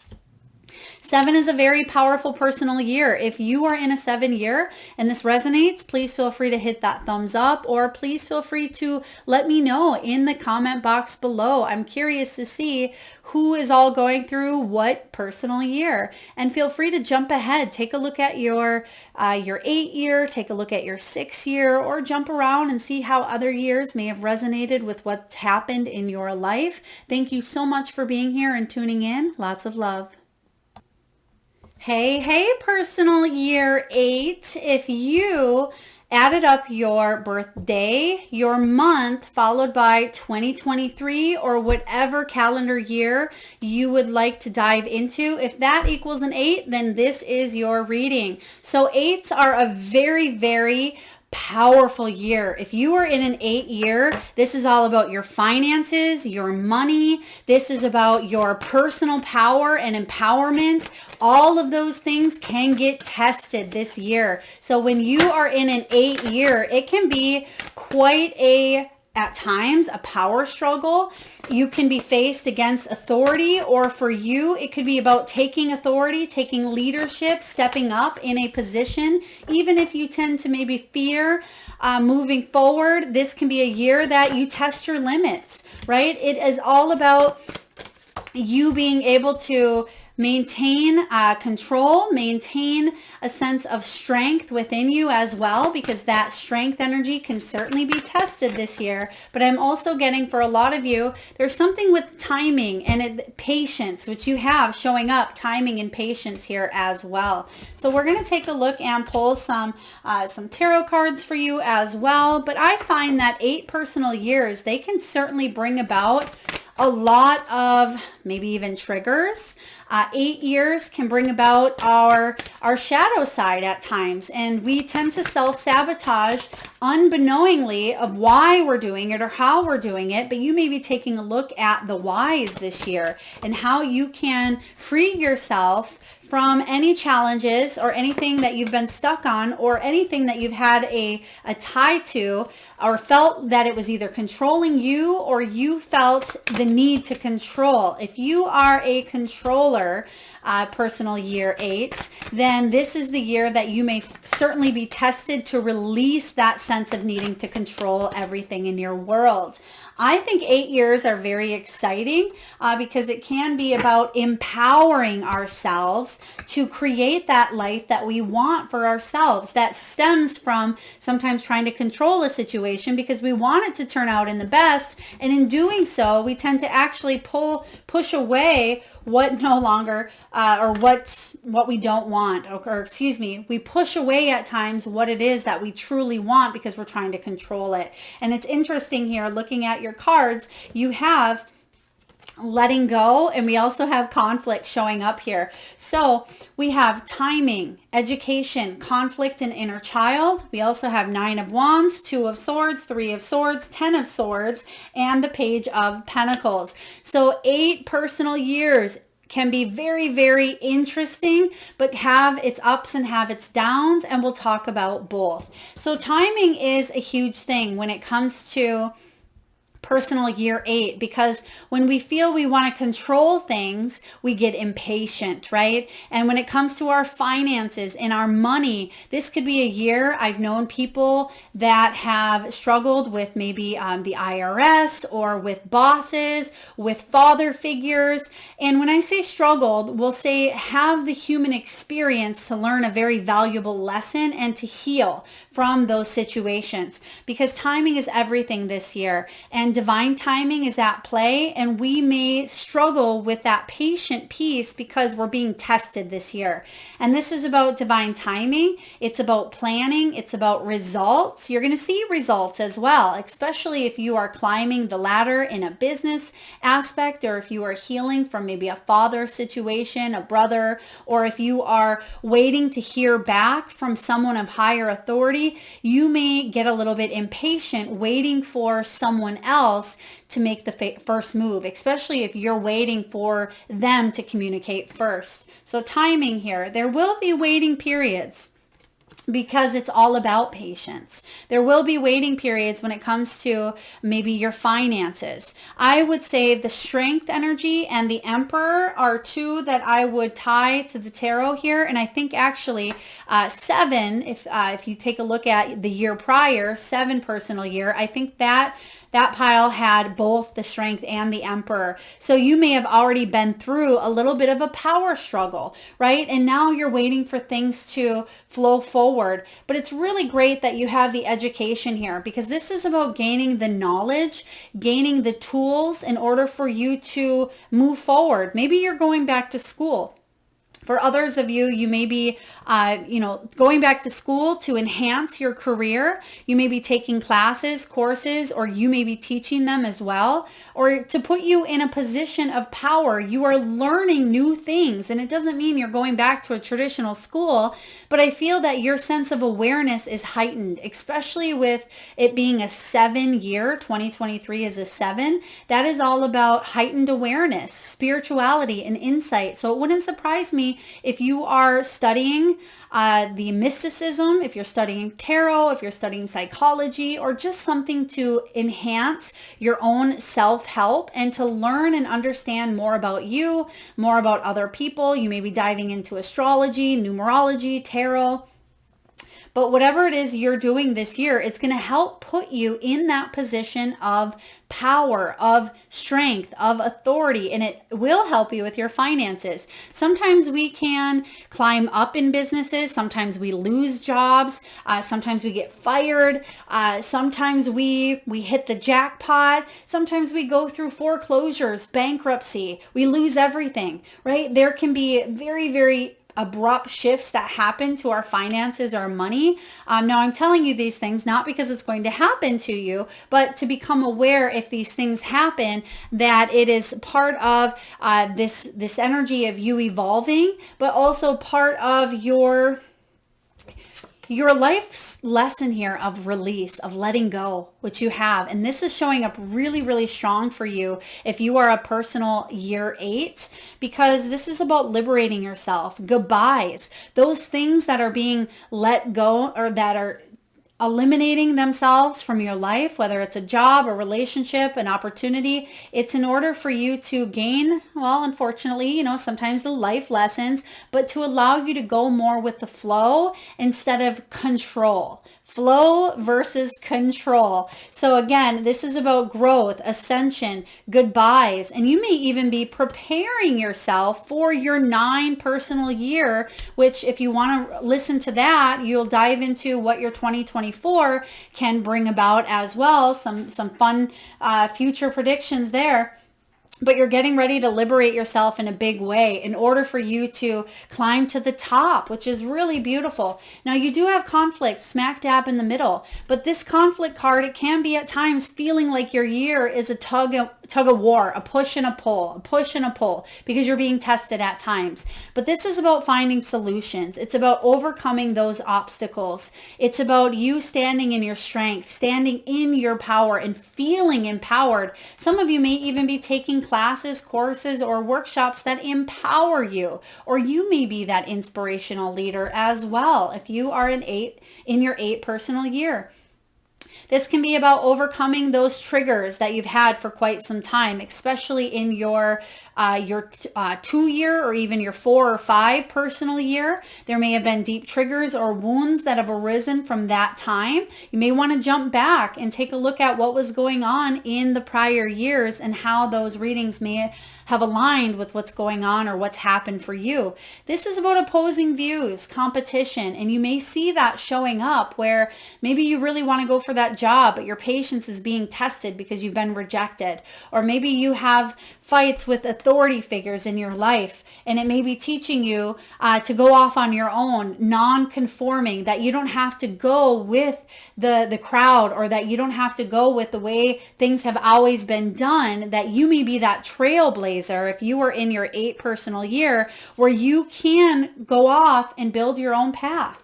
7 is a very powerful personal year. If you are in a 7 year and this resonates, please feel free to hit that thumbs up, or please feel free to let me know in the comment box below. I'm curious to see who is all going through what personal year, and feel free to jump ahead. Take a look at your 8 year, take a look at your 6 year, or jump around and see how other years may have resonated with what's happened in your life. Thank you so much for being here and tuning in. Lots of love. Hey, personal year 8. If you added up your birthday, your month, followed by 2023 or whatever calendar year you would like to dive into, if that equals an 8, then this is your reading. So 8s are a very, very powerful year. If you are in an 8 year, this is all about your finances, your money. This is about your personal power and empowerment. All of those things can get tested this year. So when you are in an 8 year, it can be quite at times a power struggle. You can be faced against authority, or for you, it could be about taking authority, taking leadership, stepping up in a position. Even if you tend to maybe fear moving forward, this can be a year that you test your limits, right? It is all about you being able to maintain control, maintain a sense of strength within you as well, because that strength energy can certainly be tested this year. But I'm also getting, for a lot of you, there's something with timing and patience, which you have showing up, timing and patience here as well. So we're going to take a look and pull some tarot cards for you as well. But I find that 8 personal years, they can certainly bring about a lot of maybe even triggers. 8 years can bring about our shadow side at times, and we tend to self-sabotage unbeknowingly of why we're doing it or how we're doing it. But you may be taking a look at the whys this year and how you can free yourself from any challenges or anything that you've been stuck on, or anything that you've had a tie to, or felt that it was either controlling you or you felt the need to control. If you are a controller, personal year 8, then this is the year that you may certainly be tested to release that sense of needing to control everything in your world. I think 8 years are very exciting because it can be about empowering ourselves to create that life that we want for ourselves. That stems from sometimes trying to control a situation because we want it to turn out in the best. And in doing so, we tend to actually push away what no longer or what we don't want, or excuse me, we push away at times what it is that we truly want because we're trying to control it. And it's interesting here, looking at your cards, you have letting go, and we also have conflict showing up here. So we have timing, education, conflict, and inner child. We also have 9 of Wands, 2 of Swords, 3 of Swords, 10 of Swords, and the Page of Pentacles. So 8 personal years can be very, very interesting, but have its ups and have its downs, and we'll talk about both. So timing is a huge thing when it comes to personal year 8, because when we feel we want to control things, we get impatient, right? And when it comes to our finances and our money, this could be a year. I've known people that have struggled with maybe the IRS, or with bosses, with father figures. And when I say struggled, we'll say have the human experience to learn a very valuable lesson and to heal from those situations, because timing is everything this year, and divine timing is at play, and we may struggle with that patient piece because we're being tested this year. And this is about divine timing. It's about planning. It's about results. You're going to see results as well, especially if you are climbing the ladder in a business aspect, or if you are healing from maybe a father situation, a brother, or if you are waiting to hear back from someone of higher authority. You may get a little bit impatient waiting for someone else to make the first move, especially if you're waiting for them to communicate first. So timing here, there will be waiting periods. because it's all about patience. There will be waiting periods when it comes to maybe your finances. I would say the Strength energy and the Emperor are two that I would tie to the tarot here. And I think actually 7, if you take a look at the year prior, 7 personal year, I think that pile had both the Strength and the Emperor. So you may have already been through a little bit of a power struggle, right? And now you're waiting for things to flow forward. But it's really great that you have the education here, because this is about gaining the knowledge, gaining the tools in order for you to move forward. Maybe you're going back to school. For others of you, you may be, going back to school to enhance your career. You may be taking classes, courses, or you may be teaching them as well, or to put you in a position of power. You are learning new things, and it doesn't mean you're going back to a traditional school, but I feel that your sense of awareness is heightened, especially with it being a 7 year, 2023 is a 7. That is all about heightened awareness, spirituality, and insight. So it wouldn't surprise me if you are studying the mysticism, if you're studying tarot, if you're studying psychology, or just something to enhance your own self-help and to learn and understand more about you, more about other people. You may be diving into astrology, numerology, tarot. But whatever it is you're doing this year, it's going to help put you in that position of power, of strength, of authority, and it will help you with your finances. Sometimes we can climb up in businesses. Sometimes we lose jobs. Sometimes we get fired. Sometimes we hit the jackpot. Sometimes we go through foreclosures, bankruptcy. We lose everything, right? There can be very, very abrupt shifts that happen to our finances, our money. Now I'm telling you these things not because it's going to happen to you, but to become aware if these things happen, that it is part of this energy of you evolving, but also part of your life's lesson here of release, of letting go, which you have. And this is showing up really, really strong for you if you are a personal year 8, because this is about liberating yourself. Goodbyes, those things that are being let go or that are eliminating themselves from your life, whether it's a job, a relationship, an opportunity. It's in order for you to gain, well, unfortunately, sometimes the life lessons, but to allow you to go more with the flow instead of control. Flow versus control. So again, this is about growth, ascension, goodbyes, and you may even be preparing yourself for your 9 personal year, which if you want to listen to that, you'll dive into what your 2024 can bring about as well. Some fun future predictions there. But you're getting ready to liberate yourself in a big way in order for you to climb to the top, which is really beautiful. Now, you do have conflict smack dab in the middle, but this conflict card, it can be at times feeling like your year is a tug of war, a push and a pull, because you're being tested at times. But this is about finding solutions. It's about overcoming those obstacles. It's about you standing in your strength, standing in your power, and feeling empowered. Some of you may even be taking classes, courses, or workshops that empower you, or you may be that inspirational leader as well if you are in your 8 personal year. This can be about overcoming those triggers that you've had for quite some time, especially in your 2 year or even your 4 or 5 personal year. There may have been deep triggers or wounds that have arisen from that time. You may want to jump back and take a look at what was going on in the prior years and how those readings may have aligned with what's going on or what's happened for you. This is about opposing views, competition, and you may see that showing up where maybe you really want to go for that job, but your patience is being tested because you've been rejected. Or maybe you have fights with authority figures in your life, and it may be teaching you to go off on your own, non-conforming, that you don't have to go with the crowd, or that you don't have to go with the way things have always been done, that you may be that trailblazer if you are in your 8 personal year where you can go off and build your own path.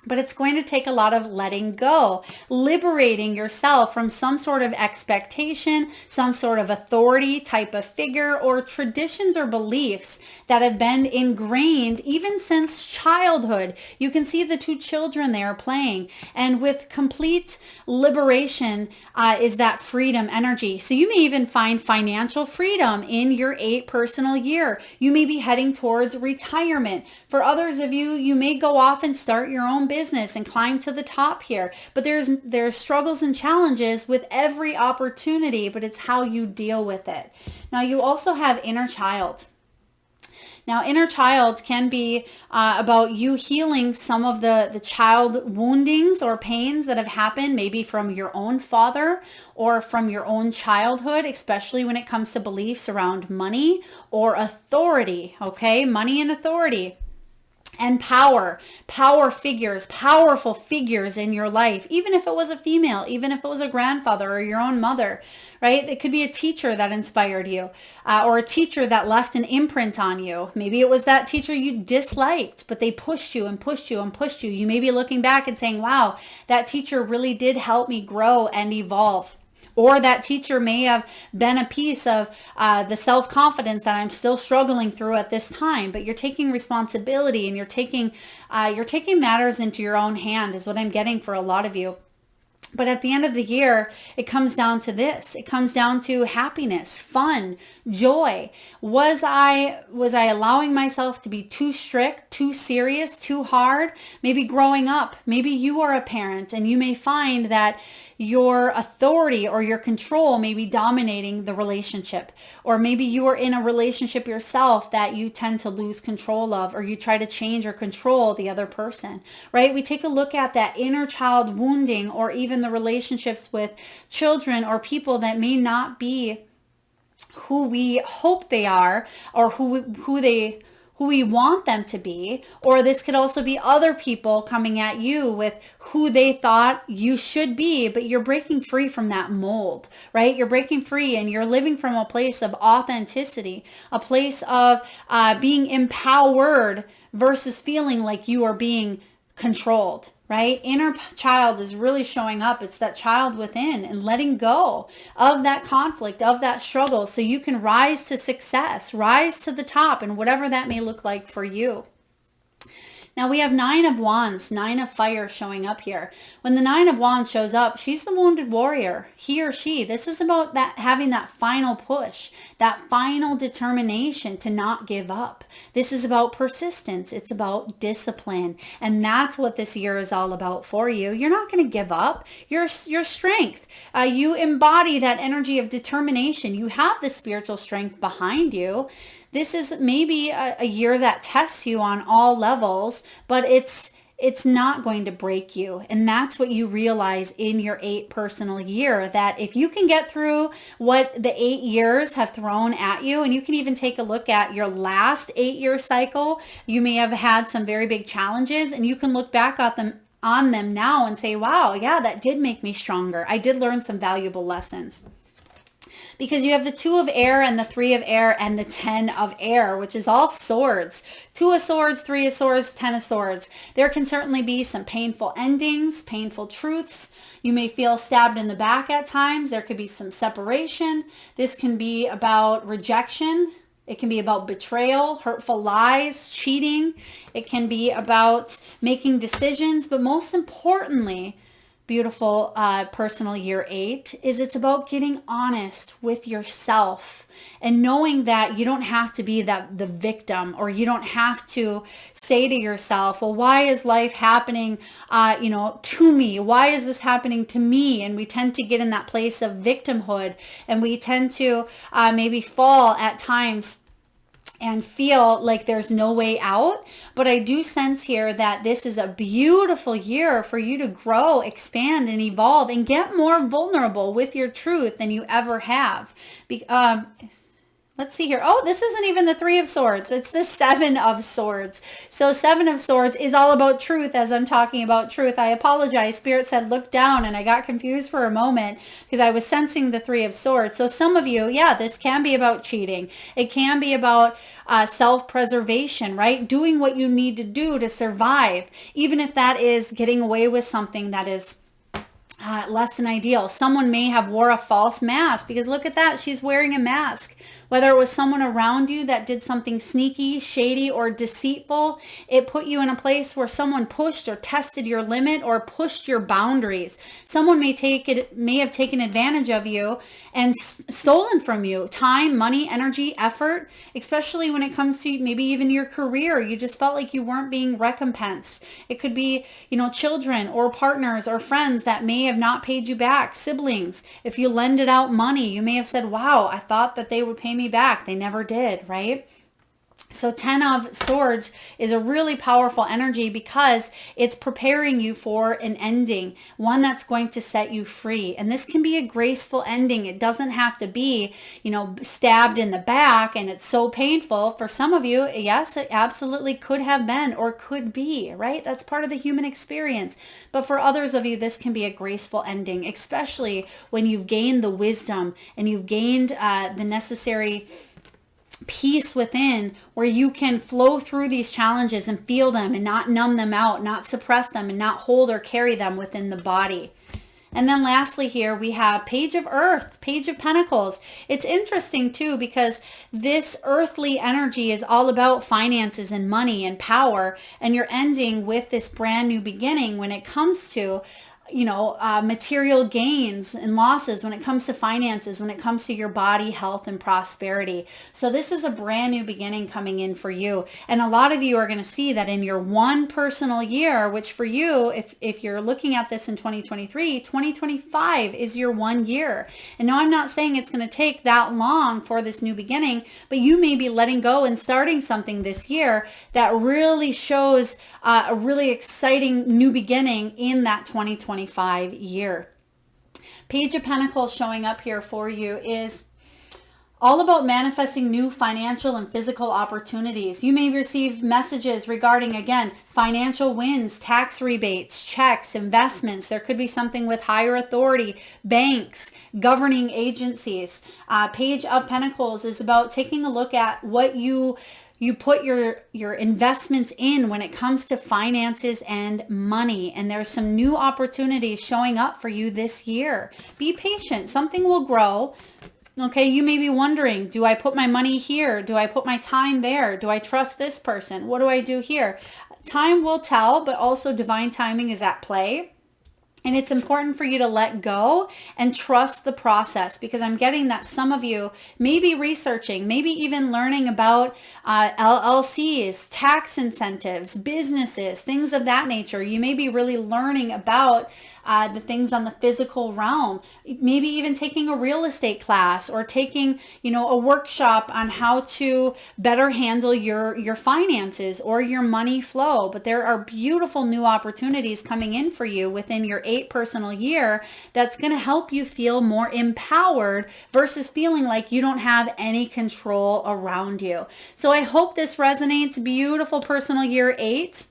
But it's going to take a lot of letting go, liberating yourself from some sort of expectation, some sort of authority type of figure, or traditions or beliefs that have been ingrained even since childhood. You can see the two children there playing. And with complete liberation is that freedom energy. So you may even find financial freedom in your 8 personal year. You may be heading towards retirement. For others of you, you may go off and start your own business and climb to the top here. But there's struggles and challenges with every opportunity, but it's how you deal with it. Now you also have inner child. Now, inner child can be about you healing some of the child woundings or pains that have happened, maybe from your own father or from your own childhood, especially when it comes to beliefs around money or authority, okay? Money and authority. And power figures, powerful figures in your life, even if it was a female, even if it was a grandfather or your own mother, right? It could be a teacher that inspired you or a teacher that left an imprint on you. Maybe it was that teacher you disliked, but they pushed you and pushed you and pushed you. You may be looking back and saying, wow, that teacher really did help me grow and evolve. Or that teacher may have been a piece of the self-confidence that I'm still struggling through at this time. But you're taking responsibility and you're taking matters into your own hand is what I'm getting for a lot of you. But at the end of the year, it comes down to this. It comes down to happiness, fun, joy. Was I allowing myself to be too strict, too serious, too hard? Maybe growing up, maybe you are a parent and you may find that your authority or your control may be dominating the relationship. Or maybe you are in a relationship yourself that you tend to lose control of, or you try to change or control the other person, right? We take a look at that inner child wounding, or even the relationships with children or people that may not be who we hope they are, or who we want them to be. Or this could also be other people coming at you with who they thought you should be, but you're breaking free from that mold, right? You're breaking free and you're living from a place of authenticity, a place of being empowered versus feeling like you are being controlled, right? Inner child is really showing up. It's that child within, and letting go of that conflict, of that struggle, so you can rise to success, rise to the top, and whatever that may look like for you. Now we have 9 of Wands, 9 of Fire showing up here. When the 9 of Wands shows up, she's the wounded warrior, he or she. This is about that having that final push, that final determination to not give up. This is about persistence. It's about discipline. And that's what this year is all about for you. You're not going to give up. Your strength. You embody that energy of determination. You have the spiritual strength behind you. This is maybe a year that tests you on all levels, but it's not going to break you. And that's what you realize in your 8 personal year, that if you can get through what the 8 years have thrown at you, and you can even take a look at your last 8-year cycle, you may have had some very big challenges, and you can look back at them on them now and say, wow, yeah, that did make me stronger. I did learn some valuable lessons. Because you have the 2 of air and the 3 of air and the 10 of air, which is all swords. 2 of swords, 3 of swords, 10 of swords. There can certainly be some painful endings, painful truths. You may feel stabbed in the back at times. There could be some separation. This can be about rejection. It can be about betrayal, hurtful lies, cheating. It can be about making decisions. But most importantly, beautiful personal year 8 is it's about getting honest with yourself and knowing that you don't have to be the victim, or you don't have to say to yourself, well, why is life happening to me? Why is this happening to me? And we tend to get in that place of victimhood, and we tend to maybe fall at times and feel like there's no way out. But I do sense here that this is a beautiful year for you to grow, expand, and evolve, and get more vulnerable with your truth than you ever have. Let's see here. Oh, this isn't even the Three of Swords. It's the Seven of Swords. So Seven of Swords is all about truth as I'm talking about truth. I apologize. Spirit said look down, and I got confused for a moment because I was sensing the Three of Swords. So some of you, yeah, this can be about cheating. It can be about self-preservation, right? Doing what you need to do to survive, even if that is getting away with something that is less than ideal. Someone may have wore a false mask, because look at that. She's wearing a mask. Whether it was someone around you that did something sneaky, shady, or deceitful, it put you in a place where someone pushed or tested your limit or pushed your boundaries. Someone may have taken advantage of you and stolen from you time, money, energy, effort, especially when it comes to maybe even your career. You just felt like you weren't being recompensed. It could be, children or partners or friends that may have not paid you back, siblings. If you lended out money, you may have said, wow, I thought that they would pay me back. They never did, right? So 10 of Swords is a really powerful energy because it's preparing you for an ending, one that's going to set you free. And this can be a graceful ending. It doesn't have to be, stabbed in the back and it's so painful. For some of you, yes, it absolutely could have been or could be, right? That's part of the human experience. But for others of you, this can be a graceful ending, especially when you've gained the wisdom and you've gained the necessary peace within, where you can flow through these challenges and feel them and not numb them out, not suppress them, and not hold or carry them within the body. And then lastly here we have Page of Earth, Page of Pentacles. It's interesting too, because this earthly energy is all about finances and money and power, and you're ending with this brand new beginning when it comes to material gains and losses, when it comes to finances, when it comes to your body, health, and prosperity. So this is a brand new beginning coming in for you. And a lot of you are going to see that in your one personal year, which for you, if you're looking at this in 2023, 2025 is your 1 year. And no, I'm not saying it's going to take that long for this new beginning, but you may be letting go and starting something this year that really shows a really exciting new beginning in that 2025 year. Page of Pentacles showing up here for you is all about manifesting new financial and physical opportunities. You may receive messages regarding, again, financial wins, tax rebates, checks, investments. There could be something with higher authority, banks, governing agencies. Page of Pentacles is about taking a look at what you put your investments in when it comes to finances and money. And there's some new opportunities showing up for you this year. Be patient. Something will grow. Okay, you may be wondering, do I put my money here? Do I put my time there? Do I trust this person? What do I do here? Time will tell, but also divine timing is at play. And it's important for you to let go and trust the process, because I'm getting that some of you may be researching, maybe even learning about LLCs, tax incentives, businesses, things of that nature. You may be really learning about the things on the physical realm, maybe even taking a real estate class or taking, a workshop on how to better handle your finances or your money flow. But there are beautiful new opportunities coming in for you within your 8 personal year that's going to help you feel more empowered versus feeling like you don't have any control around you. So I hope this resonates. Beautiful personal year 8.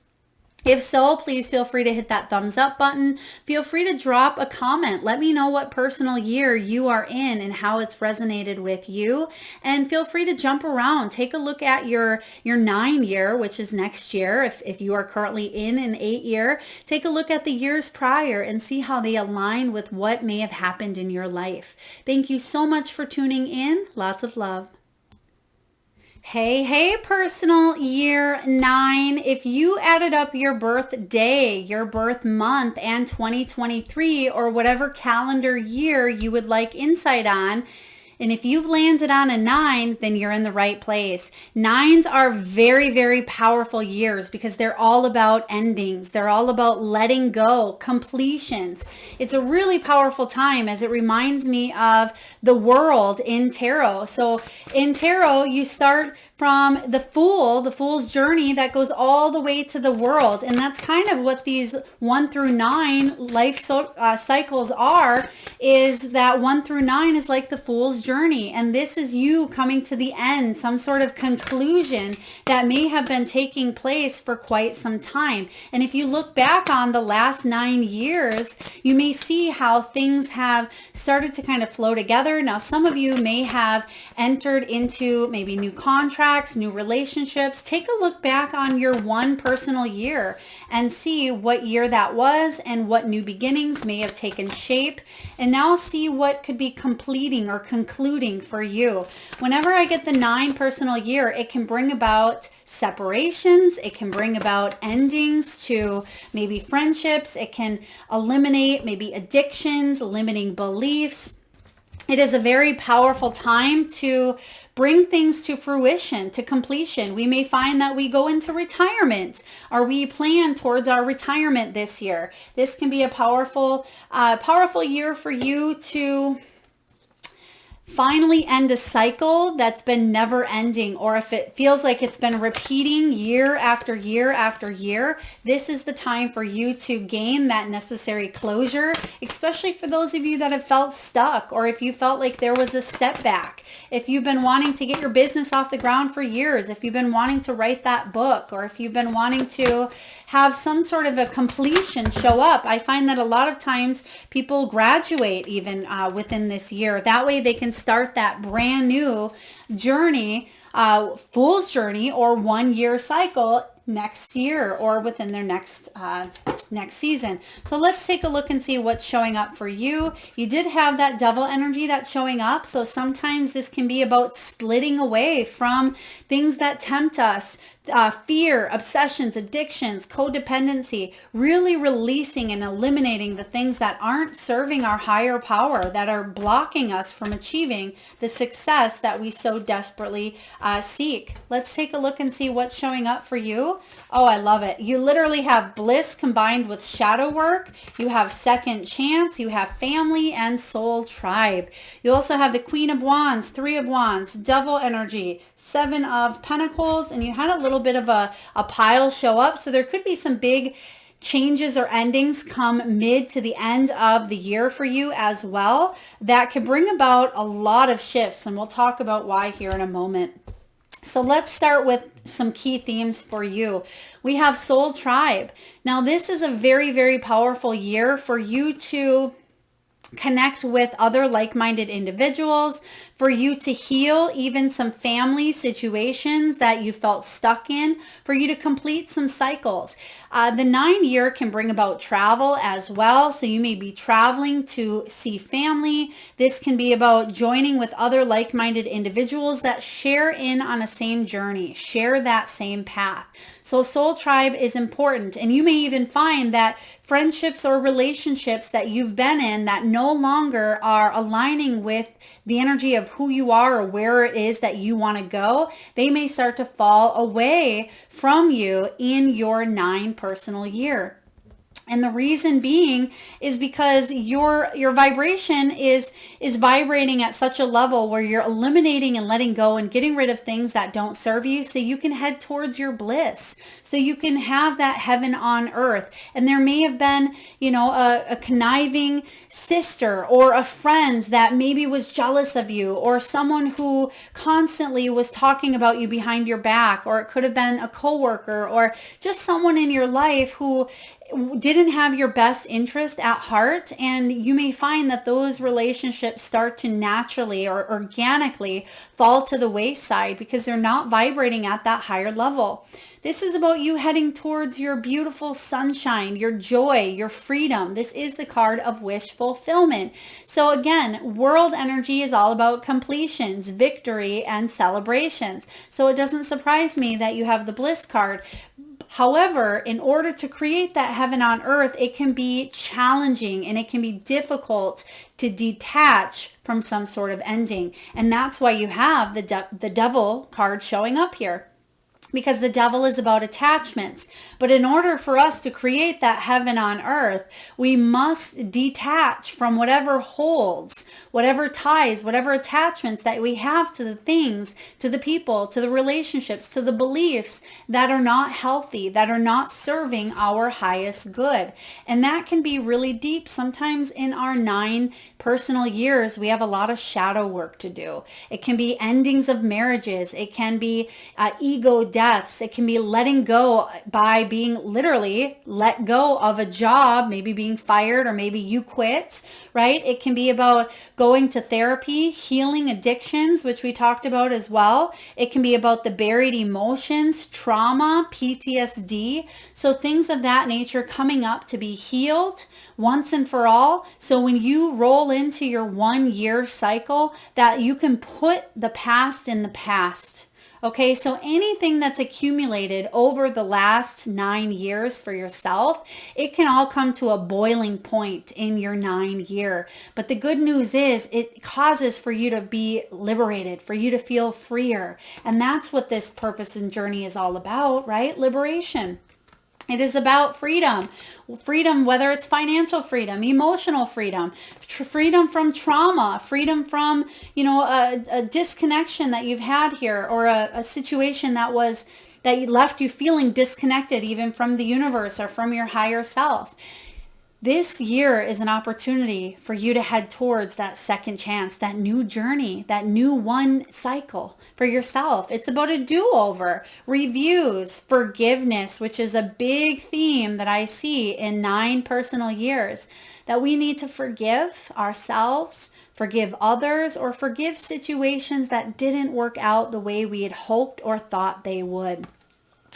If so, please feel free to hit that thumbs up button. Feel free to drop a comment. Let me know what personal year you are in and how it's resonated with you. And feel free to jump around. Take a look at your 9 year, which is next year. If you are currently in an 8 year, take a look at the years prior and see how they align with what may have happened in your life. Thank you so much for tuning in. Lots of love. Hey, personal year 9. If you added up your birthday, your birth month, and 2023, or whatever calendar year you would like insight on, and if you've landed on a 9, then you're in the right place. 9s are very, very powerful years because they're all about endings. They're all about letting go, completions. It's a really powerful time, as it reminds me of the world in tarot. So in tarot, you start from the fool's journey that goes all the way to the world. And that's kind of what these 1 through 9 life cycles are, is that 1 through 9 is like the fool's journey. And this is you coming to the end, some sort of conclusion that may have been taking place for quite some time. And if you look back on the last 9 years, you may see how things have started to kind of flow together. Now, some of you may have entered into maybe new contracts, new relationships. Take a look back on your one personal year and see what year that was and what new beginnings may have taken shape. And now see what could be completing or concluding for you. Whenever I get the 9 personal year, it can bring about separations. It can bring about endings to maybe friendships. It can eliminate maybe addictions, limiting beliefs. It is a very powerful time to bring things to fruition, to completion. We may find that we go into retirement, or we plan towards our retirement this year. This can be a powerful year for you to finally end a cycle that's been never ending, or if it feels like it's been repeating year after year after year, this is the time for you to gain that necessary closure, especially for those of you that have felt stuck, or if you felt like there was a setback, if you've been wanting to get your business off the ground for years, if you've been wanting to write that book, or if you've been wanting to have some sort of a completion show up. I find that a lot of times people graduate even within this year. That way they can start that brand new journey, fool's journey, or 1 year cycle next year, or within their next season. So let's take a look and see what's showing up for you. You did have that devil energy that's showing up. So sometimes this can be about splitting away from things that tempt us. Fear, obsessions, addictions, codependency, really releasing and eliminating the things that aren't serving our higher power, that are blocking us from achieving the success that we so desperately seek. Let's take a look and see what's showing up for you. Oh, I love it. You literally have bliss combined with shadow work. You have second chance. You have family and soul tribe. You also have the Queen of Wands, 3 of Wands, devil energy, 7 of Pentacles, and you had a little bit of a pile show up. So there could be some big changes or endings come mid to the end of the year for you as well that could bring about a lot of shifts. And we'll talk about why here in a moment. So let's start with some key themes for you. We have Soul Tribe. Now this is a very, very powerful year for you to connect with other like-minded individuals, for you to heal even some family situations that you felt stuck in, for you to complete some cycles. The 9 year can bring about travel as well. So you may be traveling to see family. This can be about joining with other like-minded individuals that share in on a same journey, share that same path. So Soul Tribe is important. And you may even find that friendships or relationships that you've been in that no longer are aligning with the energy of who you are or where it is that you want to go, they may start to fall away from you in your 9 personal year. And the reason being is because your vibration is vibrating at such a level where you're eliminating and letting go and getting rid of things that don't serve you, so you can head towards your bliss, so you can have that heaven on earth. And there may have been, a conniving sister or a friend that maybe was jealous of you, or someone who constantly was talking about you behind your back, or it could have been a coworker, or just someone in your life who didn't have your best interest at heart. And you may find that those relationships start to naturally or organically fall to the wayside because they're not vibrating at that higher level. This is about you heading towards your beautiful sunshine, your joy, your freedom. This is the card of wish fulfillment. So again, world energy is all about completions, victory, and celebrations. So it doesn't surprise me that you have the bliss card. However, in order to create that heaven on earth, it can be challenging and it can be difficult to detach from some sort of ending. And that's why you have the devil card showing up here. Because the devil is about attachments. But in order for us to create that heaven on earth, we must detach from whatever holds, whatever ties, whatever attachments that we have to the things, to the people, to the relationships, to the beliefs that are not healthy, that are not serving our highest good. And that can be really deep. Sometimes in our 9 personal years, we have a lot of shadow work to do. It can be endings of marriages. It can be ego deaths. It can be letting go by being literally let go of a job, maybe being fired, or maybe you quit, right? It can be about going to therapy, healing addictions, which we talked about as well. It can be about the buried emotions, trauma, PTSD. So things of that nature coming up to be healed once and for all. So when you roll into your 1-year cycle, that you can put the past in the past. Okay, so anything that's accumulated over the last 9 years for yourself, it can all come to a boiling point in your 9-year. But the good news is it causes for you to be liberated, for you to feel freer. And that's what this purpose and journey is all about, right? Liberation. It is about freedom. Freedom, whether it's financial freedom, emotional freedom, freedom from trauma, freedom from, a disconnection that you've had here, or a situation that left you feeling disconnected even from the universe or from your higher self. This year is an opportunity for you to head towards that second chance, that new journey, that new 1 cycle for yourself. It's about a do-over, reviews, forgiveness, which is a big theme that I see in 9 personal years, that we need to forgive ourselves, forgive others, or forgive situations that didn't work out the way we had hoped or thought they would.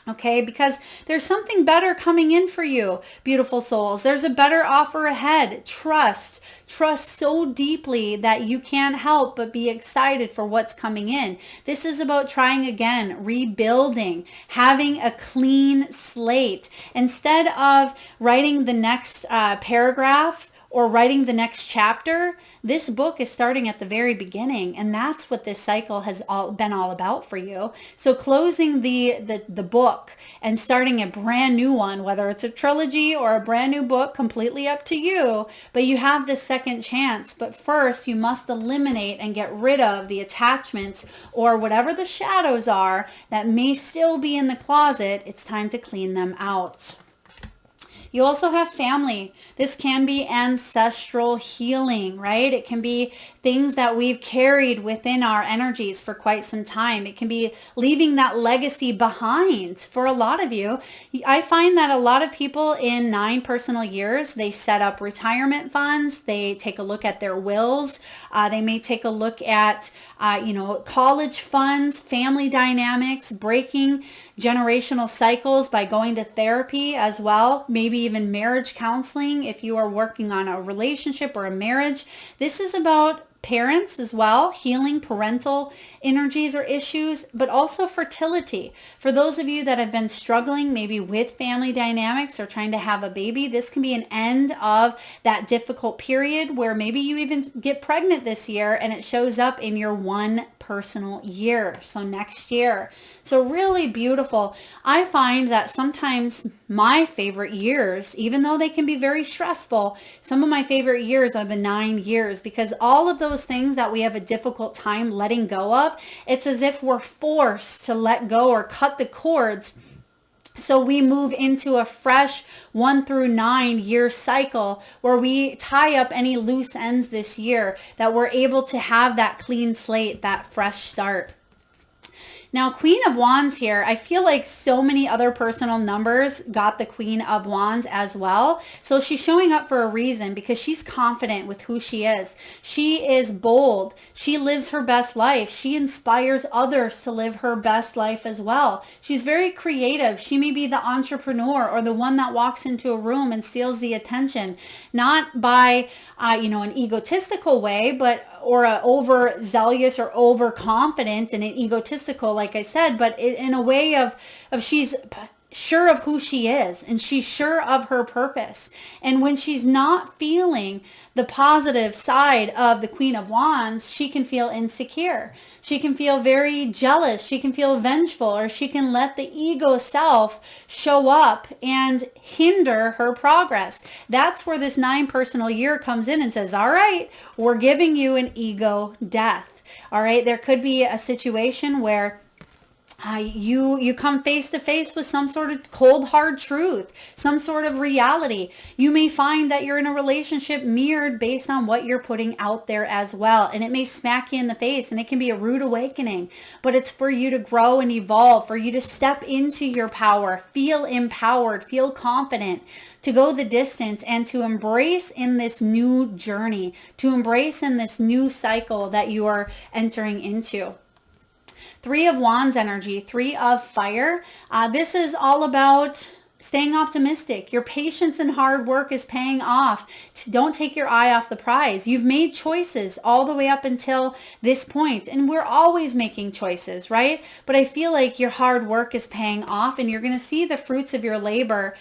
Okay, because there's something better coming in for you, beautiful souls. There's a better offer ahead. Trust so deeply that you can't help but be excited for what's coming in. This is about trying again, rebuilding, having a clean slate. Instead of writing the next paragraph or writing the next chapter, this book is starting at the very beginning, and that's what this cycle has been all about for you. So closing the book and starting a brand new one, whether it's a trilogy or a brand new book, completely up to you, but you have this second chance. But first, you must eliminate and get rid of the attachments or whatever the shadows are that may still be in the closet. It's time to clean them out. You also have family. This can be ancestral healing, right? It can be things that we've carried within our energies for quite some time. It can be leaving that legacy behind for a lot of you. I find that a lot of people in 9 personal years, they set up retirement funds. They take a look at their wills. They may take a look at, college funds, family dynamics, breaking generational cycles by going to therapy as well. Maybe even marriage counseling if you are working on a relationship or a marriage. This is about parents as well, healing parental energies or issues, but also fertility. For those of you that have been struggling maybe with family dynamics or trying to have a baby, this can be an end of that difficult period where maybe you even get pregnant this year and it shows up in your 1 personal year. So next year. So really beautiful. I find that sometimes my favorite years, even though they can be very stressful, some of my favorite years are the 9 years, because all of those things that we have a difficult time letting go of, it's as if we're forced to let go or cut the cords. So we move into a fresh 1 through 9 year cycle where we tie up any loose ends this year, that we're able to have that clean slate, that fresh start. Now, Queen of Wands here, I feel like so many other personal numbers got the Queen of Wands as well. So she's showing up for a reason, because she's confident with who she is. She is bold. She lives her best life. She inspires others to live her best life as well. She's very creative. She may be the entrepreneur or the one that walks into a room and steals the attention, not by, an egotistical way, or a overzealous or overconfident and an egotistical, like I said, but in a way of she's sure of who she is and she's sure of her purpose. And when she's not feeling the positive side of the Queen of Wands, she can feel insecure. She can feel very jealous. She can feel vengeful, or she can let the ego self show up and hinder her progress. That's where this 9 personal year comes in and says, all right, we're giving you an ego death. All right. There could be a situation where you come face to face with some sort of cold, hard truth, some sort of reality. You may find that you're in a relationship mirrored based on what you're putting out there as well. And it may smack you in the face, and it can be a rude awakening, but it's for you to grow and evolve, for you to step into your power, feel empowered, feel confident, to go the distance, and to embrace in this new journey, to embrace in this new cycle that you are entering into. 3 of Wands energy, 3 of fire. This is all about staying optimistic. Your patience and hard work is paying off. Don't take your eye off the prize. You've made choices all the way up until this point, and we're always making choices, right? But I feel like your hard work is paying off, and you're going to see the fruits of your labor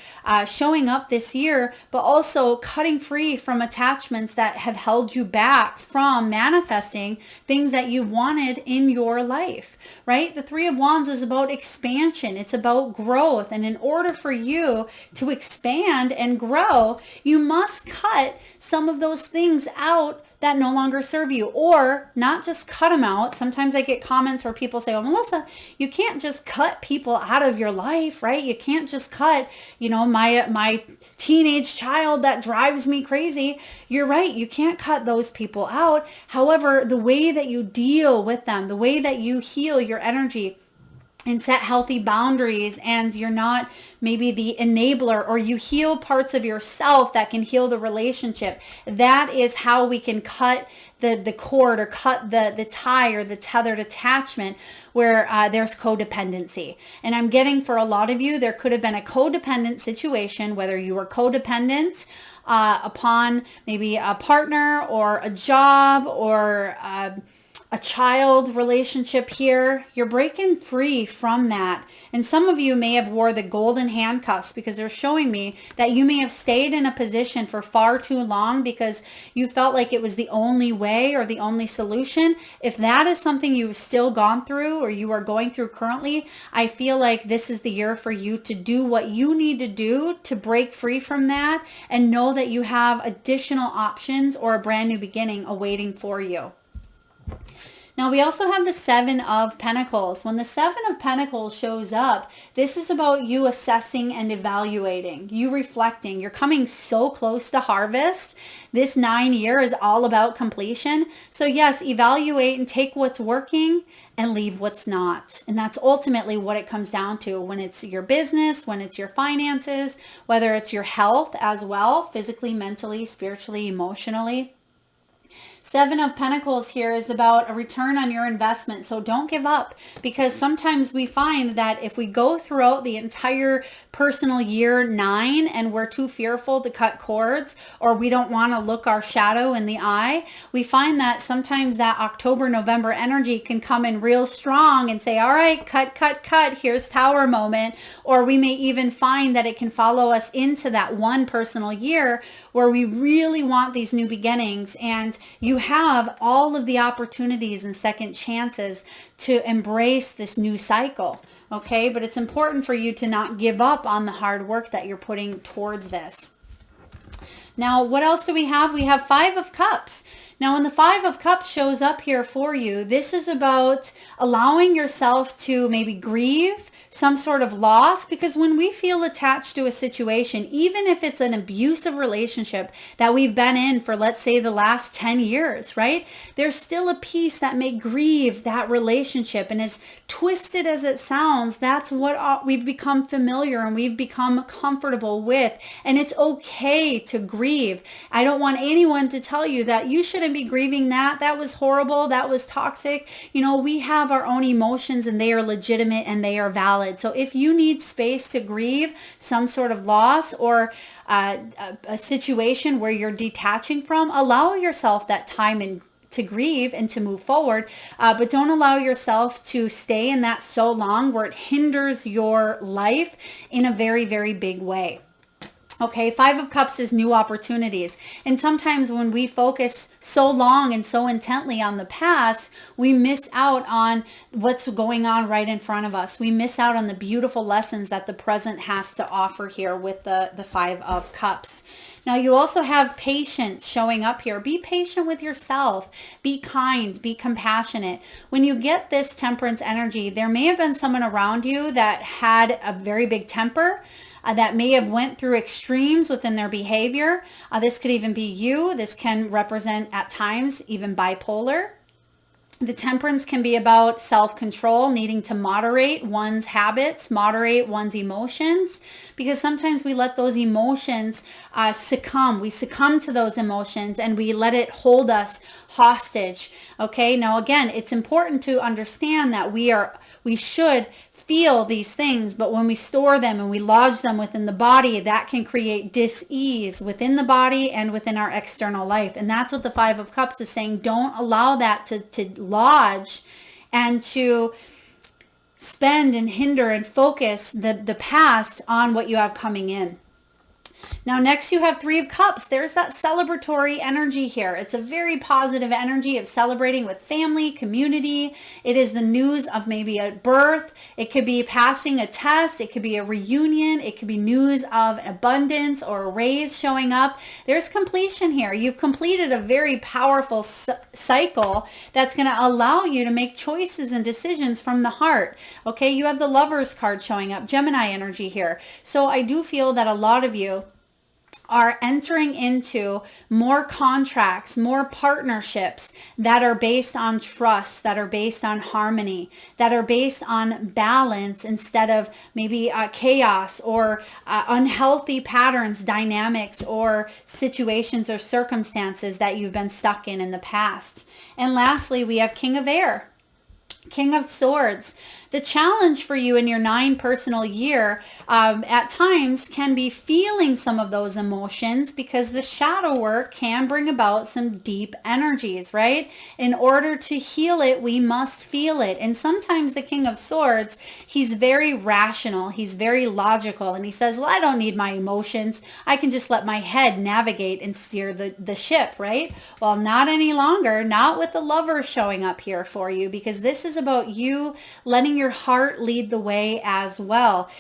showing up this year, but also cutting free from attachments that have held you back from manifesting things that you wanted in your life, right? The 3 of Wands is about expansion. It's about growth. And in order for you to expand and grow, you must cut some of those things out that no longer serve you, or not just cut them out. Sometimes I get comments where people say, well, Melissa, you can't just cut people out of your life, right? You can't just cut, my teenage child that drives me crazy. You're right. You can't cut those people out. However, the way that you deal with them, the way that you heal your energy and set healthy boundaries, and you're not maybe the enabler, or you heal parts of yourself that can heal the relationship. That is how we can cut the cord, or cut the tie, or the tethered attachment where there's codependency. And I'm getting, for a lot of you, there could have been a codependent situation, whether you were codependent upon maybe a partner or a job or a child relationship here. You're breaking free from that. And some of you may have wore the golden handcuffs, because they're showing me that you may have stayed in a position for far too long because you felt like it was the only way or the only solution. If that is something you've still gone through, or you are going through currently, I feel like this is the year for you to do what you need to do to break free from that, and know that you have additional options or a brand new beginning awaiting for you. Now, we also have the 7 of Pentacles. When the 7 of Pentacles shows up, this is about you assessing and evaluating, you reflecting. You're coming so close to harvest. This 9 year is all about completion. So yes, evaluate and take what's working and leave what's not. And that's ultimately what it comes down to when it's your business, when it's your finances, whether it's your health as well, physically, mentally, spiritually, emotionally. 7 of Pentacles here is about a return on your investment. So don't give up, because sometimes we find that if we go throughout the entire personal year 9 and we're too fearful to cut cords, or we don't want to look our shadow in the eye, we find that sometimes that October, November energy can come in real strong and say, all right, cut, here's tower moment. Or we may even find that it can follow us into that one personal year where we really want these new beginnings, and you have all of the opportunities and second chances to embrace this new cycle. Okay, but it's important for you to not give up on the hard work that you're putting towards this. Now, what else do we have? We have 5 of Cups. Now, when the 5 of Cups shows up here for you, this is about allowing yourself to maybe grieve some sort of loss, because when we feel attached to a situation, even if it's an abusive relationship that we've been in for, let's say, the last 10 years, right? There's still a piece that may grieve that relationship. And as twisted as it sounds, that's what we've become familiar and we've become comfortable with. And it's okay to grieve. I don't want anyone to tell you that you shouldn't be grieving that. That was horrible. That was toxic. You know, we have our own emotions and they are legitimate and they are valid. So if you need space to grieve some sort of loss or a situation where you're detaching from, allow yourself that time to grieve and to move forward, but don't allow yourself to stay in that so long where it hinders your life in a very, very big way. Okay, Five of Cups is new opportunities. And sometimes when we focus so long and so intently on the past, we miss out on what's going on right in front of us. We miss out on the beautiful lessons that the present has to offer here with the Five of Cups. Now, you also have patience showing up here. Be patient with yourself. Be kind. Be compassionate. When you get this Temperance energy, there may have been someone around you that had a very big temper, that may have went through extremes within their behavior. This could even be you. This can represent at times even bipolar. The Temperance can be about self-control, needing to moderate one's habits, moderate one's emotions, because sometimes we let those emotions succumb. We succumb to those emotions and we let it hold us hostage. Okay, now again, it's important to understand that we should feel these things, but when we store them and we lodge them within the body, that can create dis-ease within the body and within our external life. And that's what the Five of Cups is saying. Don't allow that to lodge and to spend and hinder and focus the past on what you have coming in. Now, next you have Three of Cups. There's that celebratory energy here. It's a very positive energy of celebrating with family, community. It is the news of maybe a birth. It could be passing a test. It could be a reunion. It could be news of abundance or a raise showing up. There's completion here. You've completed a very powerful cycle that's going to allow you to make choices and decisions from the heart. Okay, you have the Lovers card showing up, Gemini energy here. So I do feel that a lot of you are entering into more contracts, more partnerships that are based on trust, that are based on harmony, that are based on balance instead of maybe chaos or unhealthy patterns, dynamics, or situations or circumstances that you've been stuck in the past. And lastly, we have King of Air, King of Swords. The challenge for you in your 9 personal year at times can be feeling some of those emotions, because the shadow work can bring about some deep energies, right? In order to heal it, we must feel it. And sometimes the King of Swords, he's very rational. He's very logical. And he says, well, I don't need my emotions. I can just let my head navigate and steer the ship, right? Well, not any longer. Not with the Lover showing up here for you, because this is about you letting your heart lead the way as well.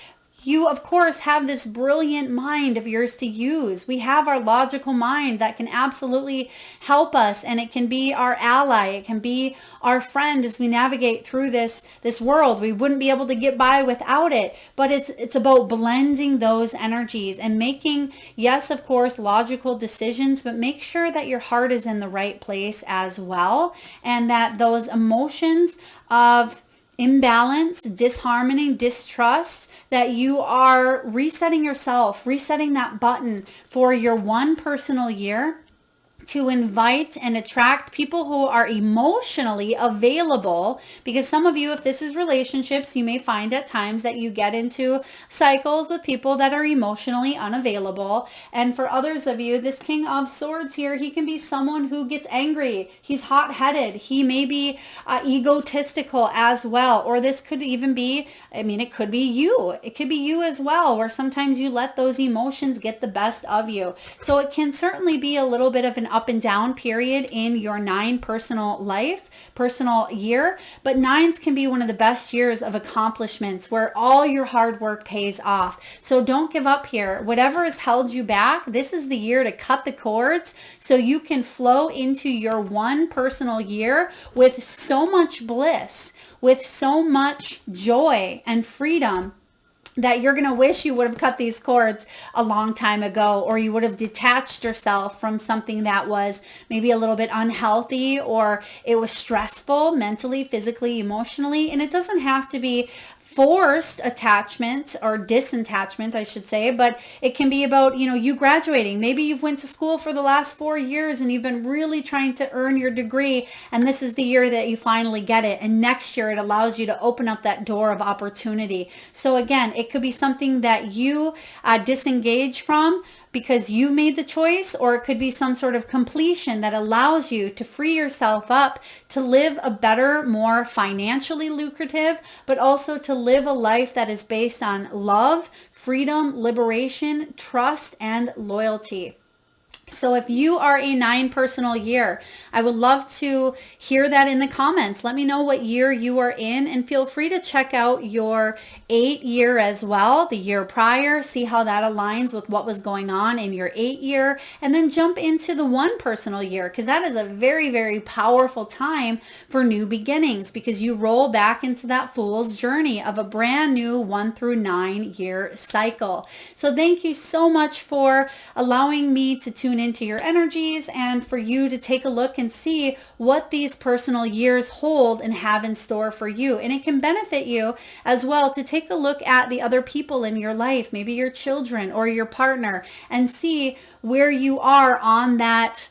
You, of course, have this brilliant mind of yours to use. We have our logical mind that can absolutely help us, and it can be our ally. It can be our friend as we navigate through this world. We wouldn't be able to get by without it, but it's about blending those energies and making, yes, of course, logical decisions, but make sure that your heart is in the right place as well, and that those emotions of imbalance, disharmony, distrust, that you are resetting yourself, resetting that button for your 1 personal year to invite and attract people who are emotionally available. Because some of you, if this is relationships, you may find at times that you get into cycles with people that are emotionally unavailable. And for others of you, this King of Swords here, he can be someone who gets angry. He's hot-headed. He may be egotistical as well. Or this could even be, it could be you. It could be you as well, where sometimes you let those emotions get the best of you. So it can certainly be a little bit of an up and down period in your 9 personal year, but 9s can be one of the best years of accomplishments where all your hard work pays off. So don't give up here. Whatever has held you back, this is the year to cut the cords so you can flow into your 1 personal year with so much bliss, with so much joy and freedom, that you're going to wish you would have cut these cords a long time ago, or you would have detached yourself from something that was maybe a little bit unhealthy, or it was stressful mentally, physically, emotionally. And it doesn't have to be forced attachment or disattachment, I should say, but it can be about, you graduating. Maybe you've went to school for the last 4 years and you've been really trying to earn your degree, and this is the year that you finally get it. And next year it allows you to open up that door of opportunity. So again, it could be something that you disengage from because you made the choice, or it could be some sort of completion that allows you to free yourself up to live a better, more financially lucrative, but also to live a life that is based on love, freedom, liberation, trust, and loyalty. So if you are a 9 personal year, I would love to hear that in the comments. Let me know what year you are in, and feel free to check out your 8 year as well, the year prior, see how that aligns with what was going on in your 8 year, and then jump into the 1 personal year, because that is a very, very powerful time for new beginnings, because you roll back into that fool's journey of a brand new 1 through 9 year cycle. So thank you so much for allowing me to tune into your energies, and for you to take a look and see what these personal years hold and have in store for you. And it can benefit you as well to take a look at the other people in your life, maybe your children or your partner, and see where you are on that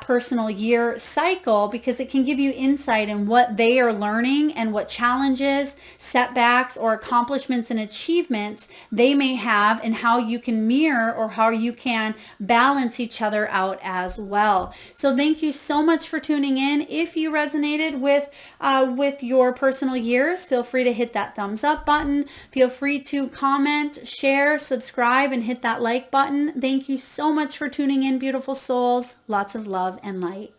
personal year cycle, because it can give you insight in what they are learning and what challenges, setbacks, or accomplishments and achievements they may have, and how you can mirror or how you can balance each other out as well. So thank you so much for tuning in. If you resonated with your personal years, feel free to hit that thumbs up button. Feel free to comment, share, subscribe, and hit that like button. Thank you so much for tuning in, beautiful souls. Lots of love and light.